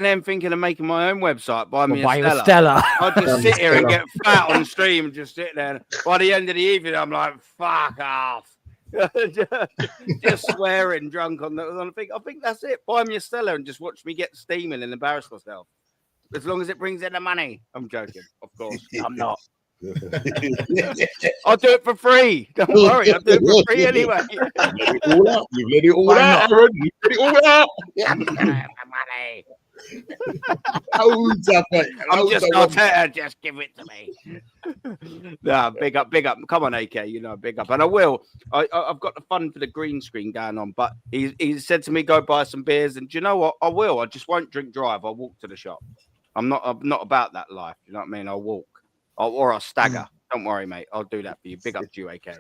there thinking of making my own website. Buy me a Stella. I'll just sit here and get fat on stream and just sit there. By the end of the evening, I'm like, fuck off. just swearing drunk on the thing. I think that's it. Buy me a Stella and just watch me get steaming and embarrass myself. As long as it brings in the money. I'm joking, of course. I'm not. I'll do it for free. Don't worry, I'll do it for free anyway. You've let it all out, Aaron. You've let it all out. Money. I'm just Arteta. Just give it to me. Nah, big up. Come on, AK. You know, big up. And I will. I've got the fun for the green screen going on. But he said to me, go buy some beers. And do you know what? I will. I just won't drink drive. I'll walk to the shop. I'm not about that life. You know what I mean? I'll walk. Or I'll stagger. Don't worry, mate. I'll do that for you. Big up to you, AK.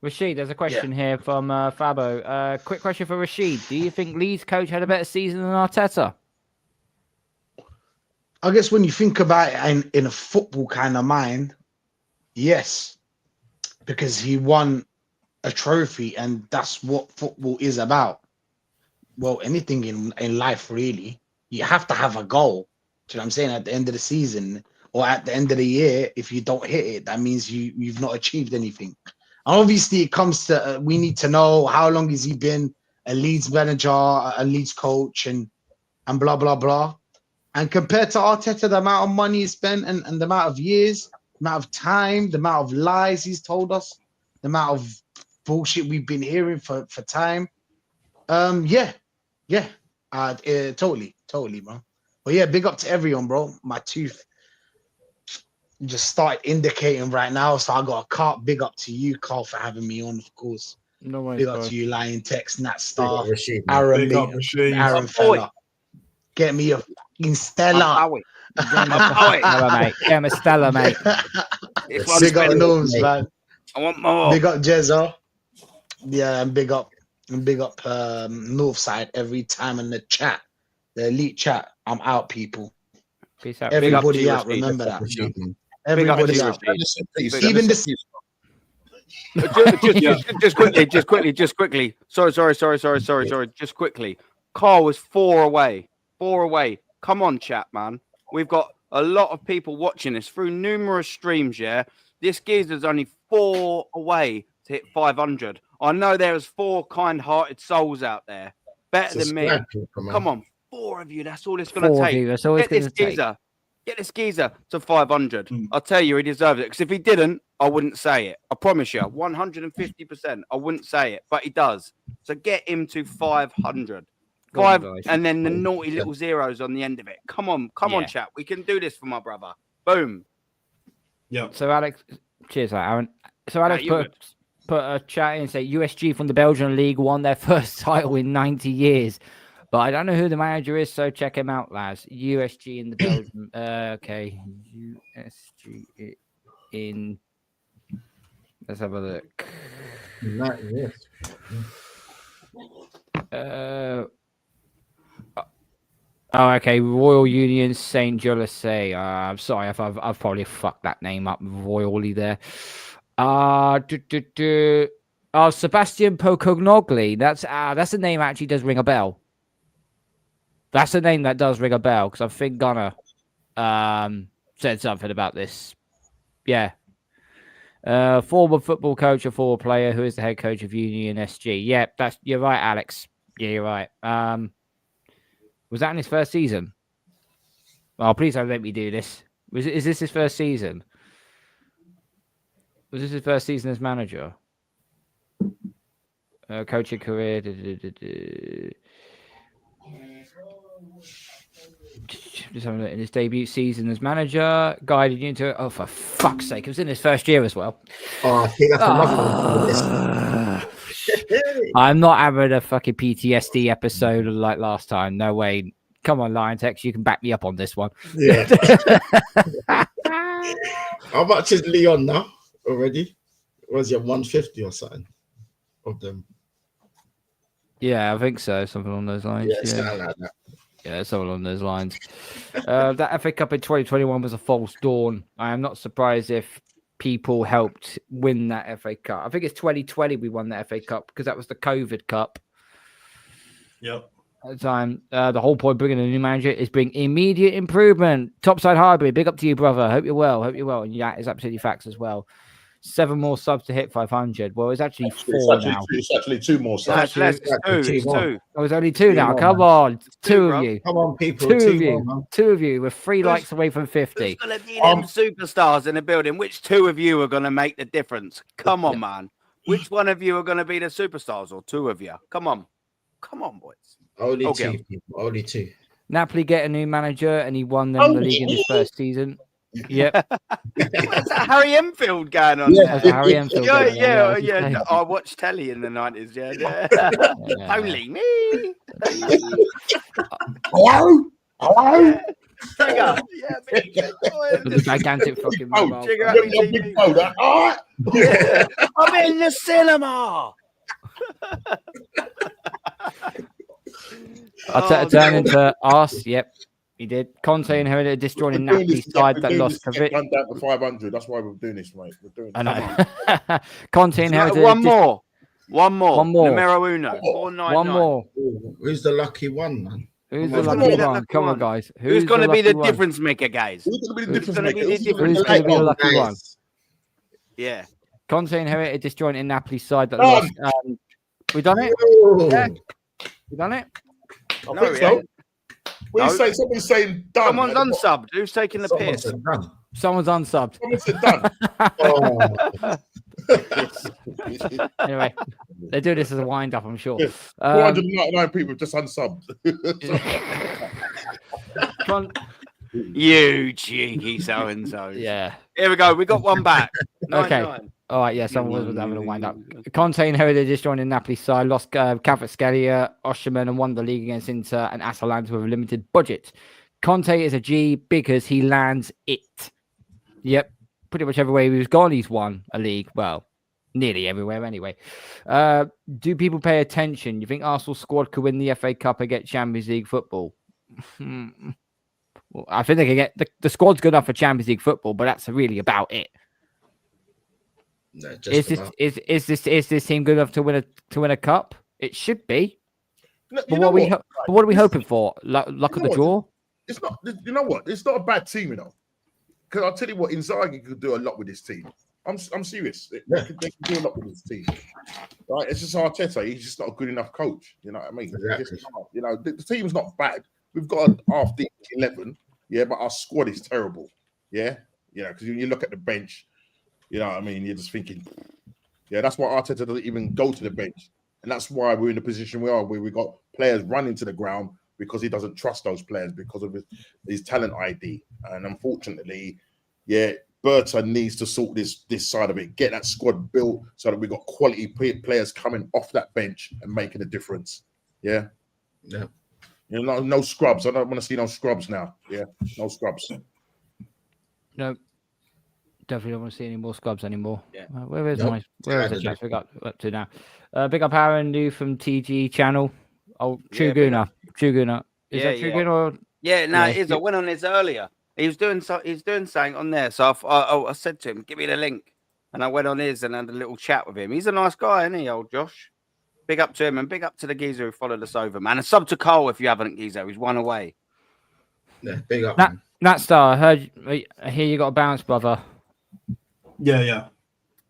Rashid, there's a question here from Fabo. Quick question for Rashid. Do you think Leeds coach had a better season than Arteta? I guess when you think about it in a football kind of mind, yes. because he won a trophy, and that's what football is about. Well, anything in life, really. You have to have a goal. Do you know what I'm saying? At the end of the season or at the end of the year, if you don't hit it, that means you've not achieved anything. And obviously, it comes to we need to know how long has he been a Leeds manager, a Leeds coach, and blah blah blah. And compared to Arteta, the amount of money he spent and the amount of years, the amount of time, the amount of lies he's told us, the amount of bullshit we've been hearing for time. Totally, bro. But yeah, big up to everyone, bro. My tooth just started indicating right now, so I got a Carl. Big up to you, Carl, for having me on, of course. No worries, Big up bro. to you, Liontekz, Nat Big Star, up Rashid, man. Aaron, Big up, Rashid. Aaron fella. Get me a fucking Stella. Stella, mate. Get him a Stella, mate. This one's Big up been- Gnomes, man. I want more. Big up Jezza. Yeah, and big up Northside every time in the chat. The elite chat. I'm out, people. Peace out. Big up to Everybody you, out. Rashid. Remember that. Rashid, man. Everybody to you, out. Rashid. Even the Just quickly. Sorry. Just quickly. Carl was 4 away. 4 away. Come on, chat, man. We've got a lot of people watching this through numerous streams. Yeah, this geezer's only 4 away to hit 500. I know there's 4 kind-hearted souls out there, better than me. Come on, 4 of you. That's all it's going to 4 of take. you, that's all it's Get this gonna take. geezer. Get this geezer to 500. I'll tell you, he deserves it. Because if he didn't, I wouldn't say it. I promise you, 150%. I wouldn't say it, but he does. So get him to 500. Go on, 5, guys. and then the naughty little zeros on the end of it. Come on, Yeah. chat. We can do this for my brother. Boom. Yeah. So Alex, cheers, Aaron. So Alex you put a chat in and say USG from the Belgian league won their first title in 90 years. But I don't know who the manager is, so check him out, lads. USG in the Belgian. Okay, USG in. Let's have a look. Oh, okay. Royal Union Saint Julius. I'm sorry if I've probably fucked that name up royally there. Sebastian Pocognogli. That's a name actually does ring a bell. That's a name that does ring a bell because I think Gunnar said something about this. Yeah. Former football coach, a former player who is the head coach of Union SG. Yeah, you're right, Alex. Yeah, you're right. Was that in his first season? Oh, please don't let me do this. Is this his first season? Was this his first season as manager? Coaching career. Just having a look in his debut season as manager, guided you into. Oh, for fuck's sake! It was in his first year as well. Oh, I think that's enough. I'm not having a fucking PTSD episode like last time. No way. Come on, Liontekz, you can back me up on this one. Yeah. How much is Leon now already? Was it 150 or something of them? Yeah, I think so. Something along those lines. Yeah, something like that. Yeah, something along those lines. That FA Cup in 2021 was a false dawn. I am not surprised if people helped win that FA Cup. I think it's 2020 we won the FA Cup because that was the COVID Cup. Yep. At the time, the whole point of bringing a new manager is bring immediate improvement. Topside Highbury, big up to you, brother. Hope you're well. And that is absolutely facts as well. 7 more subs to hit 500. Well, it's actually 4 now. It's actually 2 more No, subs. it's less. It's 2. Oh, it's only 2 now. more, Come man. on. 2 bro. of you. Come on, people. 2 of 2 you. more, man. 2 of you. We're 3 likes away from 50. Who's gonna be them superstars in the building? Which 2 of you are gonna make the difference? Come on, man. Which one of you are gonna be the superstars, or 2 of you? Come on, boys. Only Okay. 2 people. Only 2. Napoli get a new manager and he won them the league in his first season. Yep. What's that Harry Enfield going on? That's a Harry Enfield. Yeah. I watched telly in the 90s. Yeah. Only me. Hello? Trigger. Yeah, big The gigantic fucking mobile. Trigger at me, TV. All right. I'm in the cinema. I'll turn into us. Yep. He did. Conte inherited a disjointed We're doing Napoli this- side we're that doing lost this to get Kavit. run down to 500. That's why we're doing this, mate. We're doing I this. know. Conte inherited One more. One more. One more. Numero uno. One 499. One more. Who's the lucky one, man? Who's Who's the gonna lucky be the one? lucky Come on, one? guys. Who's going to be lucky the one? difference maker, guys? Who's going to be the Who's difference gonna be maker? the Who's difference Who's going to be the Come on, lucky one? guys. Yeah. Conte inherited disjointed Napoli side that Done. lost. We done it? Ooh. Yeah. We done it? I No, think he so. ain't. What No. you say? Someone's saying done. Someone's unsubbed. Who's taking the Someone piss? said done. Someone's unsubbed. Someone said done. Oh, Anyway, they do this as a wind up, I'm sure. 499 people just unsubbed. Con- You cheeky so and so. yeah. Here we go. We got one back. Okay. 99. All right, yeah, someone was having a wind up. Conte inherited disjointed Napoli side, lost Kvaratskhelia, Osimhen, and won the league against Inter and Atalanta with a limited budget. Conte is a G because he lands it. Yep, pretty much everywhere he's gone, he's won a league. Well, nearly everywhere anyway. Do people pay attention? You think Arsenal squad could win the FA Cup and get Champions League football? Well, I think they can get the squad's good enough for Champions League football, but that's really about it. no, Is just about. this team good enough to win a cup? It should be. No, But what are we hoping for? Luck of You know the what? draw? It's not. You know what? It's not a bad team, you know. Because I'll tell you what, Inzaghi could do a lot with this team. I'm serious. They can do a lot with this team. Right? It's just Arteta. He's just not a good enough coach. You know what I mean? Exactly. It's just not. You know, the team's not bad. We've got a half deep 11, yeah, but our squad is terrible. Yeah, you know, because when you look at the bench, you know what I mean. You're just thinking, yeah, that's why Arteta doesn't even go to the bench, and that's why we're in the position we are, where we got players running to the ground because he doesn't trust those players because of his talent ID. And unfortunately, yeah, Berta needs to sort this side of it, get that squad built so that we got quality players coming off that bench and making a difference. Yeah. Yeah. You know, no scrubs. I don't want to see no scrubs now. Yeah, no scrubs. No. Definitely don't want to see any more scrubs anymore. Yeah. Where is Nope. the chat we got up to now? Big up Aaron, new from TG channel. Oh, True Yeah, big Guna. True Guna. Is Yeah, that True yeah. Guna or Yeah, no, Yeah, it is. I went on this earlier. He's doing something on there. So I said to him, give me the link. And I went on his and had a little chat with him. He's a nice guy, isn't he, old Josh? Big up to him and big up to the geezer who followed us over, man. And sub to Cole if you haven't, geezer. He's one away. Yeah, big up. Nat, man. Nat Star? I hear you got a bounce, brother. Yeah.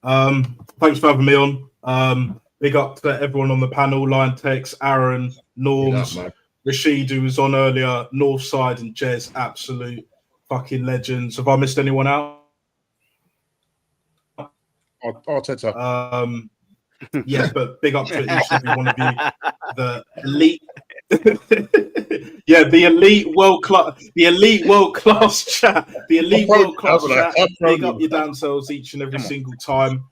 Thanks for having me on. Big up to everyone on the panel, Liontekz, Aaron, Big up, Norms, man. Rashid, who was on earlier, Northside and Jez, absolute fucking legends. Have I missed anyone out? Arteta. Yeah, but big up to each and every one of you. The elite, yeah, the elite world class chat, the elite world class chat. Big up your damn selves each and every single time.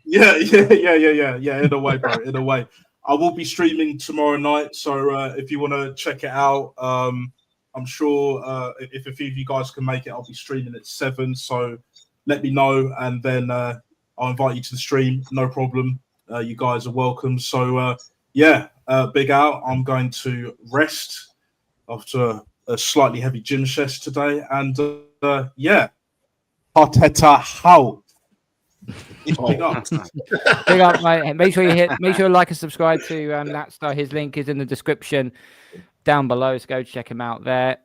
Yeah. In a way, bro. In a way, I will be streaming tomorrow night, so if you want to check it out, I'm sure if a few of you guys can make it, I'll be streaming at 7. So let me know, and then I'll invite you to the stream. No problem. You guys are welcome. So big out. I'm going to rest after a slightly heavy gym session today, and Arteta how. Big up. Big up, mate. Make sure you like and subscribe to Nat Star. His link is in the description down below. So go check him out there.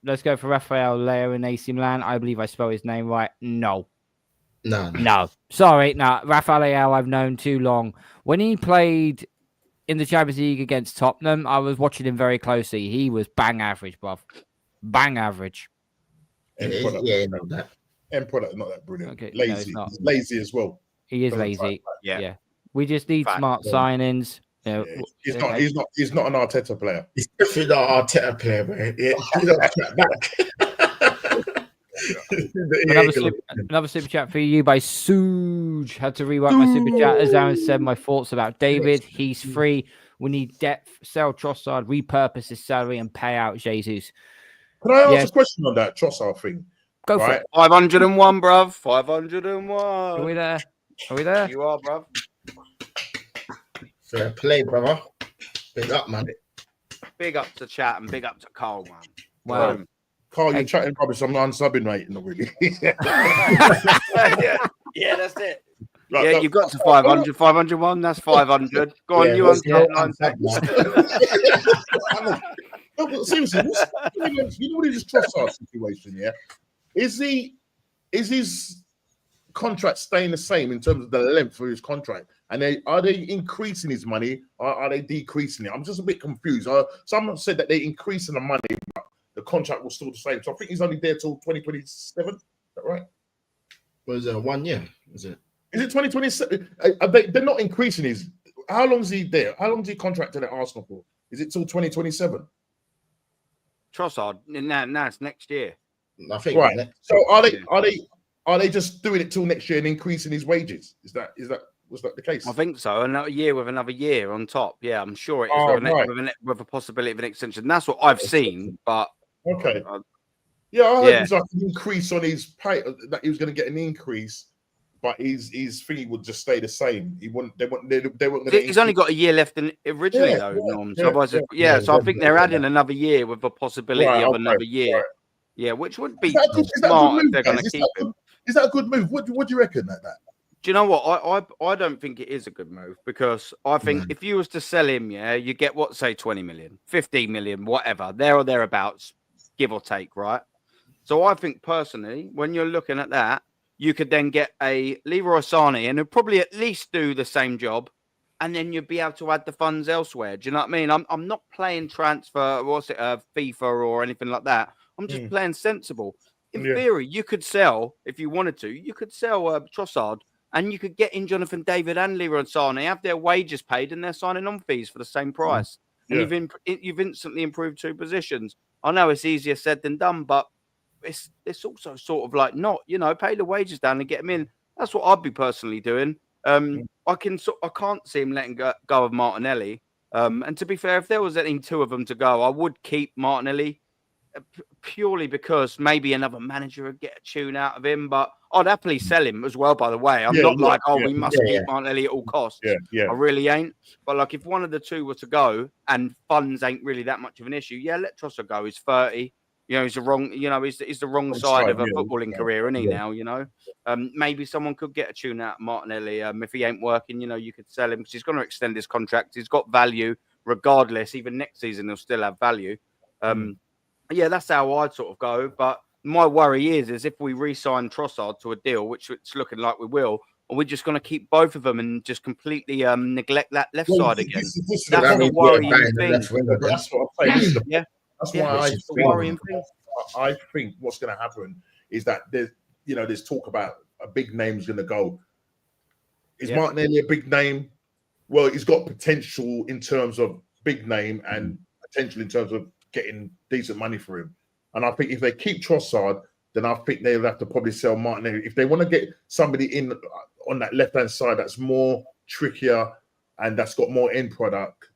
Let's go for Rafael Leo in AC Milan. I believe I spelled his name right. No. Sorry, no. Rafael Leo I've known too long. When he played in the Champions League against Tottenham, I was watching him very closely. He was bang average, bruv. Bang average. Yeah, know that. End product, not that brilliant. Okay, Lazy. no, He's lazy as well. He is lazy. Yeah. We just need smart signings. Yeah, he's not an Arteta player. He's definitely not an Arteta player, man. Yeah, he's not track back. Another super chat for you by Suge. Had to rewrite my super chat as Aaron said. My thoughts about David. He's free. We need depth. Sell Trossard. Repurpose his salary and pay out Jesus. Can I ask a question on that Trossard thing? Go for it. 501, bruv. 501. Are we there? Are we there? You are, bruv. Fair play, brother. Big up, man. big up to chat and big up to Carl, man. Wow. Carl, you're chatting rubbish. I'm unsubbing, mate. Not really. yeah, that's it. Like, Yeah, you got to 500. 501, that's 500. Go on, you unsub 9. No, but seriously, you know what is this Trossard situation? Yeah, is his contract staying the same in terms of the length of his contract? And are they increasing his money or are they decreasing it? I'm just a bit confused. Someone said that they're increasing the money, but the contract was still the same. So I think he's only there till 2027. Is that right? Was it 1 year? Is it? Is it 2027? They're not increasing his. How long is he there? How long is he contracted at Arsenal for? Is it till 2027? Trossard, now it's next year. I think. Right. So are they just doing it till next year and increasing his wages? Was that the case? I think so. Another year with another year on top. Yeah, I'm sure it is with a possibility of an extension. That's what I've seen. But okay. Yeah, I heard it was like an increase on his pay, that he was going to get an increase, but his fee would just stay the same. He wouldn't. They weren't. He's only got a year left originally, though, Norm. So I think they're adding another year with the possibility of another year. Right. Yeah, which would be smart if they're going to keep him. Is that a good move? What do you reckon that? Do you know what? I don't think it is a good move because I think if you was to sell him, you get what, say 20 million, 15 million, whatever, there or thereabouts, give or take, right? So I think personally, when you're looking at that, you could then get a Leroy Sané and he'll probably at least do the same job, and then you'd be able to add the funds elsewhere. Do you know what I mean? I'm not playing transfer, FIFA or anything like that. I'm just playing sensible. In theory, you could sell, if you wanted to, you could sell Trossard and you could get in Jonathan David and Leroy Sané, have their wages paid and they're signing on fees for the same price. And you've instantly improved 2 positions. I know it's easier said than done, but it's also sort of like not, pay the wages down and get them in. That's what I'd be personally doing. I can't see him letting go of Martinelli. And to be fair, if there was any 2 of them to go, I would keep Martinelli purely because maybe another manager would get a tune out of him. But I'd happily sell him as well, by the way. I'm not we must keep Martinelli at all costs. I really ain't. But like if one of the 2 were to go and funds ain't really that much of an issue, let Trossard go. He's 30. He's the wrong. He's the wrong side of a footballing career, isn't he? Now, maybe someone could get a tune out of Martinelli. If he ain't working, you could sell him because he's going to extend his contract. He's got value regardless. Even next season, he'll still have value. That's how I'd sort of go. But my worry is if we re-sign Trossard to a deal, which it's looking like we will, are we just going to keep both of them and just completely neglect that left side again? That's the worrying thing. That's what I'm saying. That's why I think what's going to happen is that there's talk about a big name's going to go. Is Martinelli a big name? Well, he's got potential in terms of big name and potential in terms of getting decent money for him. And I think if they keep Trossard, then I think they'll have to probably sell Martinelli. If they want to get somebody in on that left-hand side that's more trickier and that's got more end product,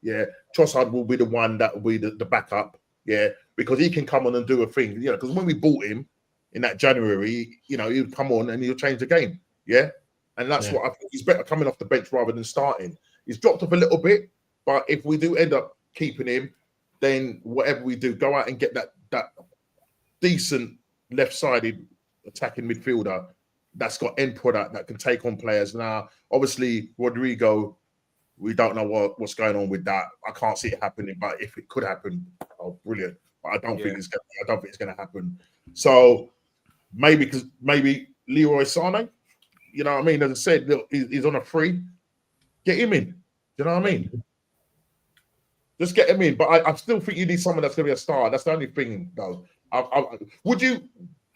Trossard will be the one that will be the backup. Because he can come on and do a thing. Because when we bought him in that January, he'll come on and he'll change the game. And that's what I think. He's better coming off the bench rather than starting. He's dropped off a little bit, but if we do end up keeping him, then whatever we do, go out and get that decent left-sided attacking midfielder that's got end product that can take on players. Now, obviously, Rodrigo, we don't know what's going on with that. I can't see it happening, but if it could happen, brilliant. But I don't think it's going to happen. So maybe Leroy Sané, you know what I mean? As I said, look, he's on a free. Get him in. You know what I mean? Just get him in. But I still think you need someone that's going to be a star. That's the only thing, though. Would you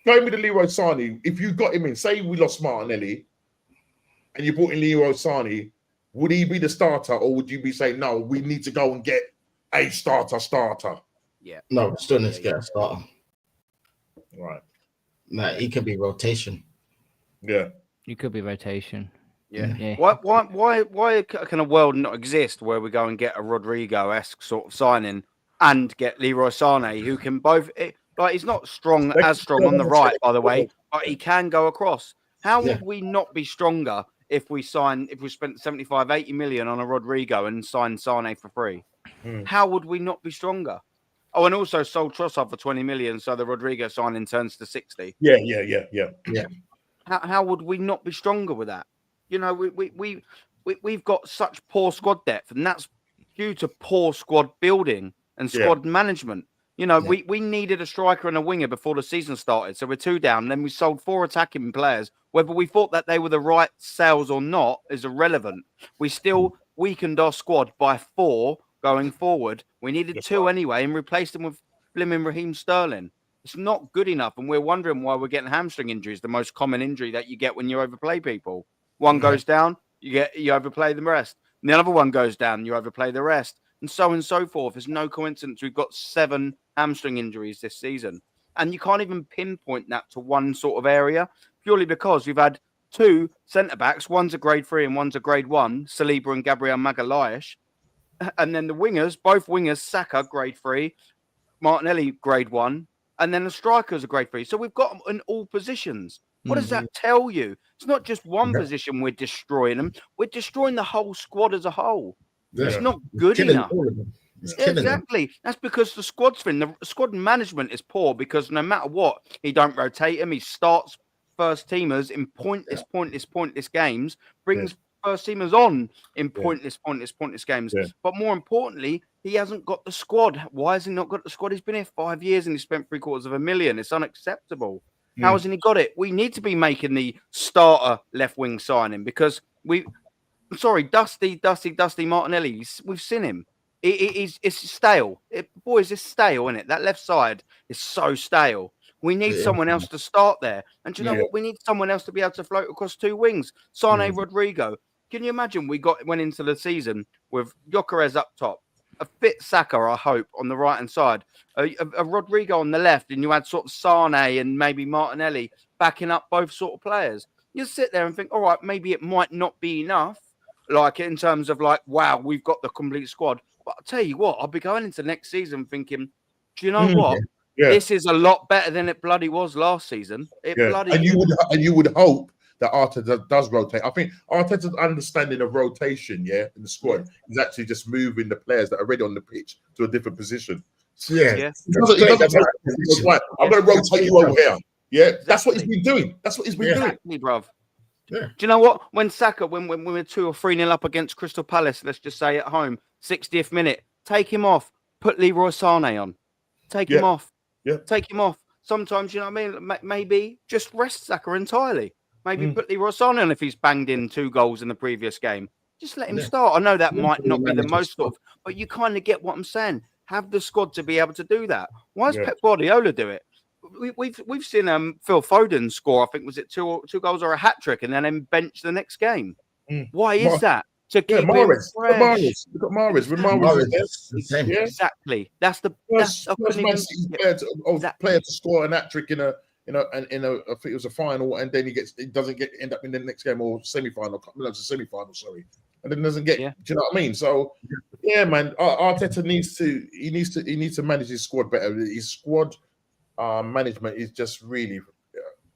go with the Leroy Sané if you got him in? Say we lost Martinelli, and you brought in Leroy Sané. Would he be the starter, or would you be saying no? We need to go and get a starter. Yeah. No, still needs to get a starter. Right. Nah, he could be rotation. Yeah. You could be rotation. Yeah. Why can a world not exist where we go and get a Rodrigo-esque sort of signing and get Leroy Sané, who can both he's not as strong on the right, by the way, but he can go across. How would we not be stronger if we spent 75, 80 million on a Rodrigo and signed Sane for free? How would we not be stronger? Oh, and also sold Trossard for 20 million, so the Rodrigo signing turns to 60. Yeah. How would we not be stronger with that? You know, we've got such poor squad depth, and that's due to poor squad building and squad management. You know, we needed a striker and a winger before the season started, so we're 2 down. Then we sold 4 attacking players. Whether we thought that they were the right sales or not is irrelevant. We still weakened our squad by 4 going forward. We needed 2 anyway and replaced them with blimmin' Raheem Sterling. It's not good enough, and we're wondering why we're getting hamstring injuries, the most common injury that you get when you overplay people. One goes down, you overplay the rest. And the other one goes down, you overplay the rest. And so forth. It's no coincidence we've got 7 hamstring injuries this season. And you can't even pinpoint that to one sort of area, purely because we've had 2 centre-backs. One's a grade 3 and one's a grade 1, Saliba and Gabriel Magalhaes. And then the wingers, both wingers, Saka, grade 3, Martinelli, grade 1, and then the strikers are grade 3. So we've got them in all positions. What does that tell you? It's not just one position we're destroying them. We're destroying the whole squad as a whole. Yeah. It's not good enough. Exactly. That's because the squad's thing. The squad management is poor because no matter what, he don't rotate him. He starts first teamers in pointless games, brings first teamers on in pointless games. Yeah. But more importantly, he hasn't got the squad. Why has he not got the squad? He's been here 5 years and he spent $750,000. It's unacceptable. How hasn't he got it? We need to be making the starter left wing signing because Dusty Martinelli, we've seen him. It's stale. Boys, it's stale, isn't it? That left side is so stale. We need someone else to start there. And do you know what? We need someone else to be able to float across 2 wings. Sane, Rodrigo. Can you imagine went into the season with Gyökeres up top, a fit Saka, I hope, on the right-hand side, a Rodrigo on the left, and you had sort of Sane and maybe Martinelli backing up both sort of players. You sit there and think, all right, maybe it might not be enough, like in terms of like, wow, we've got the complete squad. But I'll tell you what, I'll be going into next season thinking, do you know what? Yeah. This is a lot better than it bloody was last season. And you would hope that Arteta does rotate. I think Arteta's understanding of rotation, in the squad is actually just moving the players that are already on the pitch to a different position. Yeah. I'm going to rotate you over here. Yeah, exactly. That's what he's been doing. That's what he's been doing. Exactly, bruv. Yeah. Do you know what? When Saka, when we're 2 or 3-0 up against Crystal Palace, let's just say at home, 60th minute, take him off, put Leroy Sané on. Take him off. Yeah. Take him off. Sometimes, you know what I mean? Maybe just rest Saka entirely. Maybe put Leroy Sané on if he's banged in 2 goals in the previous game. Just let him start. I know that might not be the most sort of, but you kind of get what I'm saying. Have the squad to be able to do that. Why does Pep Guardiola do it? We've seen Phil Foden score, I think, was it 2 goals or a hat-trick, and then bench the next game. Why is that? To keep him fresh. We've got Mahrez. Exactly. That's the first player to score an hat-trick in a I think it was a final, and then he doesn't end up in the next game or semi-final. No, it's a semi-final, sorry. And then doesn't get. Do you know what I mean? So, man, Arteta needs to manage his squad better. His squad management is just really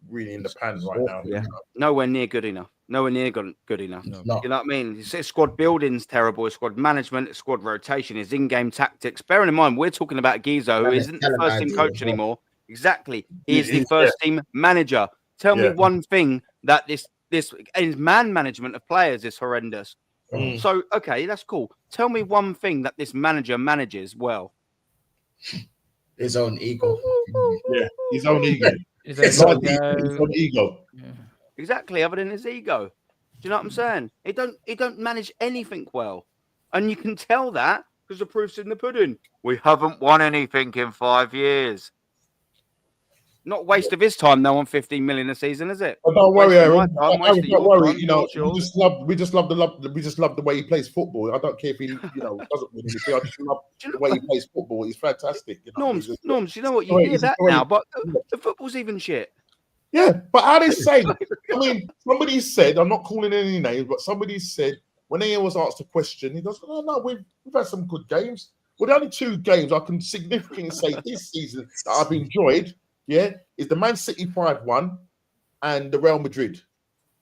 in the pan right now. Yeah, nowhere near good enough. Nowhere near good enough. No. You know what I mean? His squad building's terrible. His squad management, his squad rotation, his in-game tactics. Bearing in mind, we're talking about Gizzo, who isn't the first team coach anymore. Exactly, he is the first team manager. Tell me one thing that this his man management of players is horrendous. So, okay, that's cool. Tell me one thing that this manager manages well. His own ego. Yeah, his own ego. His own ego. Yeah. Exactly, other than his ego. Do you know what I'm saying? He don't manage anything well. And you can tell that because the proof's in the pudding. We haven't won anything in 5 years. Not waste of his time, though, on 15 million a season, is it? But don't worry, Aaron. Don't worry. You know, we just love the way he plays football. I don't care if he, doesn't win anything. I just love the way he plays football. He's fantastic. Norms, you know what? You hear that now, but the football's even shit. Yeah, but how they say? I mean, somebody said, I'm not calling any names, but somebody said when he was asked a question, he goes, "No, we've had some good games. Well, the only 2 games I can significantly say this season that I've enjoyed." Yeah, is the Man City 5-1 and the Real Madrid.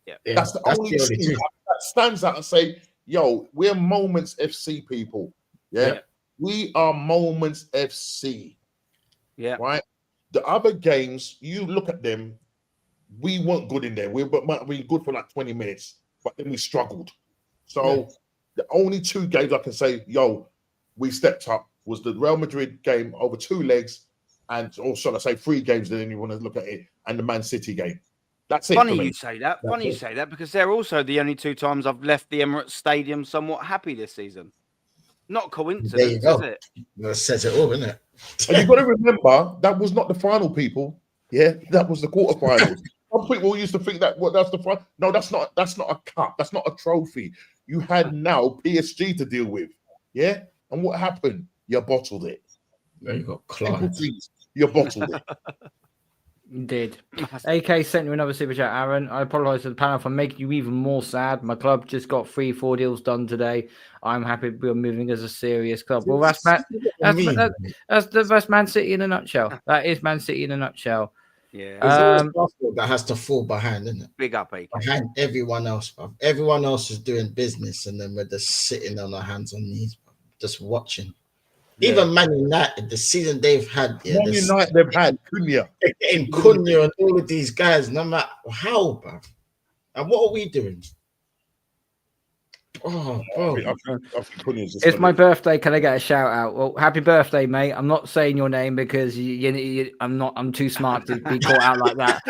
Yeah, That's the only thing that stands out and say, yo, we're Moments FC people. Yeah. We are Moments FC. Yeah. Right. The other games, you look at them, we weren't good in there. We were good for like 20 minutes, but then we struggled. So the only 2 games I can say, yo, we stepped up was the Real Madrid game over 2 legs, and or shall I say 3 games, then you want to look at it, and the Man City game. That's it. Funny you say that. Funny you say that, because they're also the only 2 times I've left the Emirates Stadium somewhat happy this season. Not coincidence, is it? That says it all, isn't it? And you've got to remember that was not the final, people. Yeah, that was the quarterfinals. Some people used to think that that's the final. No, that's not a cup. That's not a trophy. You had now PSG to deal with. Yeah, and what happened? You bottled it. There you got clients. You bottled it. Did. AK sent you another super chat, Aaron. I apologize to the panel for making you even more sad. My club just got 3-4 deals done today. I'm happy we're moving as a serious club. Well, that's Man City in a nutshell. That is Man City in a nutshell. Yeah. That has to fall behind, isn't it? Big up, AK. Behind everyone else, bruv. Everyone else is doing business, and then we're just sitting on our hands on knees, bruv, just watching. Yeah. Even Man United, the season they've had, Man United they've had Cunha. They're getting Cunha and all of these guys, no matter how, bro. And what are we doing? Oh, bro. It's my birthday. Can I get a shout out? Well, happy birthday, mate. I'm not saying your name because I'm too smart to be caught out like that.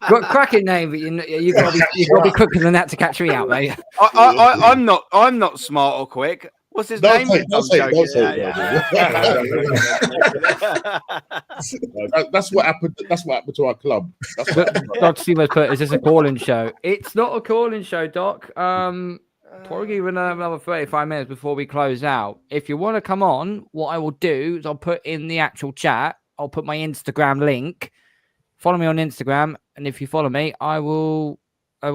Got a cracking name, but you got to be quicker than that to catch me out, mate. I'm not smart or quick. What's his name? Don't say That's what happened. That's what happened to our club. Doc Steven's put, is this a call-in show? It's not a call-in show, Doc. Probably even another 35 minutes before we close out. If you want to come on, what I will do is I'll put in the actual chat. I'll put my Instagram link. Follow me on Instagram, and if you follow me, I will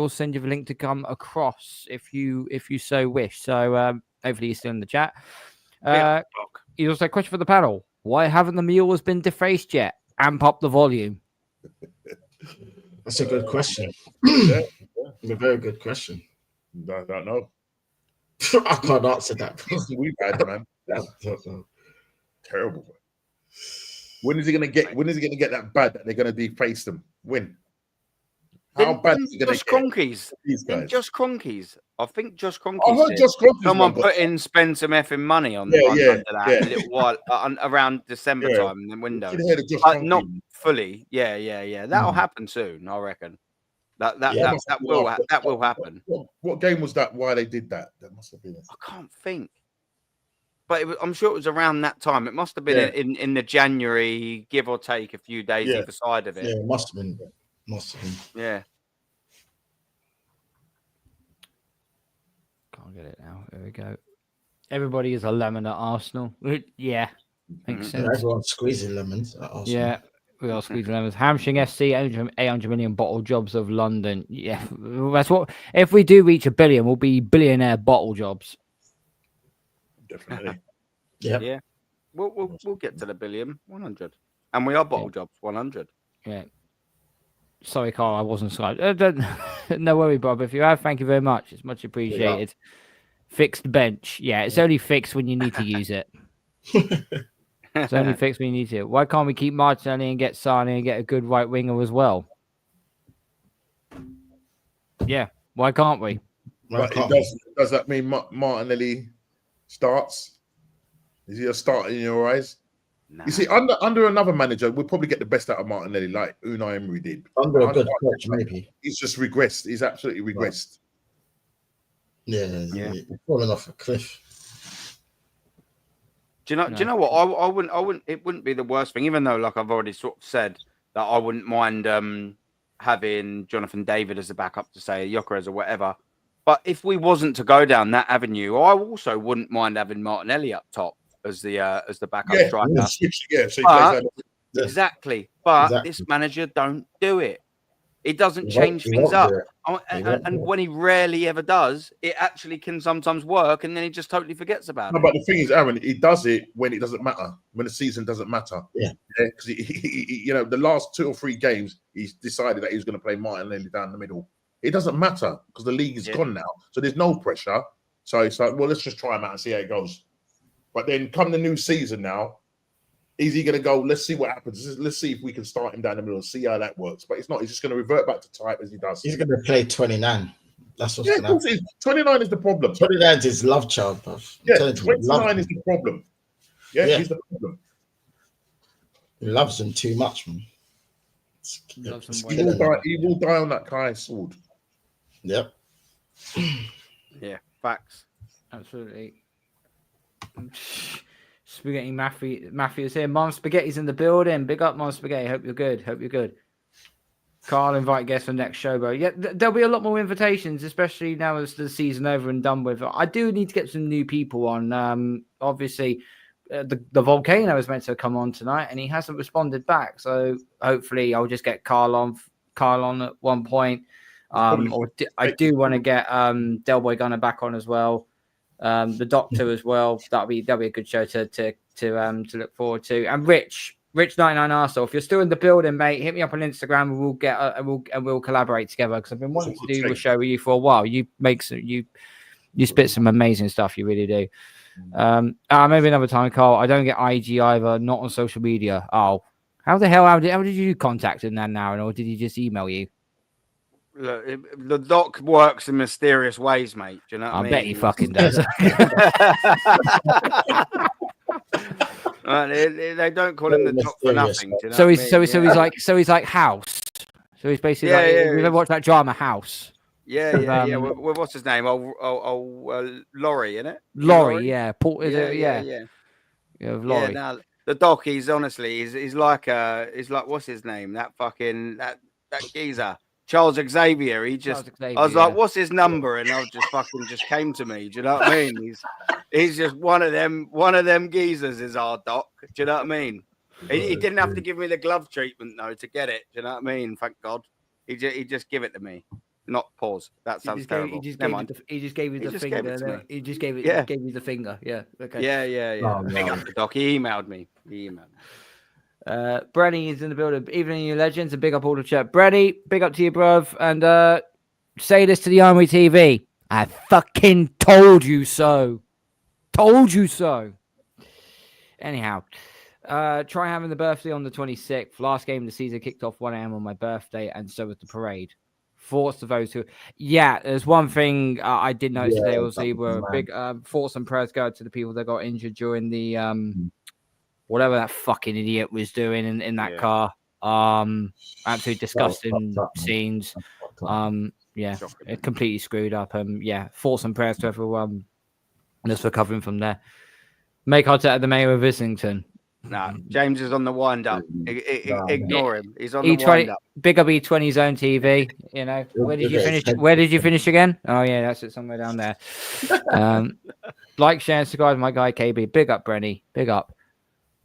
send you the link to come across if you so wish. So hopefully you're still in the chat. You also a question for the panel: why haven't the mules been defaced yet? Amp up the volume. That's a good question. A very good question. I don't know. I can't answer that. We've had, man. Terrible. When is he gonna get that bad that they're gonna deface them? When? How bad is it gonna just Cronkies? Just Cronkies. I think just Cronkies. I heard just Cronkies. Someone spend some effing money on under that a little while around December time in the window. Not fully. Yeah. That'll happen soon, I reckon. That will happen. What game was that? Why they did that? That must have been. I can't think. But I'm sure it was around that time. It must have been in the January, give or take a few days either side of it. Yeah, it must have been. Yeah. Can't get it now. There we go. Everybody is a lemon at Arsenal. Yeah. Makes sense. Everyone's squeezing lemons at Arsenal. Yeah. We are squeezing lemons. Hamstring FC, 800 million bottle jobs of London. Yeah. That's what. If we do reach 1 billion, we'll be billionaire bottle jobs. Definitely. Yeah. We'll get to the billion, 100. And we are bottle jobs, 100. Yeah. Sorry, Carl, I wasn't sorry. No worry, Bob. If you have, thank you very much. It's much appreciated. Fixed bench. Yeah, it's only fixed when you need to use it. It's only fixed when you need to. Why can't we keep Martinelli and get Sane and get a good right winger as well? Yeah, why can't we? Does that mean Martinelli starts? Is he a starter in your eyes? Nah. You see, under another manager, we'll probably get the best out of Martinelli, like Unai Emery did. Under a good coach, maybe. He's just regressed. He's absolutely regressed. Yeah. He's falling off a cliff. Do you know what? I wouldn't. It wouldn't be the worst thing, even though, like I've already sort of said, that I wouldn't mind having Jonathan David as a backup to say Gyökeres or whatever. But if we wasn't to go down that avenue, I also wouldn't mind having Martinelli up top as the backup striker. Exactly. But this manager don't do it. It doesn't change things up. And when he rarely ever does, it actually can sometimes work, and then he just totally forgets about it. But the thing is, Aaron, he does it when it doesn't matter, when the season doesn't matter. Yeah. Because he the last 2 or 3 games, he's decided that he was going to play Martinelli down the middle. It doesn't matter because the league is gone now. So there's no pressure. So it's like, well, let's just try him out and see how it goes. But then come the new season now, is he going to go, let's see what happens. Let's see if we can start him down the middle and see how that works. But it's not. He's just going to revert back to type as he does. He's going to play 29. That's what's Yeah, going to happen. 29 is the problem. 29 is his love child, bro. Yeah, 29 is the problem. Yeah, he's the problem. He loves him too much, man. He will die on that guy's sword. Yep. Yeah, facts. Absolutely. Spaghetti Matthew's here. Mom Spaghetti's in the building. Big up, Mom Spaghetti. Hope you're good. Carl, invite guests for next show, bro. Yeah, there'll be a lot more invitations, especially now as the season over and done with. I do need to get some new people on. Obviously, the Volcano is meant to come on tonight, and he hasn't responded back. So hopefully, I'll just get Carl on at one point. I do want to get Del Boy Gunner back on as well. The Doctor as well. That'll be a good show to look forward to. And Rich 99 Arsenal, if you're still in the building, mate, hit me up on Instagram and we'll get we'll collaborate together because I've been wanting to do a show with you for a while. You spit some amazing stuff, you really do. Maybe another time, Carl. I don't get IG either, not on social media. Oh, how did you contact him then now, or did he just email you? Look, the doc works in mysterious ways, mate. Do you know what I mean? Bet he fucking does. They don't call him the doc for nothing. Do you know so what he's like House. So he's basically like, you ever watched that drama House? Yeah. What's his name? Laurie, isn't it? Laurie, yeah. Paul, Laurie. Yeah, now the doc, he's like what's his name? That geezer. Charles Xavier. I was like, what's his number? And I was just came to me. Do you know what I mean? He's just one of them geezers is our doc. Do you know what I mean? He didn't have to give me the glove treatment though to get it. Do you know what I mean? Thank God. He just give it to me. Not pause. That sounds terrible. He just gave you the finger. He just gave you the finger. Yeah. Okay. Yeah. Oh, Big up the doc. He emailed me. Brenny is in the building. Evening, you legends, and big up all the chat. Brenny, big up to you, bruv. And say this to the Army TV. I fucking told you so. Told you so. Anyhow, try having the birthday on the 26th. Last game of the season kicked off 1 a.m. on my birthday, and so was the parade. Thoughts to those who... Yeah, there's one thing I did notice today was they were big thoughts and prayers go to the people that got injured during the... whatever that fucking idiot was doing in that car. Absolutely disgusting scenes. It completely screwed up. Thoughts and prayers to everyone that's recovering from there. Make Arteta the mayor of Islington. No, James is on the wind up. Ignore him. He's on the wind up. Big up E20 Zone TV. You know, where did you finish? Where did you finish again? Oh yeah, that's it somewhere down there. Like, share, and subscribe to my guy KB. Big up, Brenny. Big up.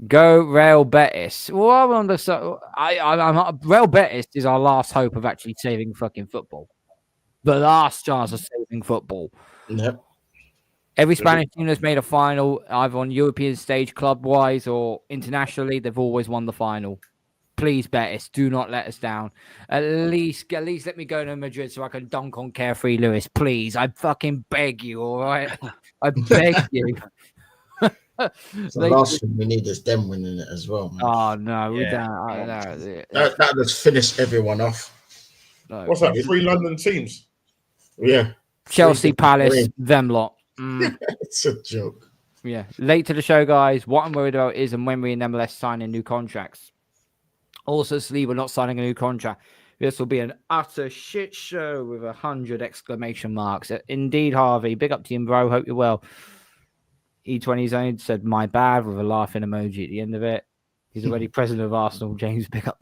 Go Real Betis. Well, I'm Real Betis is our last hope of actually saving fucking football. The last chance of saving football. Yep. Every Spanish team that's made a final, either on European stage, club-wise, or internationally, they've always won the final. Please, Betis, do not let us down. At least let me go to Madrid so I can dunk on Carefree Lewis. Please, I fucking beg you, all right? I beg you. So the last thing we need is them winning it as well, man. Oh no, that just finished everyone off. No, what's that? 3 London teams. Yeah, Chelsea, Palace, them lot. It's a joke. Yeah, late to the show, guys. What I'm worried about is when we in MLS signing new contracts. Also, Saliba not signing a new contract. This will be an utter shit show with 100 exclamation marks. Indeed, Harvey. Big up to you, bro. Hope you're well. E20 Zone said, my bad, with a laughing emoji at the end of it. He's already president of Arsenal. James, pick up.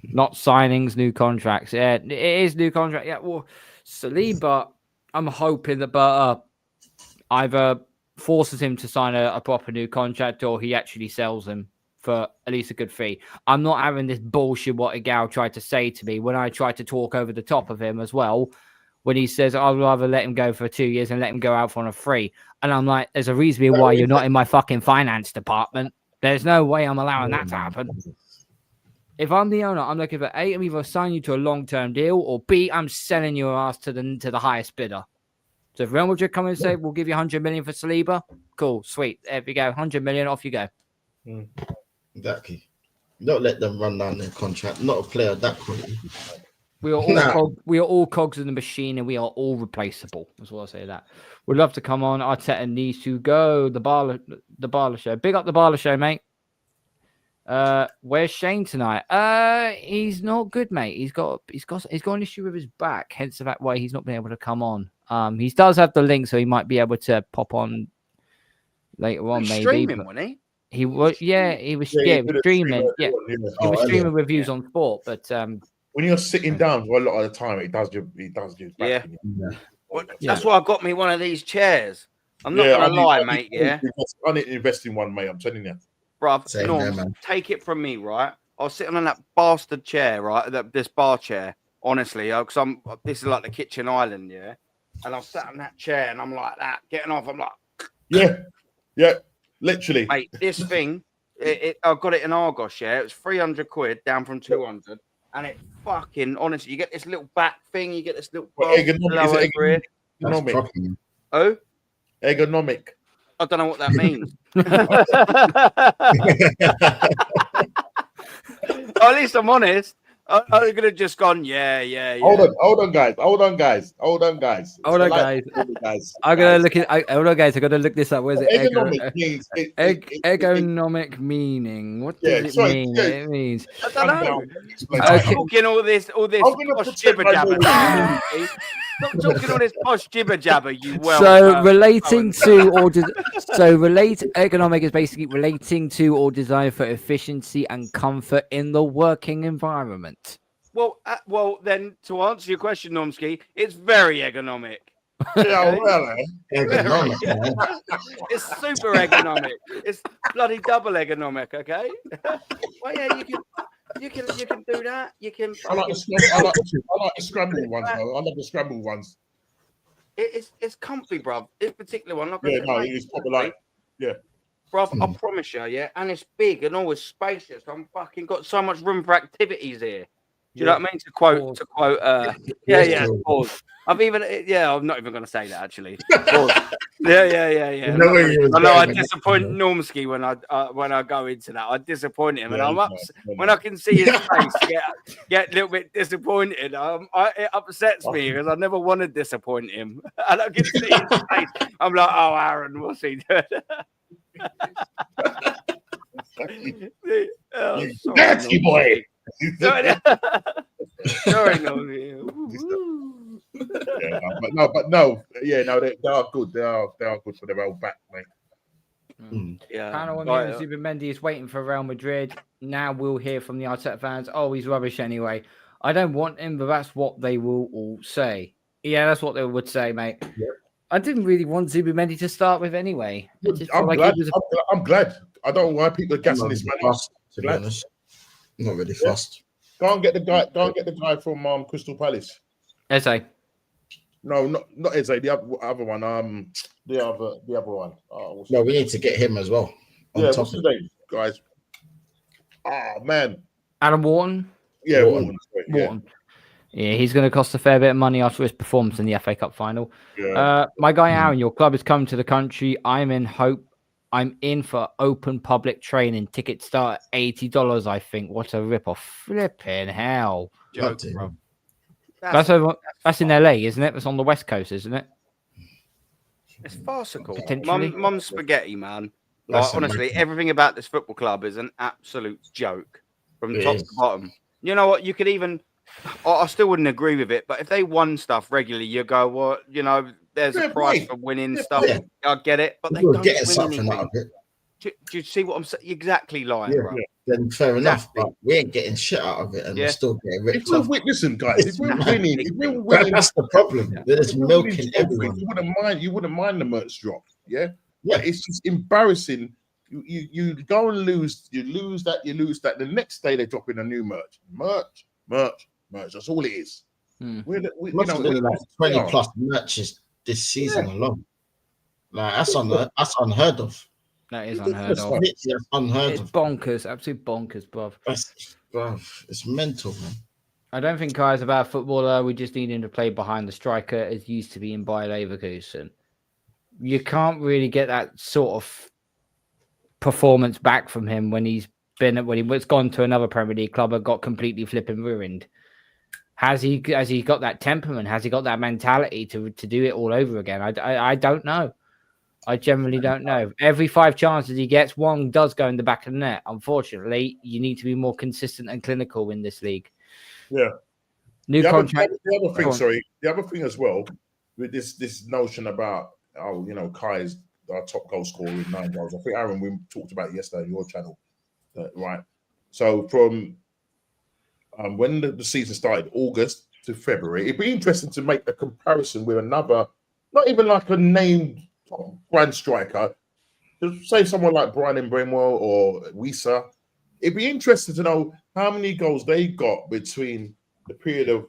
Not signings, new contracts. Yeah, it is new contract. Yeah, well, Saliba, I'm hoping that either forces him to sign a proper new contract or he actually sells him for at least a good fee. I'm not having this bullshit what Igal tried to say to me when I tried to talk over the top of him as well. When he says, I'd rather let him go for 2 years and let him go out on a free. And I'm like, there's a reason why you're not in my fucking finance department. There's no way I'm allowing that to happen. If I'm the owner, I'm looking for A, I'm either sign you to a long-term deal, or B, I'm selling your ass to the highest bidder. So if Real Madrid come and say, we'll give you 100 million for Saliba, cool, sweet. There we go. 100 million, off you go. Exactly. Don't let them run down their contract. Not a player of that quality. We are all we are all cogs in the machine, and we are all replaceable. That's what I say. That would love to come on. Arteta needs to go. The Barla show. Big up the Barla show, mate. Where's Shane tonight? He's not good, mate. He's got an issue with his back, hence the fact why he's not been able to come on. He does have the link, so he might be able to pop on later on, maybe. Streaming, wasn't he? He was, he was streaming. Yeah, he was streaming reviews on sport, but when you're sitting down for a lot of the time, it does your back. Well, that's why I got me one of these chairs. I'm not gonna lie, mate. I need to invest in one, mate. I'm telling you, bruv. Take it from me, right? I was sitting on that bastard chair, right? This bar chair, honestly, because this is like the kitchen island, yeah. And I sat on that chair, and I'm like that, getting off. I'm like, yeah, literally, mate. This thing, I got it in Argos, yeah. It was 300 quid down from 200. And it fucking, honestly, you get this little back thing, you get this little ergonomic. Oh? Ergonomic. I don't know what that means. At least I'm honest. I could have just gone, yeah. Hold on, guys. I'm gonna look at. Hold on, guys. I gotta look this up. Where's it? Ergonomic means ergonomic meaning. What does it mean? It means. I don't know. I'm talking all this posh jibber jabber. Stop talking all this posh jibber jabber. You ergonomic is basically relating to or designed for efficiency and comfort in the working environment. Well, then to answer your question, Nomsky, it's very ergonomic. Yeah, really? Ergonomic. It's super ergonomic. It's bloody double ergonomic. Okay. Well, yeah, you can do that. You can. I like the scrambled ones. Though. I love the scrambled ones. It's comfy, bruv. This particular one. It's probably like, yeah. Bruv, I promise you, yeah, and it's big and always spacious. I'm fucking got so much room for activities here. Do you know what I mean? To quote, pause. I'm not even going to say that actually. Pause. Yeah. I know I disappoint Normsky when I go into that. I disappoint him, and I'm when I can see his face get a little bit disappointed. It upsets me because I never want to disappoint him, and I can see his face. I'm like, oh, Aaron, what's he doing? Nasty boy. Sorry, no. They are good. They are good for their old back, mate. Panel on Zubimendi is waiting for Real Madrid. Now we'll hear from the Arteta fans. Oh, he's rubbish anyway. I don't want him, but that's what they will all say. Yeah, that's what they would say, mate. Yep. I didn't really want Zubimendi to start with anyway. I'm glad. I don't know why people are gassing this man. To be honest, not really fast. Go and get the guy. Go and get the guy from Crystal Palace. Eze. No, not Eze. The other one. The other one. No, we need to get him as well. What's his name, guys? Oh man, Adam Wharton. Yeah, Wharton. Yeah, he's going to cost a fair bit of money after his performance in the FA Cup final. Yeah. My guy Aaron, your club is coming to the country. I'm in for open public training. Tickets start at $80, I think. What a rip-off. Flipping hell. That's in LA, isn't it? That's on the West Coast, isn't it? It's farcical. Mum's spaghetti, man. Like, honestly, everything about this football club is an absolute joke from top to bottom. You know what? You could even... I still wouldn't agree with it, but if they won stuff regularly, you go, well, you know, there's a price for winning stuff. Yeah. I get it, but they don't get something out of it. Do you see what I'm saying? Exactly, Lion. Yeah, then fair enough, but we ain't getting shit out of it, and we're still getting ripped off. Listen, guys, if we're winning, that's the problem. There's milking everyone. You wouldn't mind the merch drop, yeah. But it's just embarrassing. You go and lose. You lose that. The next day they're dropping a new merch. That's all it is. We're like 20 plus matches this season alone. Like that's unheard of. That is unheard of. Unheard it's bonkers, absolute bonkers, bruv. bruv, it's mental, man. I don't think Kai's a bad footballer. We just need him to play behind the striker as used to be in Bayer Leverkusen. You can't really get that sort of performance back from him when he's gone to another Premier League club and got completely flipping ruined. Has he got that temperament? Has he got that mentality to do it all over again? I don't know. I generally don't know. Every 5 chances he gets, one does go in the back of the net. Unfortunately, you need to be more consistent and clinical in this league. Yeah. New contract. The other thing as well, with this notion about Kai is our top goal scorer with 9 goals. I think Aaron, we talked about it yesterday on your channel, right? So from when the season started, August to February, it'd be interesting to make a comparison with another, not even like a named grand striker, just say someone like Brian Mbeumo or Wisa. It'd be interesting to know how many goals they got between the period of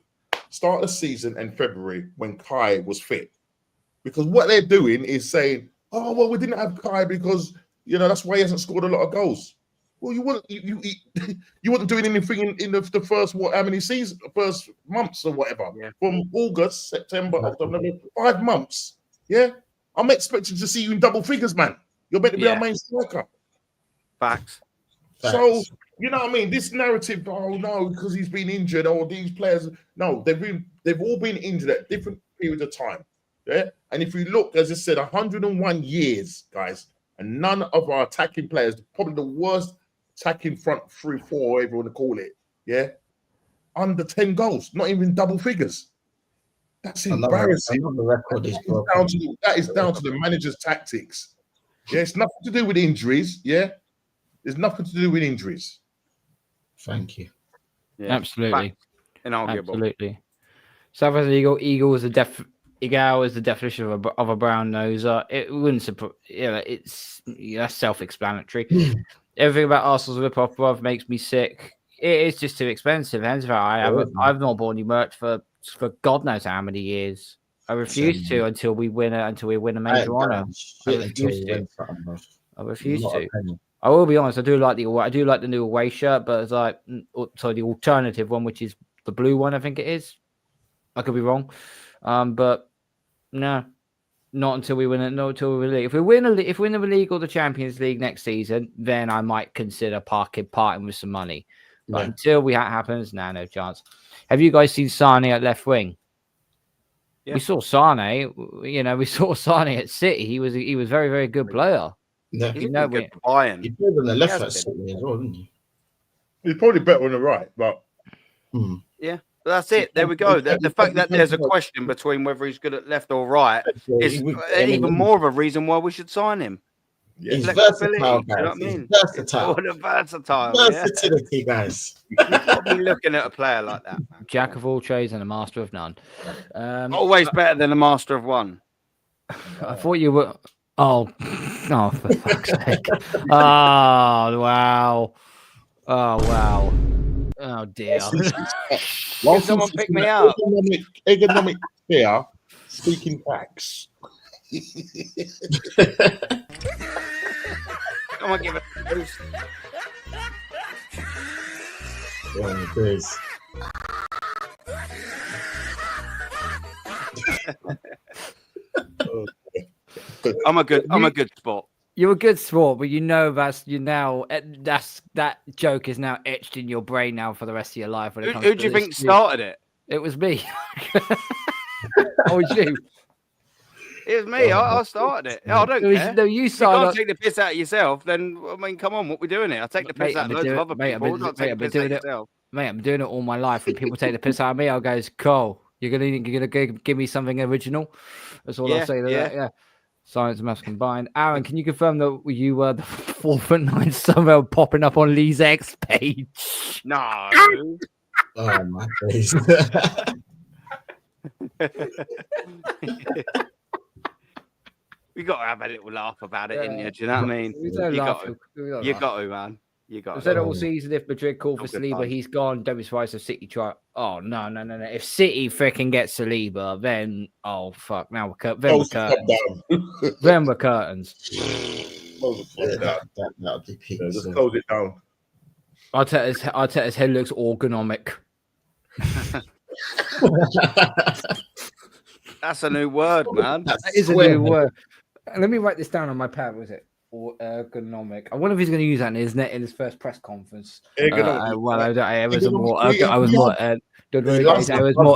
start of the season and February when Kai was fit. Because what they're doing is saying, oh, well, we didn't have Kai because, that's why he hasn't scored a lot of goals. Well, you wasn't doing anything in the first, how many seasons, first months or whatever. Yeah. From August, September, October, 5 months. Yeah. I'm expecting to see you in double figures, man. You're meant to be our main striker. Facts. So, you know what I mean? This narrative, oh no, because he's been injured, or these players, no, they've all been injured at different periods of time. Yeah. And if you look, as I said, 101 years, guys, and none of our attacking players, probably the worst attacking front 3, 4, whatever you want to call it, yeah, under 10 goals, not even double figures. That's embarrassing. The record is that is down to the manager's tactics. Yeah, it's nothing to do with injuries. Yeah, there's nothing to do with injuries. Thank you. Yeah, absolutely. Inarguable. Absolutely. South African Eagle is the definition of a brown noser. It wouldn't surprise. That's self-explanatory. Everything about Arsenal's rip-off makes me sick. It is just too expensive. Hence, I've not bought any merch for God knows how many years. I refuse to until we win a major honor. I refuse to. I will be honest. I do like the new away shirt, but it's like the alternative one, which is the blue one. I think it is. I could be wrong, but no, not until we win it. Not until we league. If we win the league or the Champions League next season, then I might consider parting with some money. But until that happens, no chance. Have you guys seen Sane at left wing? Yeah. We saw Sane. We saw Sane at City. He was a very, very good player. Yeah. He's good for Bayern. He played on the left at City as well, didn't he? He's probably better on the right, but yeah. That's it. There we go. The fact that there's a question between whether he's good at left or right is even more of a reason why we should sign him. Yeah. He's versatile, guys. You know what I mean? Versatile. Versatility, guys. You've got to be looking at a player like that. Man. Jack of all trades and a master of none. Always better than a master of one. I thought you were. Oh, for fuck's sake. Oh, wow. Oh, wow. Oh, dear. Can someone pick me up? Economic fear, speaking facts. Come on, give it a boost. I'm a good sport. You're a good sport, but that joke is now etched in your brain now for the rest of your life. Who do you think started it? It was me. Oh, it was you. It was me. I started it. I don't care. No, you if you can't take the piss out of yourself, then come on, what we doing here? I take the piss out of loads of other people. Mate, I'm doing it all my life. When people take the piss out of me, I'll go, Cole, you're gonna give me something original. That's all I'll say to that. Yeah. Science and maths combined. Aaron, can you confirm that you were the 4th and 9th somehow popping up on Lee's X page? No. Oh my face. We got to have a little laugh about it, innit? Do you know what I mean? You got to, man. You got to. I've said it all season. If Madrid call for Saliba, he's gone. Don't be surprised if City try. Oh, no. If City freaking gets Saliba, then, oh, fuck. Now we're curtains. Then we're curtains. Just close it down. Arteta's head looks ergonomic. That's a new word, man. That is a new word. Let me write this down on my pad. Was it ergonomic? I wonder if he's going to use that in his first press conference. Ergonomic. I was more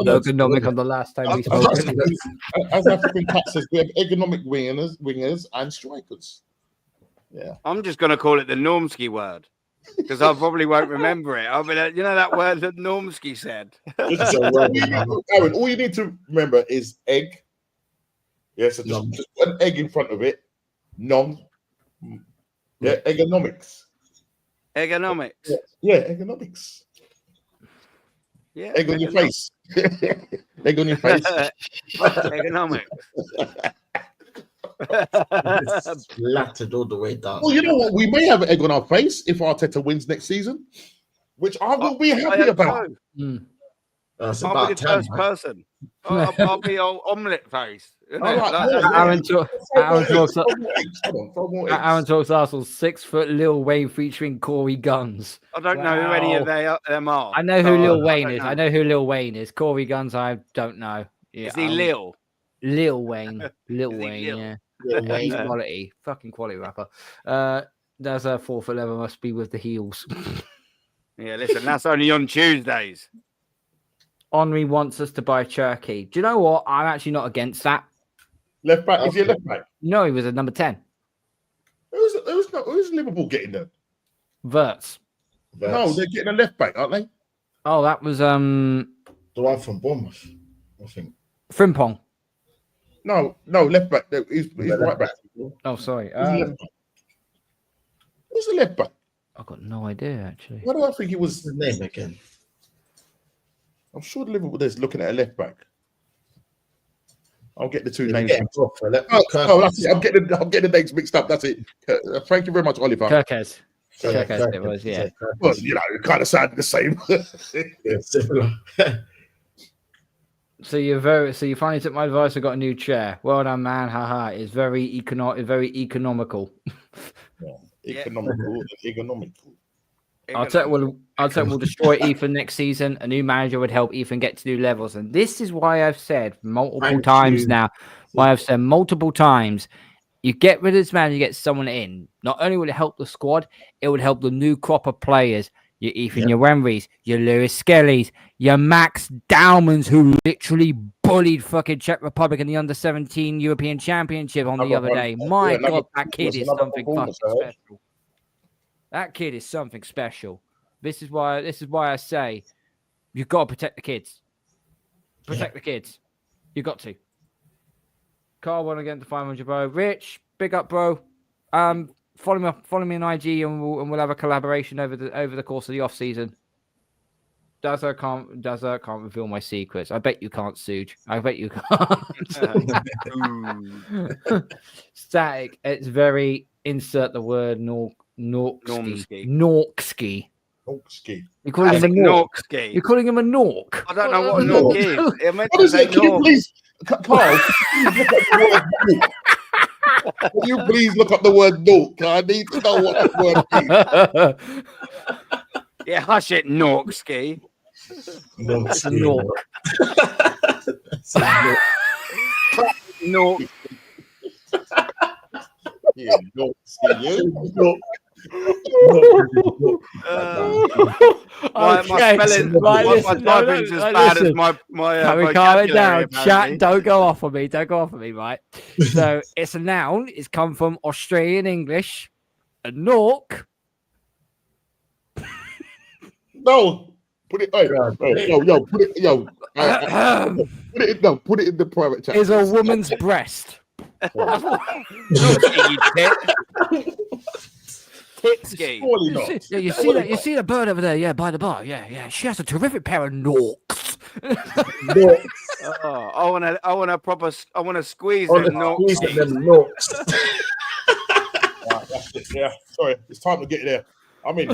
ergonomic on the last time we spoke. As African Cat says, we have ergonomic wingers, and strikers. Yeah, I'm just going to call it the Normski word because I probably won't remember it. I'll be like, you know that word that Normski said. Aaron, all you need to remember is egg. Yeah, so just put an egg in front of it. Nom. Yeah, ergonomics. Ergonomics. Yeah, ergonomics. Yeah. Egg on your face. Egg on your face. Ergonomics. Splattered all the way down. Well, you know what? We may have an egg on our face if Arteta wins next season, which I will be happy about. So. That's I'll about be the 10, first person. I'll be all omelette face. Aaron talks Arsenal's 6 foot Lil Wayne featuring Corey Guns. I don't know who any of them are. I know who Lil Wayne is. I know who Lil Wayne is. Corey Guns, I don't know. Yeah, is he Lil? Lil Wayne. Lil Wayne, yeah. He's quality. Fucking quality rapper. There's a 4 foot level must be with the heels. Yeah, listen, that's only on Tuesdays. Henri wants us to buy Turkey. Do you know what? I'm actually not against that. Left back? Is he a left back? No, he was a number 10. Who's Liverpool getting there? Verts. No, they're getting a left back, aren't they? Oh, that was the one from Bournemouth, I think. Frimpong. No, left back. He's right back. Oh, sorry. Who's the left back? I've got no idea, actually. What do I think it was? His name again? I'm sure the Liverpool is looking at a left back. I'll get the two names. That's it. I'm getting the names mixed up. That's it. Thank you very much, Oliver. Kirkes it was, yeah. Well, you know, it kind of sounded the same. Similar. So you finally took my advice and got a new chair. Well done, man. Haha. It's very economical. Economical. Arteta will destroy Ethan next season. A new manager would help Ethan get to new levels. And this is why I've said multiple times now, you get rid of this man, you get someone in. Not only will it help the squad, it would help the new crop of players. Your Ethan, your Wemrys, your Lewis Skellies, your Max Dowmans, who literally bullied fucking Czech Republic in the under-17 European Championship on the other day. My God, that kid is something fucking special. That kid is something special. This is why I say you've got to protect the kids. Protect the kids. You got to. Carl won again to 500, bro. Rich, big up, bro. Follow me on IG, and we'll have a collaboration over the course of the off season. Dazza can't reveal my secrets. I bet you can't, Suge. I bet you can't. Static. It's very insert the word Norksky. You're calling him a Nork. You're calling him a Nork. I don't know what a Nork is. What is it? Can you please, Carl? Can you please look up the word Nork? I need to know what that word is. Yeah, hush it, Norksky. It's a Nork. Nork. Yeah, Norksky. My typing's as bad as my can we calm it down? Chat, don't go off on me. Don't go off on me, right? So it's a noun. It's come from Australian English. A Nork. No, put it. Put it in the private chat. Is a woman's breast. Tipski. You see the bird over there, yeah, by the bar, yeah. She has a terrific pair of Norks. I want to squeeze them Norks. Yeah, sorry, it's time to get there. I mean,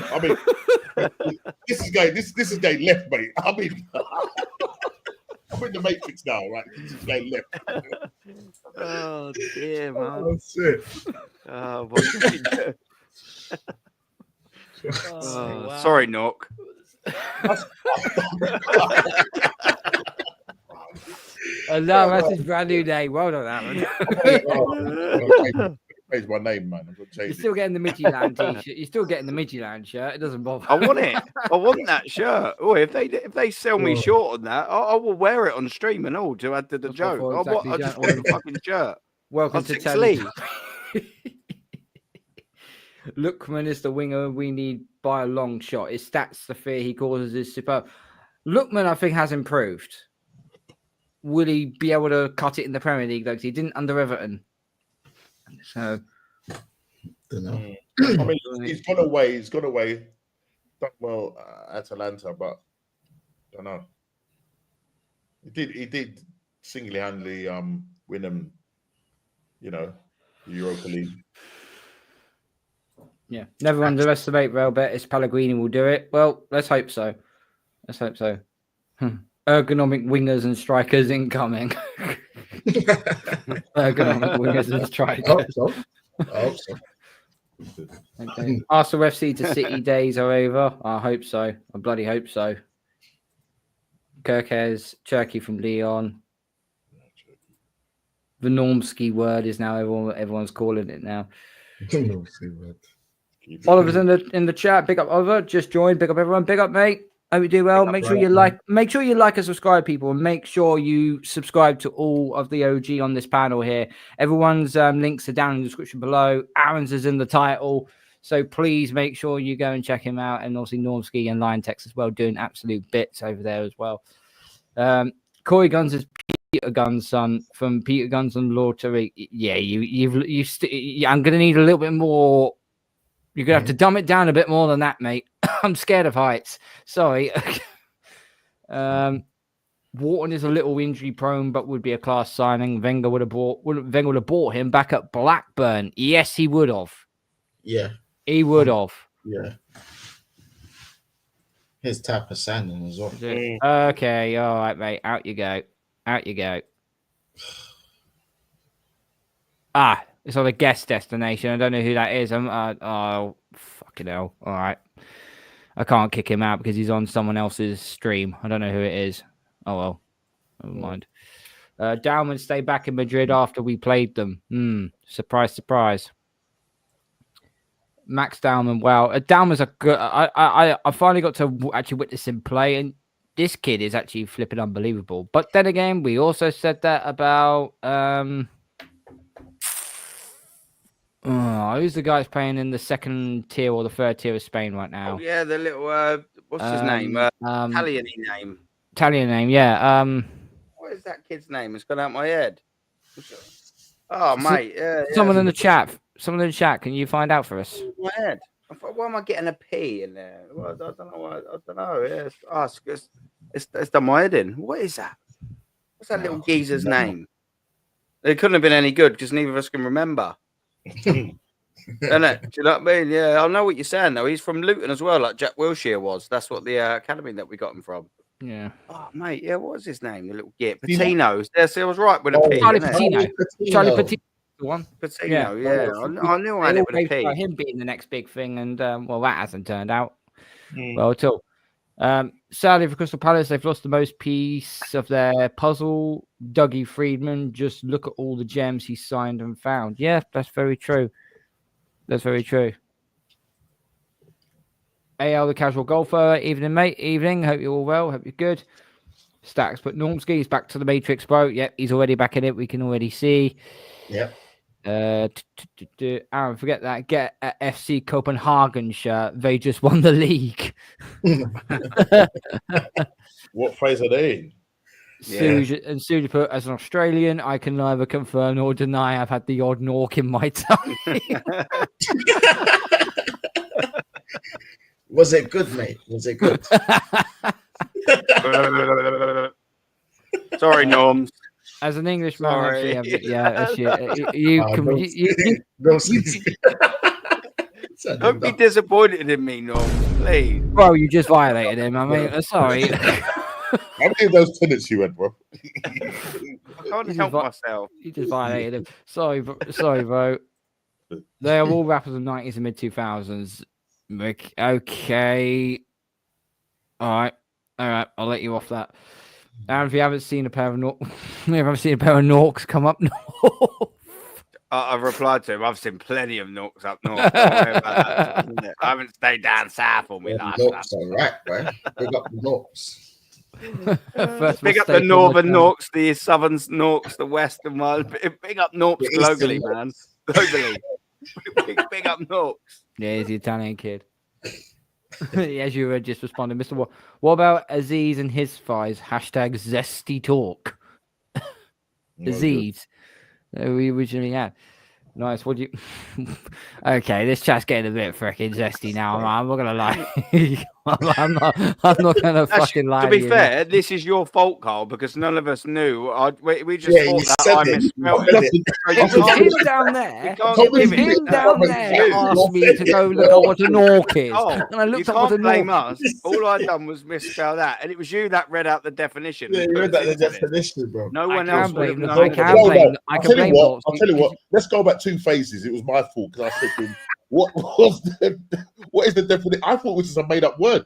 this is going left, mate. I'm in the Matrix now, right? This is going left. Oh dear, man. Oh shit. Oh, what Oh, wow. Sorry, Nook. No, that's his brand new name. Well done, Aaron. Change my name, man. I'm gonna change You're still getting the Midtjylland t-shirt. You're still getting the Midtjylland shirt. It doesn't bother. I want it. I want that shirt. Oh, if they sell me short on that, I will wear it on stream and all to add to the joke. I just want the fucking shirt. Welcome to Telly. Lookman is the winger we need by a long shot. His stats, the fear he causes is superb. Lookman, I think, has improved. Will he be able to cut it in the Premier League, though? Because he didn't under Everton. So, Don't know. I mean, he's gone away. He's gone away. Done well at Atalanta, but I don't know. He did single-handedly win them, the Europa League. yeah, never underestimate Real Betis. Pellegrini will do it. Well, let's hope so. Let's hope so. Ergonomic wingers and strikers incoming. Ergonomic wingers and strikers. I hope so. Okay. Arsenal FC to City days are over. I hope so. I bloody hope so. Kirkes, Cherky from Leon. The Normski word is now everyone's calling it now. Oliver's in the chat. Big up Oliver. Just joined. Big up everyone. Big up mate. Hope you do well. Make sure you like and subscribe, people, and make sure you subscribe to all of the OG on this panel here. Everyone's links are down in the description below. Aaron's is in the title, so please make sure you go and check him out. And obviously Normski and Liontekz as well, doing absolute bits over there as well. Corey Guns is Peter Guns' son from Peter Guns and Lottery. Yeah, I'm gonna need a little bit more. You're going to have to dumb it down a bit more than that, mate. I'm scared of heights. Sorry. Wharton is a little injury prone, but would be a class signing. Wenger would have bought him back at Blackburn. Yes, he would have. Yeah. He would have. Yeah. His type of signing as well. Okay, all right, mate. Out you go. Out you go. It's on a guest destination. I don't know who that is. Oh, fucking hell. All right. I can't kick him out because he's on someone else's stream. I don't know who it is. Oh, well. Never mind. Dowman stayed back in Madrid after we played them. Surprise, surprise. Max Dowman. Wow. Dowman's a good... I finally got to actually witness him play, and this kid is actually flipping unbelievable. But then again, we also said that about... who's the guy who's playing in the second tier or the third tier of Spain right now? Oh, yeah, the little what's his name? Italian name. Italian name, yeah. What is that kid's name? It's gone out my head. Oh, mate. Someone in the chat. Someone in the chat. Can you find out for us? My head. Why am I getting a P in there? Well, I don't know. I don't know. Yeah, it's done my head in. What is that? What's that little geezer's name? It couldn't have been any good because neither of us can remember. Isn't it? Do you know what I mean? Yeah, I know what you're saying though. He's from Luton as well, like Jack Wilshere was. That's what the academy that we got him from. Yeah. Oh mate, yeah. What was his name? The little git, Patino. Yes, I was right with a P. Charlie Patino. Charlie Patino. The one. Patino. Yeah. I knew I had it with a P. Him being the next big thing, and well, that hasn't turned out well at all. Sadly for Crystal Palace, they've lost the most piece of their puzzle. Dougie Friedman, just look at all the gems he signed and found. Yeah, that's very true. That's very true. AL, the casual golfer. Evening, mate. Evening. Hope you're all well. Hope you're good. Stacks, but Normski's back to the Matrix, bro. Yep, he's already back in it. We can already see. Yep. Aaron, forget that. Get a FC Copenhagen shirt. They just won the league. What phase are they in? And Suji put, as an Australian, I can neither confirm nor deny I've had the odd Nork in my time. Was it good, mate? Was it good? Sorry, Norms. As an Englishman, Sorry. actually, Don't be disappointed in me, Norms, please. Bro, you just violated him. I mean, sorry. How many of those tenants you had, bro? I can't help myself. You just violated him. Sorry, bro. They are all rappers of the 90s and mid 2000s. Okay. All right. I'll let you off that. And if you haven't seen a pair of Norks come up north. I've replied to him. I've seen plenty of Norks up north. Don't worry about that. I haven't stayed down south all my life. Norks are right, bro. Big up the Norks. Big up the northern Norks, the southern Norks, the western one. Big up Norks globally, man. Globally. Big up Norks. Yeah, he's the Italian kid. As you were just responding, Mr. What about Aziz and his thighs? Hashtag zesty talk. Aziz. We originally had. Nice. What do you? Okay, this chat's getting a bit freaking zesty now. I'm not gonna lie. I'm not gonna fucking lie. To be fair, this is your fault, Carl, because none of us knew. We just thought that I misspelled it. It was him down there. It was him down there asked me to go look at what a Nork is, and I looked up what a blame Nork. us. All I done was misspell that, and it was you that read out the definition. Yeah, you read out the definition, bro. No one else would have known. I can blame. I'll tell you what. Let's go back 2 phases. It was my fault because I said to him, what is the definition? I thought it was just a made up word.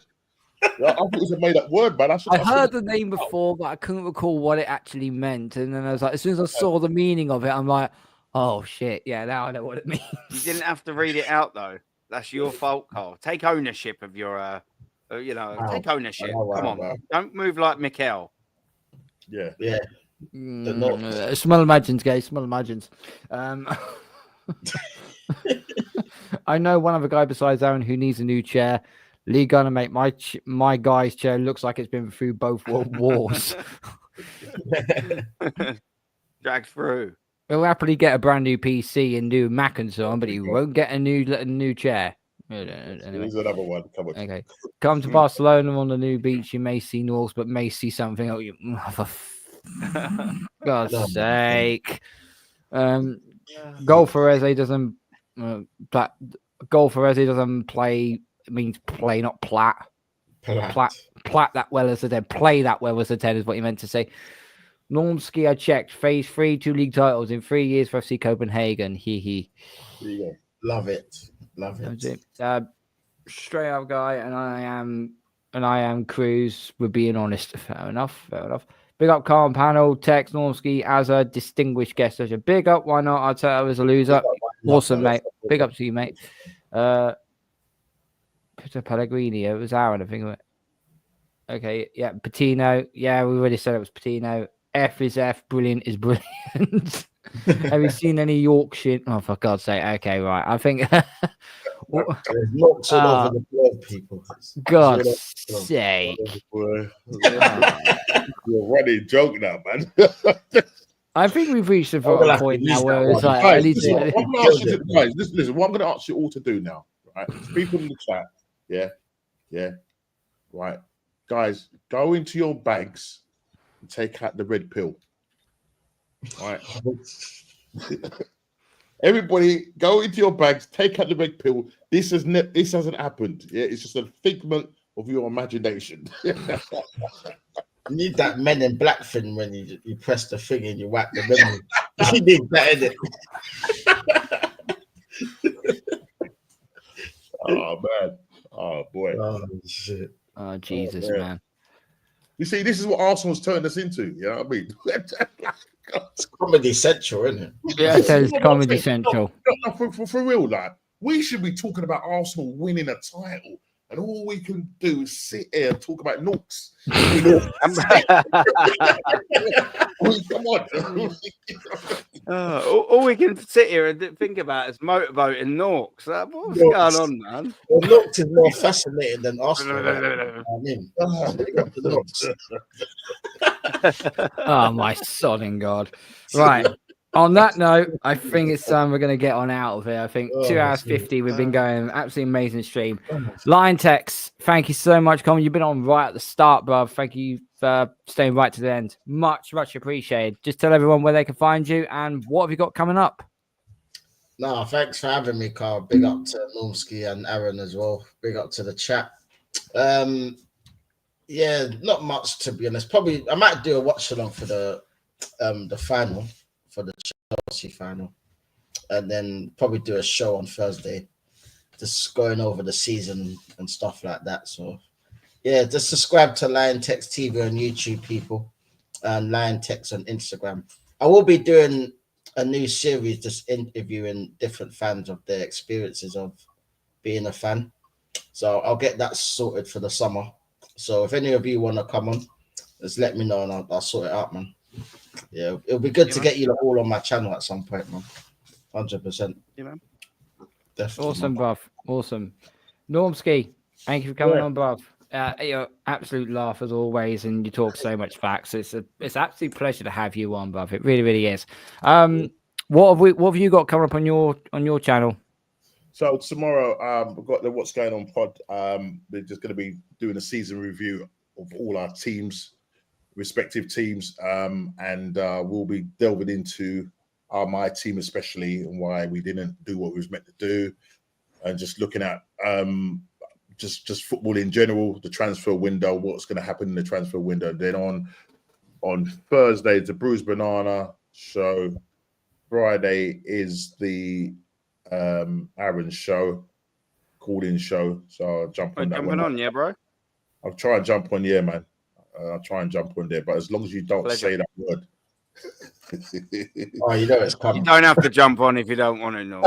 I thought it was a made up word, man. I heard the name before, but I couldn't recall what it actually meant. And then I was like, as soon as I saw the meaning of it, I'm like, oh shit, yeah, now I know what it means. You didn't have to read it out though. That's your fault, Carl. Take ownership of your, take ownership. Come on, don't move like Mikel. Yeah. Small imagines, guys. Small imagines. I know one other guy besides Aaron who needs a new chair. Lee gonna make my guy's chair looks like it's been through both world wars. Dragged through. He'll happily get a brand new PC and do Mac and so on, but he won't get a new chair. Anyway. Here's another one. Come on. Okay. Come to Barcelona on the new beach. You may see Norks, but may see something. Oh, for God's sake. Golferese doesn't play. It means play, not plat. Plat that well as a 10. Play that well as a 10 is what you meant to say. Normski, I checked. Phase 3, 2 league titles in 3 years for FC Copenhagen. He. Love it. Straight up guy, and I am Cruz. We're being honest. Fair enough. Big up Carl Panel, Tex, Normski as a distinguished guest. Such a big up. Why not? I'd say I was a loser. Awesome, mate. Big up to you, mate. Peter Pellegrini. It was Aaron, I think of it. Okay, yeah, Patino. Yeah, we already said it was Patino. F is F. Brilliant is brilliant. Have you seen any Yorkshire? Oh, for God's sake. Okay, right. I think. There's lots all over the globe, people. God's sake. You're running joke now, man. I think we've reached a point now where it's like, guys, listen, what I'm going to ask you all to do now, right? People in the chat, yeah, right, guys, go into your bags and take out the red pill, right? Everybody, go into your bags, take out the red pill. This hasn't happened. Yeah, it's just a figment of your imagination. You need that Men in Black thing when you press the thing and you whack the memory. You need that, innit? Oh man. Oh boy. Oh shit. Oh Jesus, man. You see, this is what Arsenal's turned us into. You know what I mean? It's Comedy Central, isn't it? Yeah, it's Comedy Central. No, for real, like, we should be talking about Arsenal winning a title. And all we can do is sit here and talk about Norks. Come on. All we can sit here and think about is motorboating Norks. What's going on, man? Well, Norks is more fascinating than Arsenal. I mean, Oh, my sodding God. Right. On that note, I think it's time we're going to get on out of here. I think 2 hours 50. We've been going absolutely amazing stream. Liontekz, thank you so much, Colin. You've been on right at the start, bro. Thank you for staying right to the end. Much appreciated. Just tell everyone where they can find you and what have you got coming up. No, thanks for having me, Carl. Big up to Normski and Aaron as well. Big up to the chat. Yeah, not much to be honest. Probably I might do a watch along for the final. For the Chelsea final, and then probably do a show on Thursday just going over the season and stuff like that. So yeah, just subscribe to Liontekz TV on YouTube, people, and Liontekz on Instagram. I will be doing a new series, just interviewing different fans of their experiences of being a fan. So I'll get that sorted for the summer. So if any of you want to come on, just let me know and I'll sort it out, man. Yeah, it'll be good to get you all on my channel at some point, man. 100%. You know, Definitely. Awesome, bruv. Awesome. Normski, thank you for coming on, bruv. You're absolute laugh as always, and you talk so much facts. It's absolute pleasure to have you on, bruv. It really, really is. What have you got coming up on your channel? So tomorrow, we've got the What's Going On pod. We're just going to be doing a season review of all our teams, respective teams, and we'll be delving into my team especially and why we didn't do what we was meant to do, and just looking at just football in general, the transfer window, what's going to happen in the transfer window. Then on Thursday, the Bruised Banana show. Friday is the Aaron's show, call-in show. So I'll jump on that one. on, yeah, bro. I'll try and jump on, yeah, man. I'll try and jump on there, but as long as you don't say that word. Oh, you know it's coming. You don't have to jump on if you don't want to, no.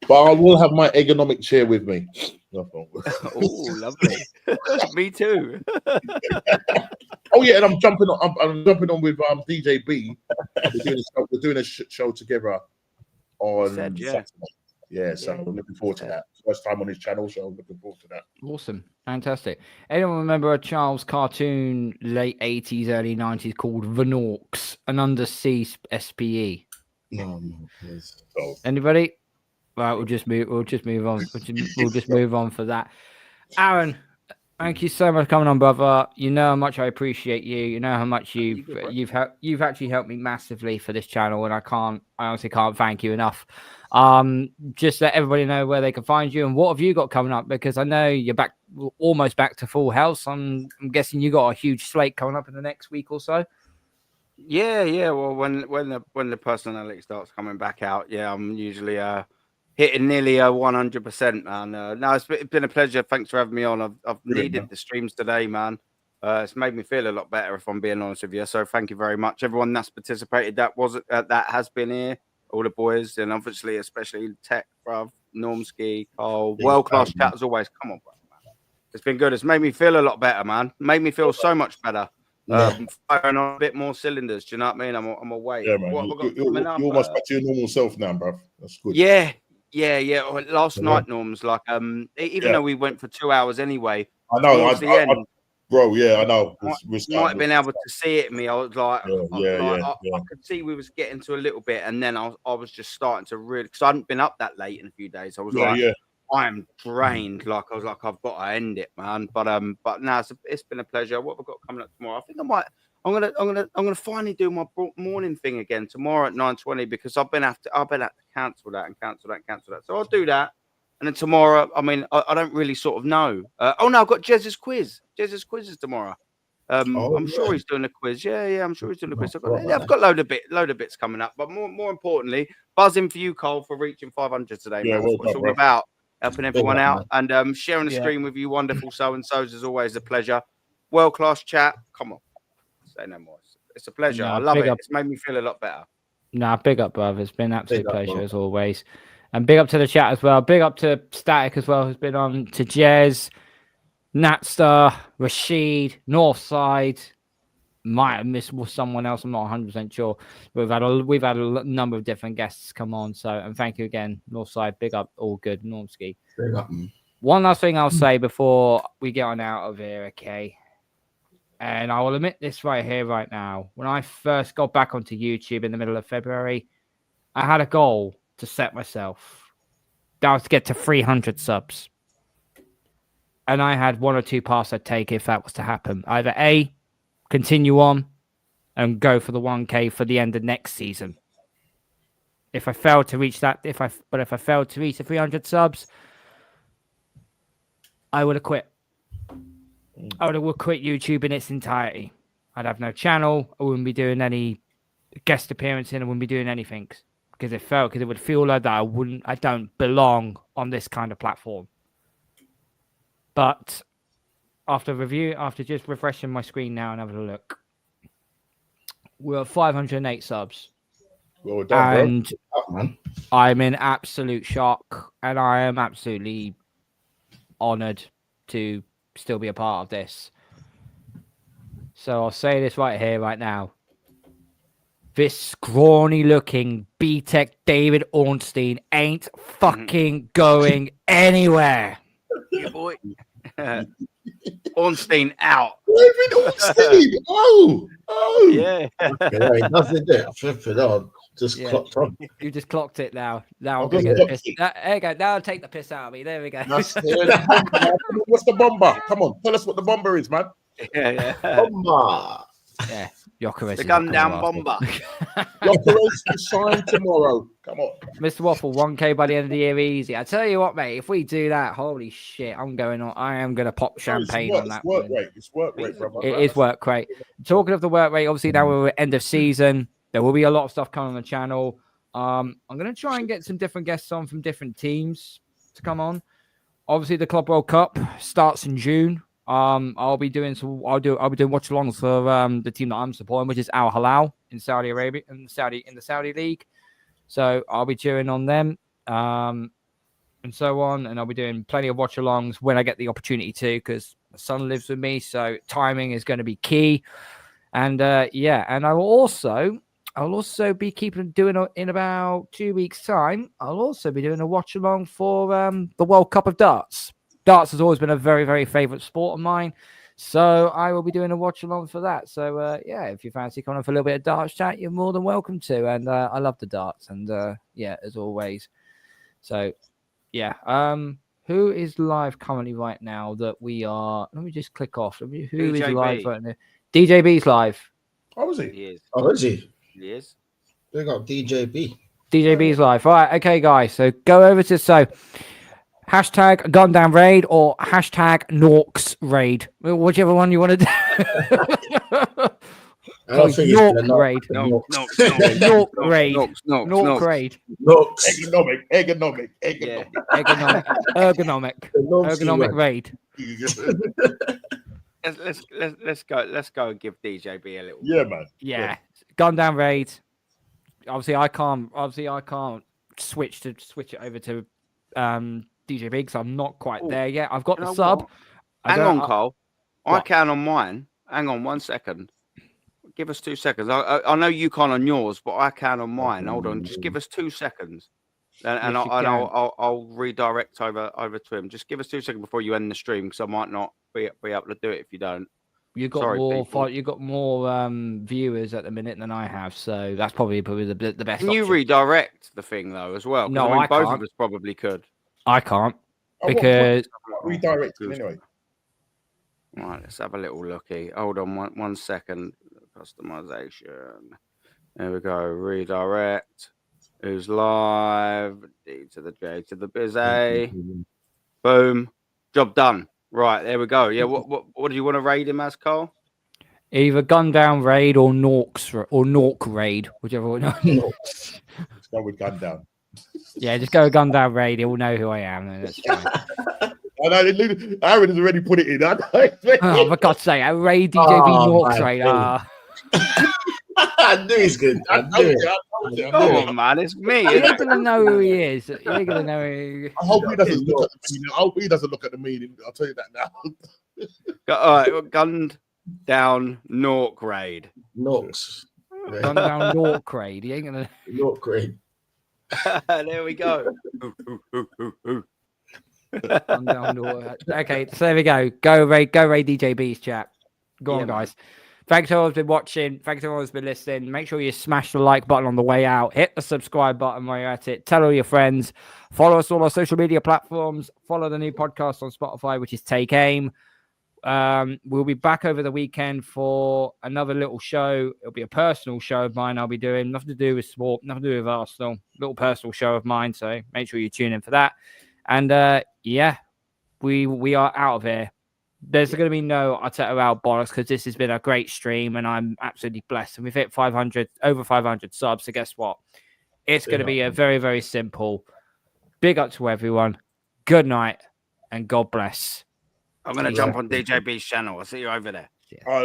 But I will have my ergonomic chair with me. Oh, lovely. Me too. Oh yeah, and I'm jumping on with DJ B. We're doing a show together on Saturday. Yeah, so I'm looking forward to that. First time on his channel, so I'm looking forward to that. Awesome. Fantastic. Anyone remember a Charles cartoon, late 80s, early 90s called Venorks, an undersea SPE? No, please. Anybody? Right, we'll just move on. We'll just move on for that. Aaron, thank you so much for coming on, brother. You know how much I appreciate you. You know how much you've actually helped me massively for this channel, and I honestly can't thank you enough. Just let everybody know where they can find you and what have you got coming up, because I know you're almost back to full house. I'm guessing you got a huge slate coming up in the next week or so. Yeah. Well, when the personality starts coming back out, I'm usually hitting nearly 100%, man. No, it's been a pleasure. Thanks for having me on. I've needed the streams today, man. It's made me feel a lot better, if I'm being honest with you. So thank you very much, everyone that's participated. That has been here, all the boys, and obviously especially Tech, bruv, Normski, Cole, world-class chat as always. Come on, bro, man. It's been good. It's made me feel a lot better, man. Made me feel so much better. Firing on a bit more cylinders. Do you know what I mean? I'm away. Yeah, man. You're almost back to your normal self now, bruv. That's good. Yeah. Last night, Norms, like even though we went for 2 hours anyway. I know. Bro, yeah, I know. Might have been able to see it in me. I was like, I could see we was getting to a little bit, and then I was just starting to really, because I hadn't been up that late in a few days. I was I'm drained. Like I was like, I've got to end it, man. But now it's been a pleasure. What have I got coming up tomorrow? I think I'm gonna finally do my morning thing again tomorrow at 9:20, because I've been have to cancel that. So I'll do that, and then tomorrow, I mean, I don't really sort of know. Oh no, I've got Jez's quiz. Jez's quiz is tomorrow. I'm sure he's doing a quiz. Yeah, I'm sure he's doing a quiz. I've got load of bits coming up, but more importantly, buzzing for you, Cole, for reaching 500 today. Man. That's what it's all about. Helping everyone out and sharing the screen with you, wonderful so-and-sos, is always a pleasure. World-class chat. Come on. Say no more. It's a pleasure. I love it. It's made me feel a lot better. Nah, big up, brother. It's been an absolute pleasure as always. And big up to the chat as well. Big up to Static as well, who's been on, to Jez, Natstar, Rashid, Northside. Might have missed someone else. I'm not 100% sure. We've had a number of different guests come on. So, and thank you again, Northside. Big up, all good, Normski. Big up. One last thing I'll say before we get on out of here, okay? And I will admit this right here, right now. When I first got back onto YouTube in the middle of February, I had a goal to set myself. That was to get to 300 subs. And I had one or two paths I'd take if that was to happen. Either A, continue on and go for the 1K for the end of next season. If I failed to reach that, if I failed to reach the 300 subs, I would have quit. I would have quit YouTube in its entirety. I'd have no channel. I wouldn't be doing any guest appearances. I wouldn't be doing anything because it would feel like that I don't belong on this kind of platform. But after just refreshing my screen now and having a look, we're at 508 subs. Well done, And I'm in absolute shock, and I am absolutely honored to still be a part of this. So I'll say this right here, right now. This scrawny-looking B-Tech David Ornstein ain't fucking going anywhere. Yeah, boy. Ornstein out. David Ornstein. Oh. Yeah. Okay, nothing there. Flipping on. Just Yeah. clocked on. You just clocked it now. Now I'm I'll gonna just get the clock piss. There you go. Now I'll take the piss out of me. There we go. That's What's the bomber? Come on, tell us what the bomber is, man. Yeah. Bomber. Yeah, Jokeris. The gun down bomber. Jokeris to sign tomorrow. Come on. Mr. Waffle, 1K by the end of the year, easy. I tell you what, mate, if we do that, holy shit, I am going to pop champagne on that. It's work rate, brother. It is work rate. Talking of the work rate, obviously now we're at end of season. There will be a lot of stuff coming on the channel. I'm going to try and get some different guests on from different teams to come on. Obviously, the Club World Cup starts in June. I'll be doing watch alongs for the team that I'm supporting, which is Al Hilal in Saudi Arabia, in the Saudi League. So I'll be cheering on them, and so on. And I'll be doing plenty of watch alongs when I get the opportunity to, because my son lives with me, so timing is going to be key. And and I'll also be doing in about 2 weeks' time. I'll also be doing a watch along for the World Cup of Darts. Darts has always been a very, very favourite sport of mine. So I will be doing a watch along for that. So, if you fancy coming on for a little bit of darts chat, you're more than welcome to. And I love the darts. And, as always. So, who is live currently right now that we are... Let me just click off. Who is live right now? DJB's live. Oh, is he? He is. Oh, is he? He is. They got DJB. DJB's live. All right. Okay, guys. So go over to... Hashtag Gun Down Raid or hashtag Norks Raid. Whichever one you want to do. I don't think York it's Raid. York Raid. Nork Raid. Ergonomic. Ergonomic Raid. Let's go and give DJB a little. Yeah, man. Yeah. Gun Down Raid. Obviously I can't switch it over to DJB because I'm not quite there yet. I've got the sub. Hang on, Cole. I can on mine. Hang on 1 second. Give us 2 seconds. I know you can't on yours, but I can on mine. Hold on. Just give us 2 seconds. And I'll redirect over to him. Just give us 2 seconds before you end the stream, because I might not be able to do it if you don't. You've got more viewers at the minute than I have, so that's probably the best. Can you redirect the thing though as well? No, I mean, both can't. of us probably could. I can't because redirecting anyway. Right, let's have a little looky. Hold on 1 second. Customization. There we go. Redirect. Who's live? D to the J to the biz A. Boom. Job done. Right, there we go. Yeah, what do you want to raid him as, Cole? Either Gun Down Raid or Nork Raid, whichever one. Let's go with Gun Down. Yeah, just go Gun Down Raid. He'll know who I am. And that's fine. I know Aaron has already put it in. Oh, for God's sake, I Raid DJB Norks Raid. I knew he's good. I knew it. Come on, man, it's me. You're gonna know who he is. You're gonna know. I hope he doesn't look at the meaning. I hope he doesn't look at the meaning. I'll tell you that now. All right, Gunned Down Nork Raid. Norks. Gun Down Nork Raid. He ain't gonna. Nork Raid. There we go. Okay, so there we go. Go raid DJB's chat. Go on, guys. Thanks to everyone who's been watching. Thanks to everyone who's been listening. Make sure you smash the like button on the way out. Hit the subscribe button while you're at it. Tell all your friends. Follow us on our social media platforms. Follow the new podcast on Spotify, which is Take Aim. We'll be back over the weekend for another little show. It'll be a personal show of mine I'll be doing. Nothing to do with sport, nothing to do with Arsenal. Little personal show of mine. So make sure you tune in for that. And we are out of here. There's going to be no Arteta out bollocks because this has been a great stream and I'm absolutely blessed. And we've hit over 500 subs. So guess what? It's going to be a very, very simple. Big up to everyone. Good night and God bless. I'm going to jump on DJB's channel. I'll see you over there. Oh,